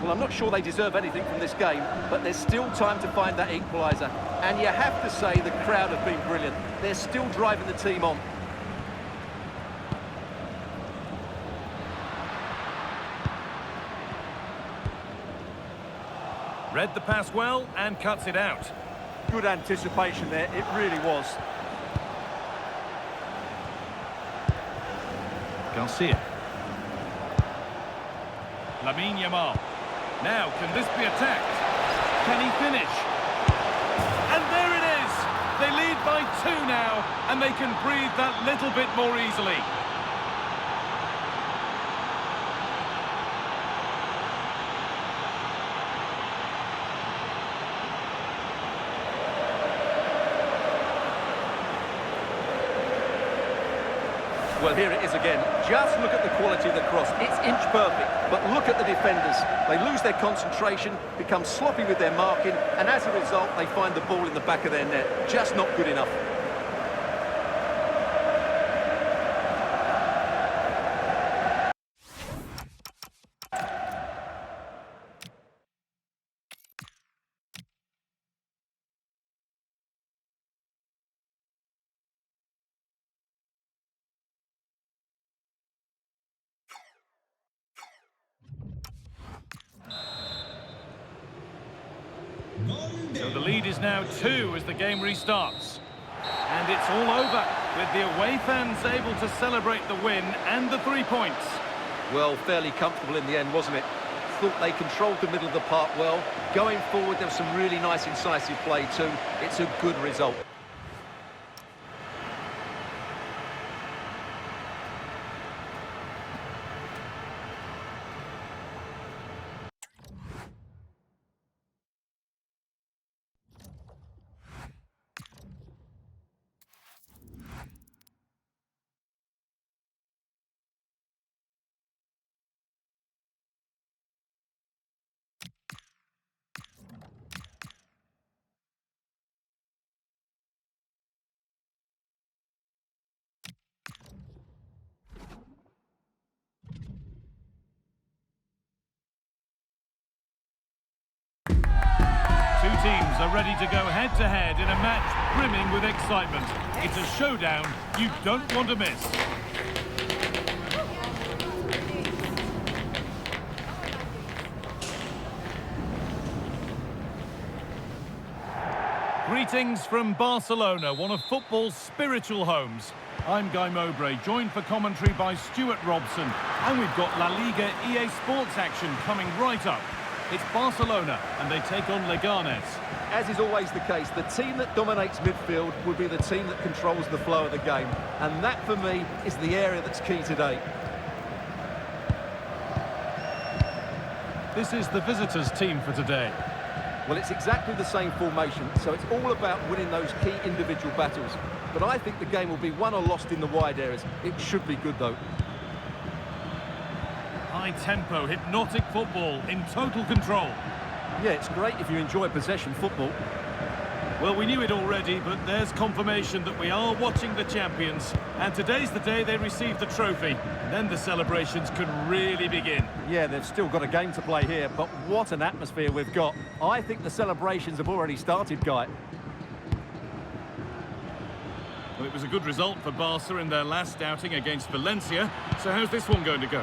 Well, I'm not sure they deserve anything from this game, but there's still time to find that equaliser. And you have to say the crowd have been brilliant. They're still driving the team on. Read the pass well and cuts it out. Good anticipation there, it really was. Garcia. Lamine Yamal. Now, can this be attacked? Can he finish? And there it is! They lead by 2 now, and they can breathe that little bit more easily. Well, here it is again. Just look at the quality of the cross. It's inch perfect, but look at the defenders. They lose their concentration, become sloppy with their marking, and as a result, they find the ball in the back of their net. Just not good enough. So the lead is now 2 as the game restarts. And it's all over, with the away fans able to celebrate the win and the 3 points. Well, fairly comfortable in the end, wasn't it? Thought they controlled the middle of the park well. Going forward, there was some really nice incisive play too. It's a good result. are ready to go head-to-head in a match brimming with excitement. It's a showdown you don't want to miss. Greetings from Barcelona, one of football's spiritual homes. I'm Guy Mowbray, joined for commentary by Stuart Robson, and we've got La Liga EA Sports action coming right up. It's Barcelona, and they take on Leganes. As is always the case, the team that dominates midfield will be the team that controls the flow of the game. And that, for me, is the area that's key today. This is the visitors' team for today. Well, it's exactly the same formation, so it's all about winning those key individual battles. But I think the game will be won or lost in the wide areas. It should be good, though. High-tempo, hypnotic football in total control. Yeah, it's great if you enjoy possession football. Well, we knew it already, but there's confirmation that we are watching the champions. And today's the day they receive the trophy. And then the celebrations can really begin. Yeah, they've still got a game to play here, but what an atmosphere we've got. I think the celebrations have already started, Guy. Well, it was a good result for Barca in their last outing against Valencia. So how's this one going to go?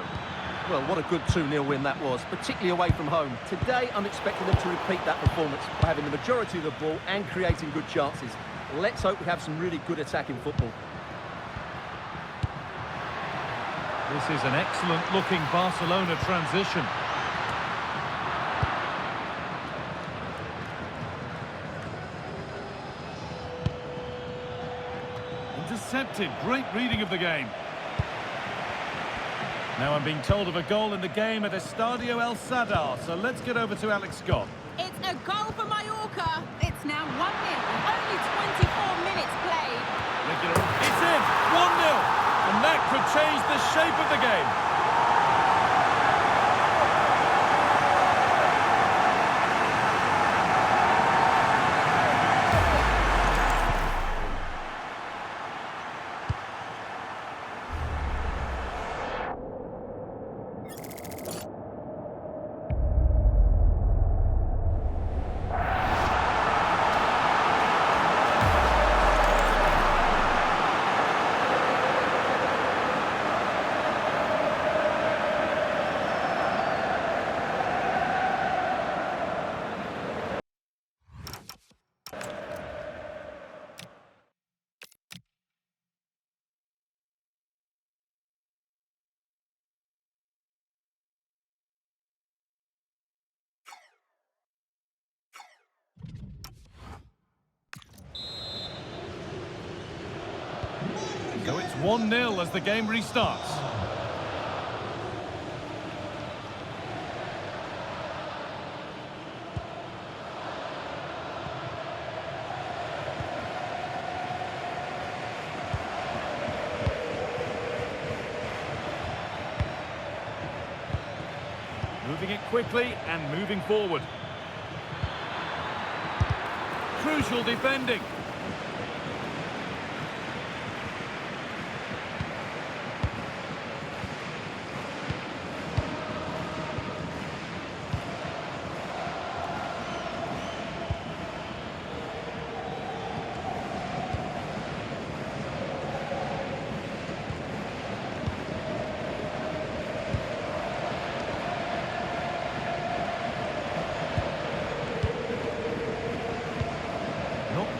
Well, what a good 2-0 win that was, particularly away from home. Today, I'm expecting them to repeat that performance by having the majority of the ball and creating good chances. Let's hope we have some really good attacking football. This is an excellent-looking Barcelona transition. Intercepted. Great reading of the game. Now I'm being told of a goal in the game at Estadio El Sadar, so let's get over to Alex Scott. It's a goal for Mallorca. It's now 1-0. Only 24 minutes played. It's in! 1-0! And that could change the shape of the game. So it's 1-0 as the game restarts. Moving it quickly and moving forward. Crucial defending.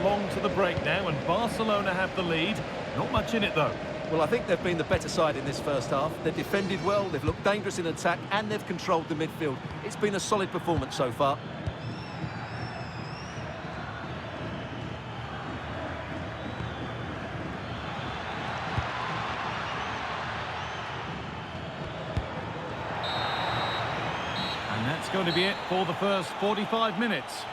Long to the break now, and Barcelona have the lead. Not much in it, though. Well, I think they've been the better side in this first half. They've defended well, they've looked dangerous in attack, and they've controlled the midfield. It's been a solid performance so far. And that's going to be it for the first 45 minutes.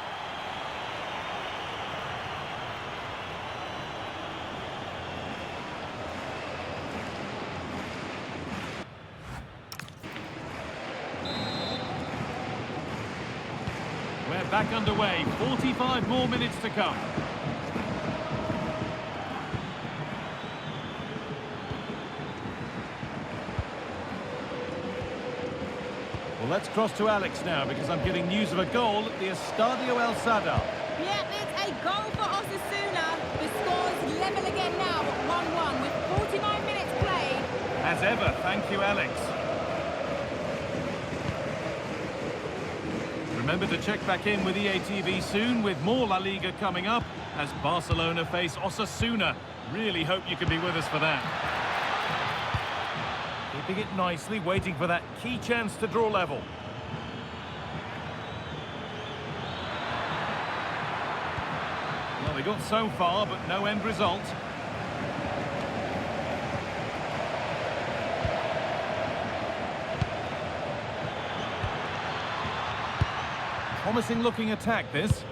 We're back underway. 45 more minutes to come. Well, let's cross to Alex now, because I'm getting news of a goal at the Estadio El Sadar. Yeah, it's a goal for Osasuna. The score's level again now at 1-1 with 49 minutes played. As ever, thank you, Alex. Remember to check back in with EA TV soon with more La Liga coming up as Barcelona face Osasuna. Really hope you can be with us for that. Keeping it nicely, waiting for that key chance to draw level. Well, they got so far, but no end result. Promising looking attack, this.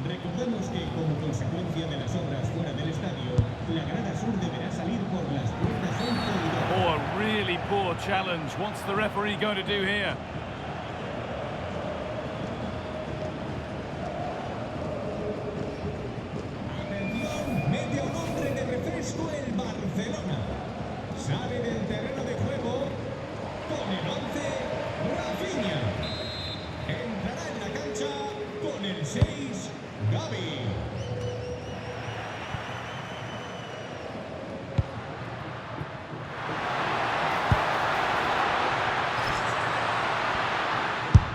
Recordemos que, como consecuencia de las obras fuera del estadio, la grada sur deberá salir por las puertas 11 y 2. Oh, a really poor challenge. What's the referee going to do here? Atención, mete a un hombre de refresco el Barcelona. Sale del terreno de juego con el 11, Rafinha. Entrará en la cancha con el 6, Gavi.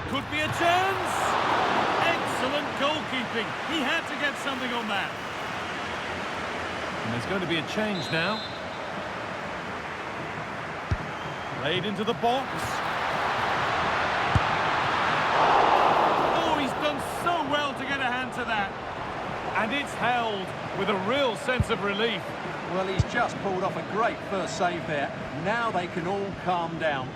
Could be a chance. Excellent goalkeeping. He had to get something on that. And there's going to be a change now. Played into the box. Oh, he's done so well to get a hand to that. And it's held with a real sense of relief. Well, he's just pulled off a great first save there. Now they can all calm down.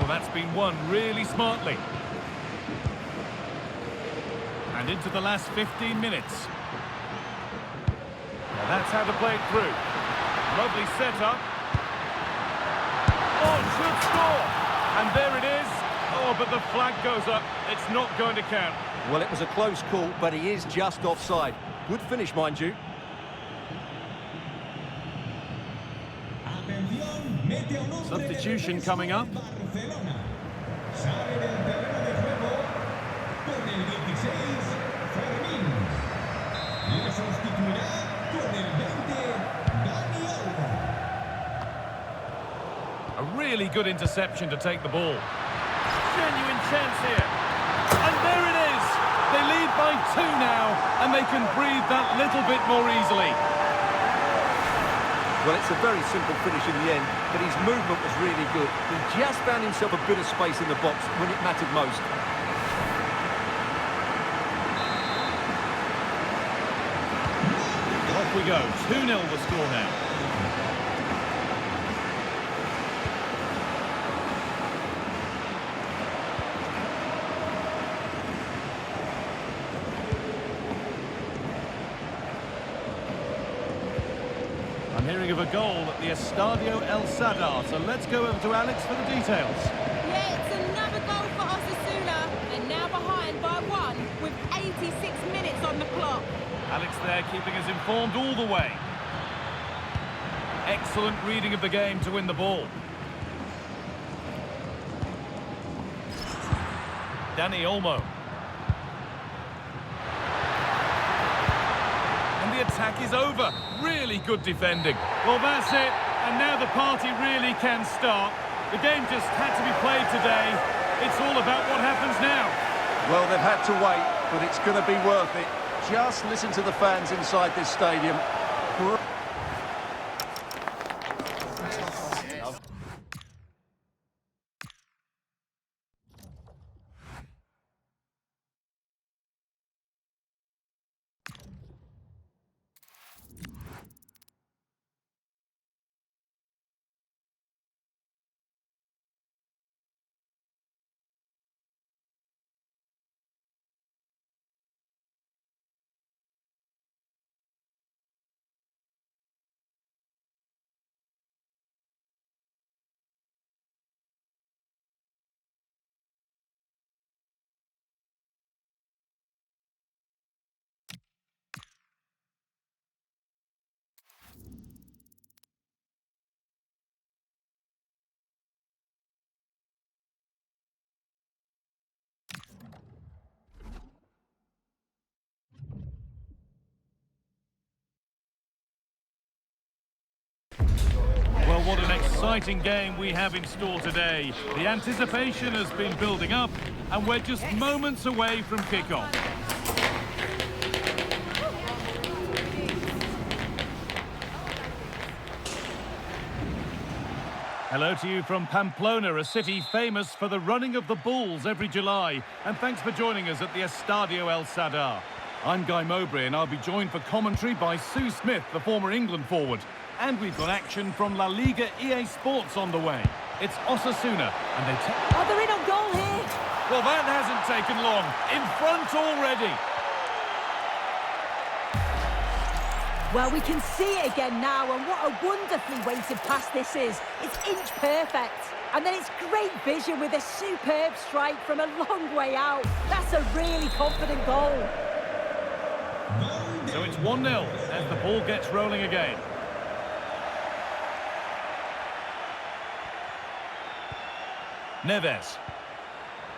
that's been won really smartly. And into the last 15 minutes. Now that's how to play it through. Lovely setup. Oh, should score! And there it is. Oh, but the flag goes up. It's not going to count. Well, it was a close call, but he is just offside. Good finish, mind you. Substitution coming up. Barcelona. Sale del terreno de juego con el 16, Fermín. Le sustituirá con el 20, Dani Olmo. A really good interception to take the ball. Genuine chance here. And there it is. They lead by 2 now, and they can breathe that little bit more easily. Well, it's a very simple finish in the end, but his movement was really good. He just found himself a bit of space in the box when it mattered most. Off we go. 2-0 the score now. I'm hearing of a goal at the Estadio El Sadar, so let's go over to Alex for the details. Yeah, it's another goal for Osasuna. They're now behind by 1 with 86 minutes on the clock. Alex there keeping us informed all the way. Excellent reading of the game to win the ball. Dani Olmo. And the attack is over. Really good defending. Well, that's it. And now the party really can start. The game just had to be played today. It's all about what happens now. Well, they've had to wait, but it's going to be worth it. Just listen to the fans inside this stadium. Well, what an exciting game we have in store today. The anticipation has been building up, and we're just moments away from kickoff. Hello to you from Pamplona, a city famous for the running of the bulls every July. And thanks for joining us at the Estadio El Sadar. I'm Guy Mowbray, and I'll be joined for commentary by Sue Smith, the former England forward. And we've got action from La Liga EA Sports on the way. It's Osasuna, and they Oh, they're in on goal here. well, that hasn't taken long. In front already. Well, we can see it again now, and what a wonderfully weighted pass this is. It's inch perfect. And then it's great vision with a superb strike from a long way out. That's a really confident goal. So it's 1-0 as the ball gets rolling again. Neves.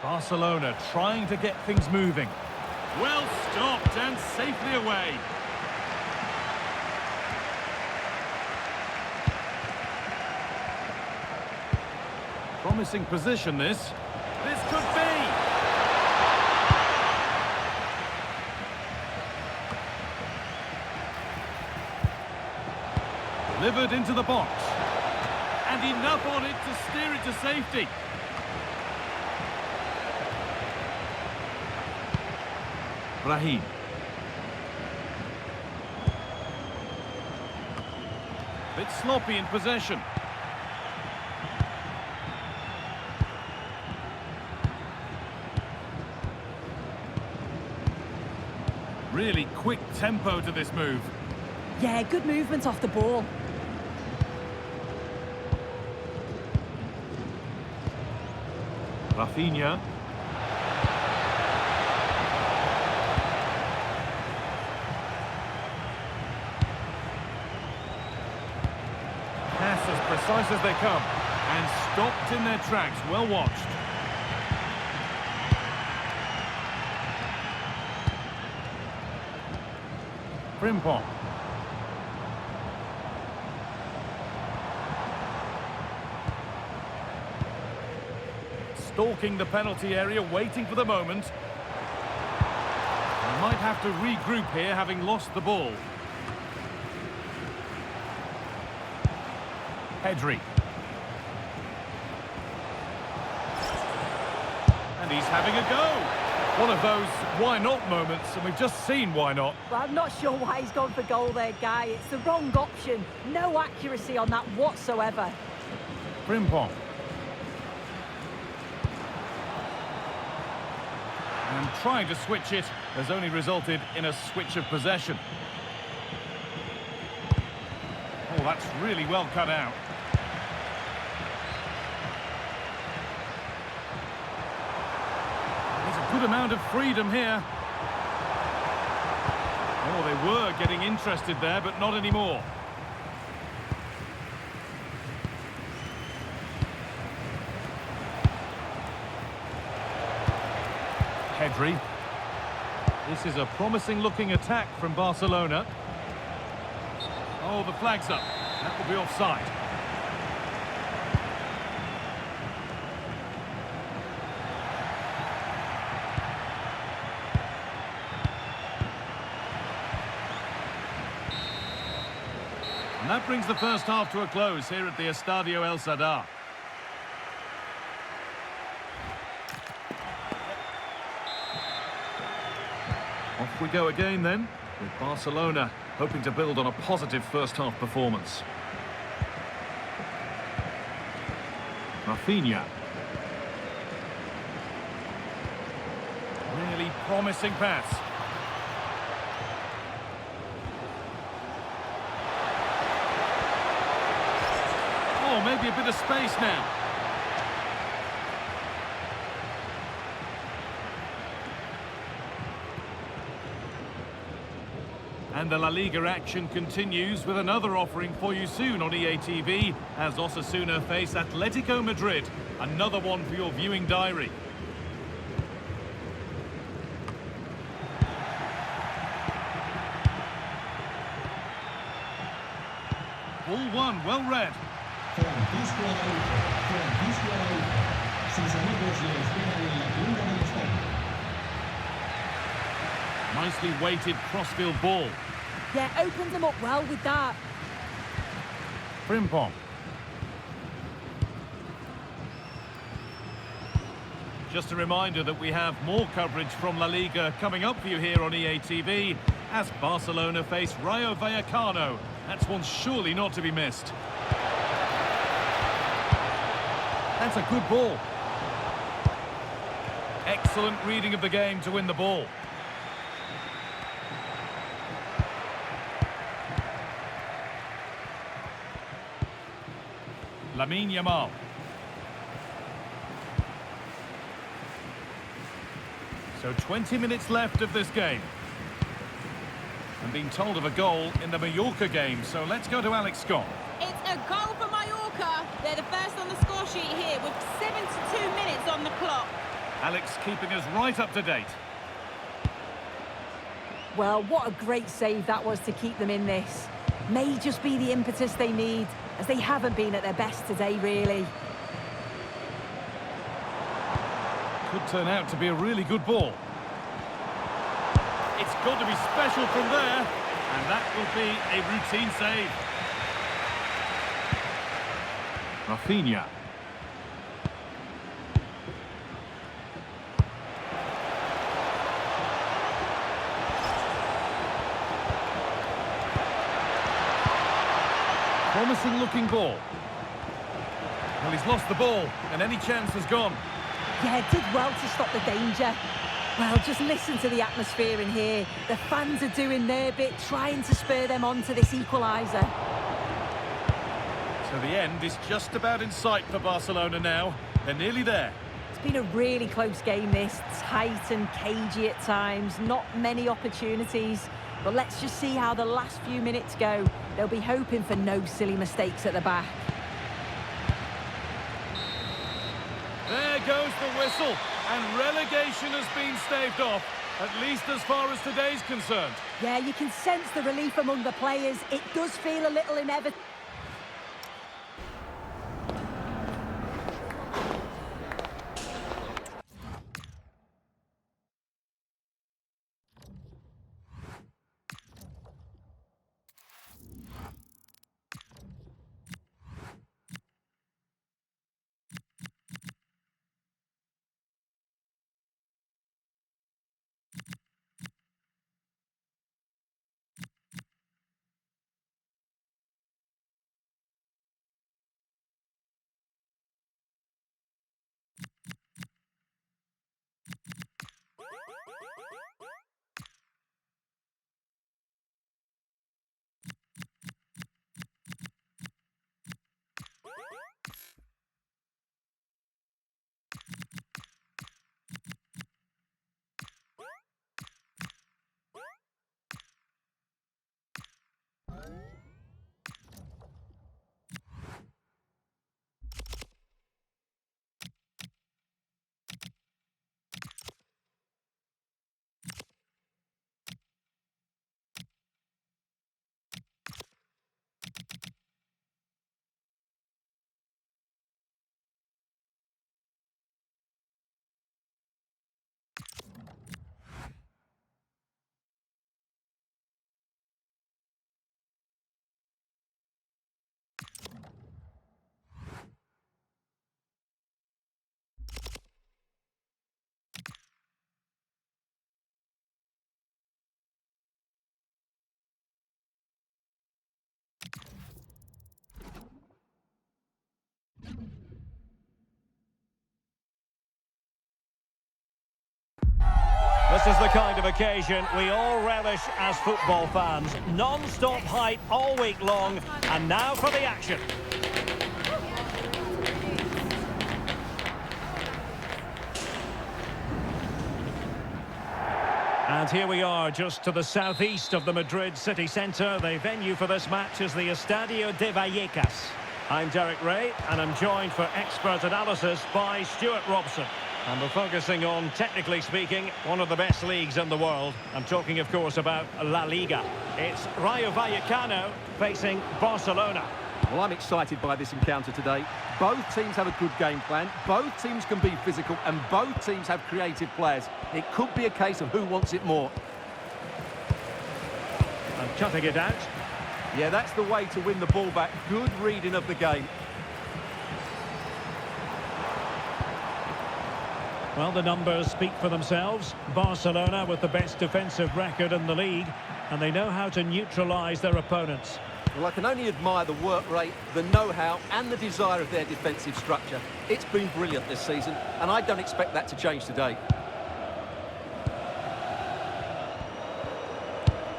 Barcelona trying to get things moving. Well stopped and safely away. Promising position this. This could be. Delivered into the box. And enough on it to steer it to safety. Brahim. Bit sloppy in possession. Really quick tempo to this move. Yeah, good movement off the ball. Rafinha. Pass as precise as they come. And stopped in their tracks. Well watched. Frimpong. Stalking the penalty area, waiting for the moment. They might have to regroup here, having lost the ball. Pedri. And he's having a go. One of those why not moments, and we've just seen why not. Well, I'm not sure why he's gone for goal there, Guy. It's the wrong option. No accuracy on that whatsoever. Frimpong. And trying to switch it has only resulted in a switch of possession. Oh, that's really well cut out. There's a good amount of freedom here. Oh, they were getting interested there, but not anymore. Pedri. This is a promising-looking attack from Barcelona. Oh, the flag's up. That will be offside. And that brings the first half to a close here at the Estadio El Sadar. Off we go again then, with Barcelona hoping to build on a positive first-half performance. Rafinha. Really promising pass. Oh, maybe a bit of space now. And the La Liga action continues with another offering for you soon on EA TV as Osasuna face Atletico Madrid. Another one for your viewing diary. Ball one, well read. Francisco Araujo. Sus amigos le esperan en la punta del estadio. Nicely weighted crossfield ball. Yeah, opened them up well with that. Frimpong. Just a reminder that we have more coverage from La Liga coming up for you here on EA TV as Barcelona face Rayo Vallecano. That's one surely not to be missed. That's a good ball. Excellent reading of the game to win the ball. Lamine Yamal. So 20 minutes left of this game. I'm being told of a goal in the Mallorca game, so let's go to Alex Scott. It's a goal for Mallorca. They're the first on the score sheet here with 72 minutes on the clock. Alex keeping us right up to date. Well, what a great save that was to keep them in this. May just be the impetus they need, as they haven't been at their best today, really. Could turn out to be a really good ball. It's got to be special from there, and that will be a routine save. Rafinha. Promising looking ball. Well, he's lost the ball, and any chance has gone. Yeah, did well to stop the danger. Well, just listen to the atmosphere in here. The fans are doing their bit, trying to spur them on to this equaliser. So the end is just about in sight for Barcelona now. They're nearly there. It's been a really close game, this. Tight and cagey at times. Not many opportunities. But let's just see how the last few minutes go. They'll be hoping for no silly mistakes at the back. There goes the whistle. And relegation has been staved off, at least as far as today's concerned. Yeah, you can sense the relief among the players. It does feel a little inevitable. This is the kind of occasion we all relish as football fans. Non-stop hype all week long, and now for the action. And here we are, just to the southeast of the Madrid city centre. The venue for this match is the Estadio de Vallecas. I'm Derek Ray, and I'm joined for expert analysis by Stuart Robson. And we're focusing on, technically speaking, one of the best leagues in the world. I'm talking, of course, about La Liga. It's Rayo Vallecano facing Barcelona. Well, I'm excited by this encounter today. Both teams have a good game plan. Both teams can be physical, and both teams have creative players. It could be a case of who wants it more. And cutting it out. Yeah, that's the way to win the ball back. Good reading of the game. Well, the numbers speak for themselves. Barcelona with the best defensive record in the league, and they know how to neutralise their opponents. Well, I can only admire the work rate, the know-how and the desire of their defensive structure. It's been brilliant this season, and I don't expect that to change today.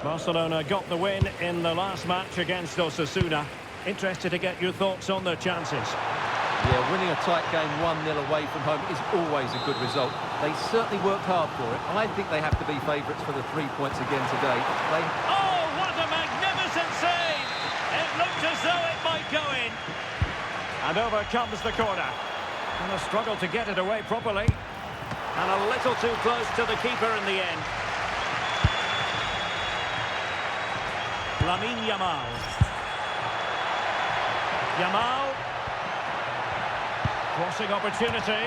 Barcelona got the win in the last match against Osasuna. Interested to get your thoughts on their chances. Yeah, winning a tight game 1-0 away from home is always a good result. They certainly worked hard for it. I think they have to be favourites for the 3 points again today. Oh, what a magnificent save! It looked as though it might go in. And over comes the corner. And a struggle to get it away properly. And a little too close to the keeper in the end. Lamine Yamal. Yamal. Crossing opportunity.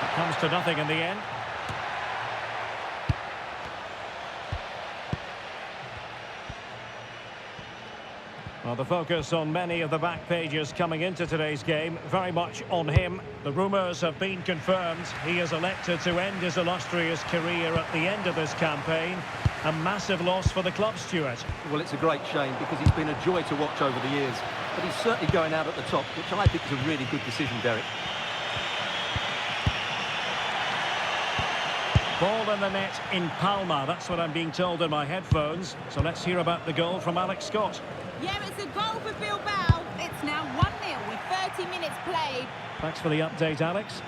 It comes to nothing in the end. Well, the focus on many of the back pages coming into today's game, very much on him. The rumours have been confirmed. He has elected to end his illustrious career at the end of this campaign. A massive loss for the club, Stuart. Well, it's a great shame because he's been a joy to watch over the years. But he's certainly going out at the top, which I think is a really good decision, Derek. Ball in the net in Palma. That's what I'm being told in my headphones. So let's hear about the goal from Alex Scott. Yeah, it's a goal for Bilbao. It's now 1-0 with 30 minutes played. Thanks for the update, Alex.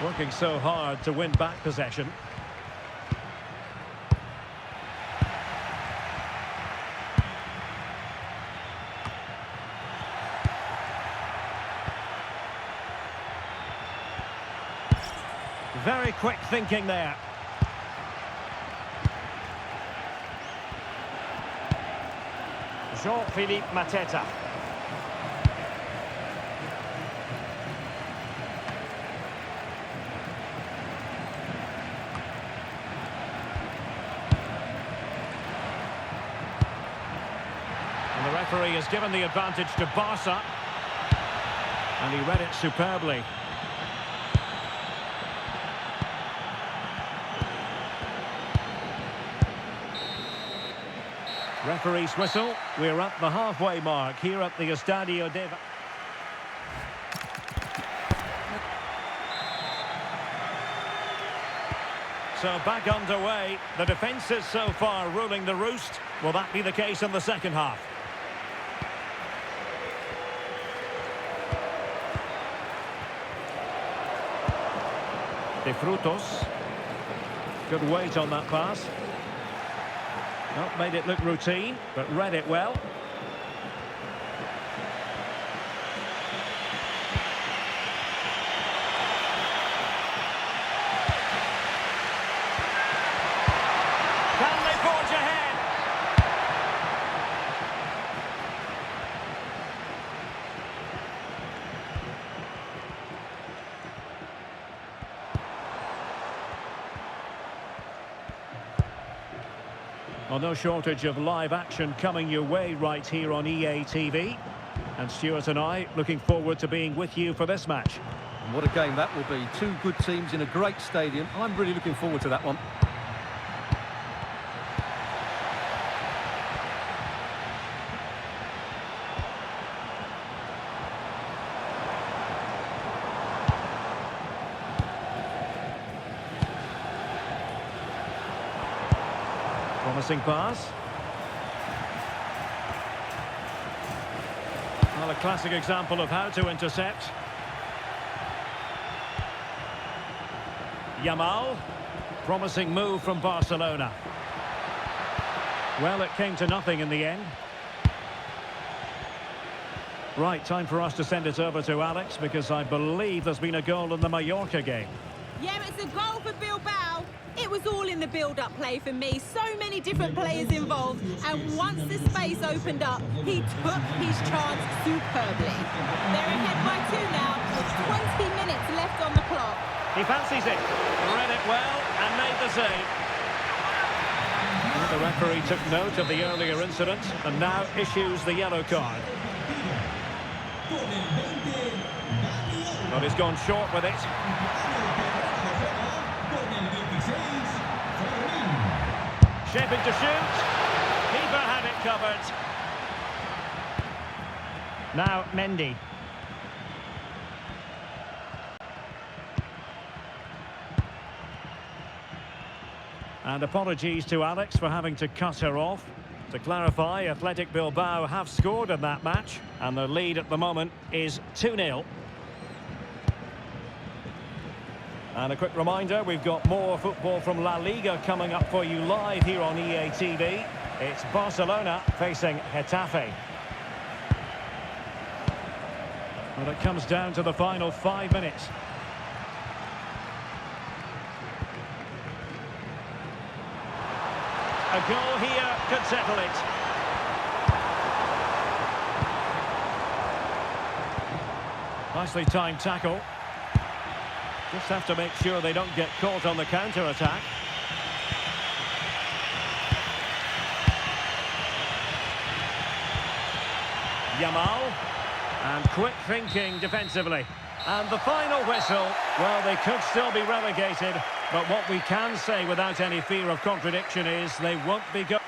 Working so hard to win back possession. Very quick thinking there. Jean-Philippe Mateta. And the referee has given the advantage to Barca. And he read it superbly. Referee's whistle. We're at the halfway mark here at the Estadio de... So back underway. The defences so far ruling the roost. Will that be the case in the second half? De Frutos. Good weight on that pass. Not made it look routine, but read it well. Can they forge ahead? Well, no shortage of live action coming your way right here on EA TV. And Stuart and I looking forward to being with you for this match. And what a game that will be. Two good teams in a great stadium. I'm really looking forward to that one. Promising pass. Well, a classic example of how to intercept. Yamal. Promising move from Barcelona. Well, it came to nothing in the end. Right, time for us to send it over to Alex, because I believe there's been a goal in the Mallorca game. Yeah, it's a goal for Bilbao. It was all in the build-up play for me. So many different players involved. And once the space opened up, he took his chance superbly. They're ahead by 2 now, with 20 minutes left on the clock. He fancies it. Read it well and made the save. The referee took note of the earlier incident and now issues the yellow card. But he's gone short with it. Shaping to shoot. Keeper had it covered. Now Mendy. And apologies to Alex for having to cut her off. To clarify, Athletic Bilbao have scored in that match, and their lead at the moment is 2-0. And a quick reminder, we've got more football from La Liga coming up for you live here on EA TV. It's Barcelona facing Getafe. Well, it comes down to the final 5 minutes. A goal here could settle it. Nicely timed tackle. Just have to make sure they don't get caught on the counter-attack. Yamal. And quick thinking defensively. And the final whistle, well, they could still be relegated, but what we can say without any fear of contradiction is they won't be good.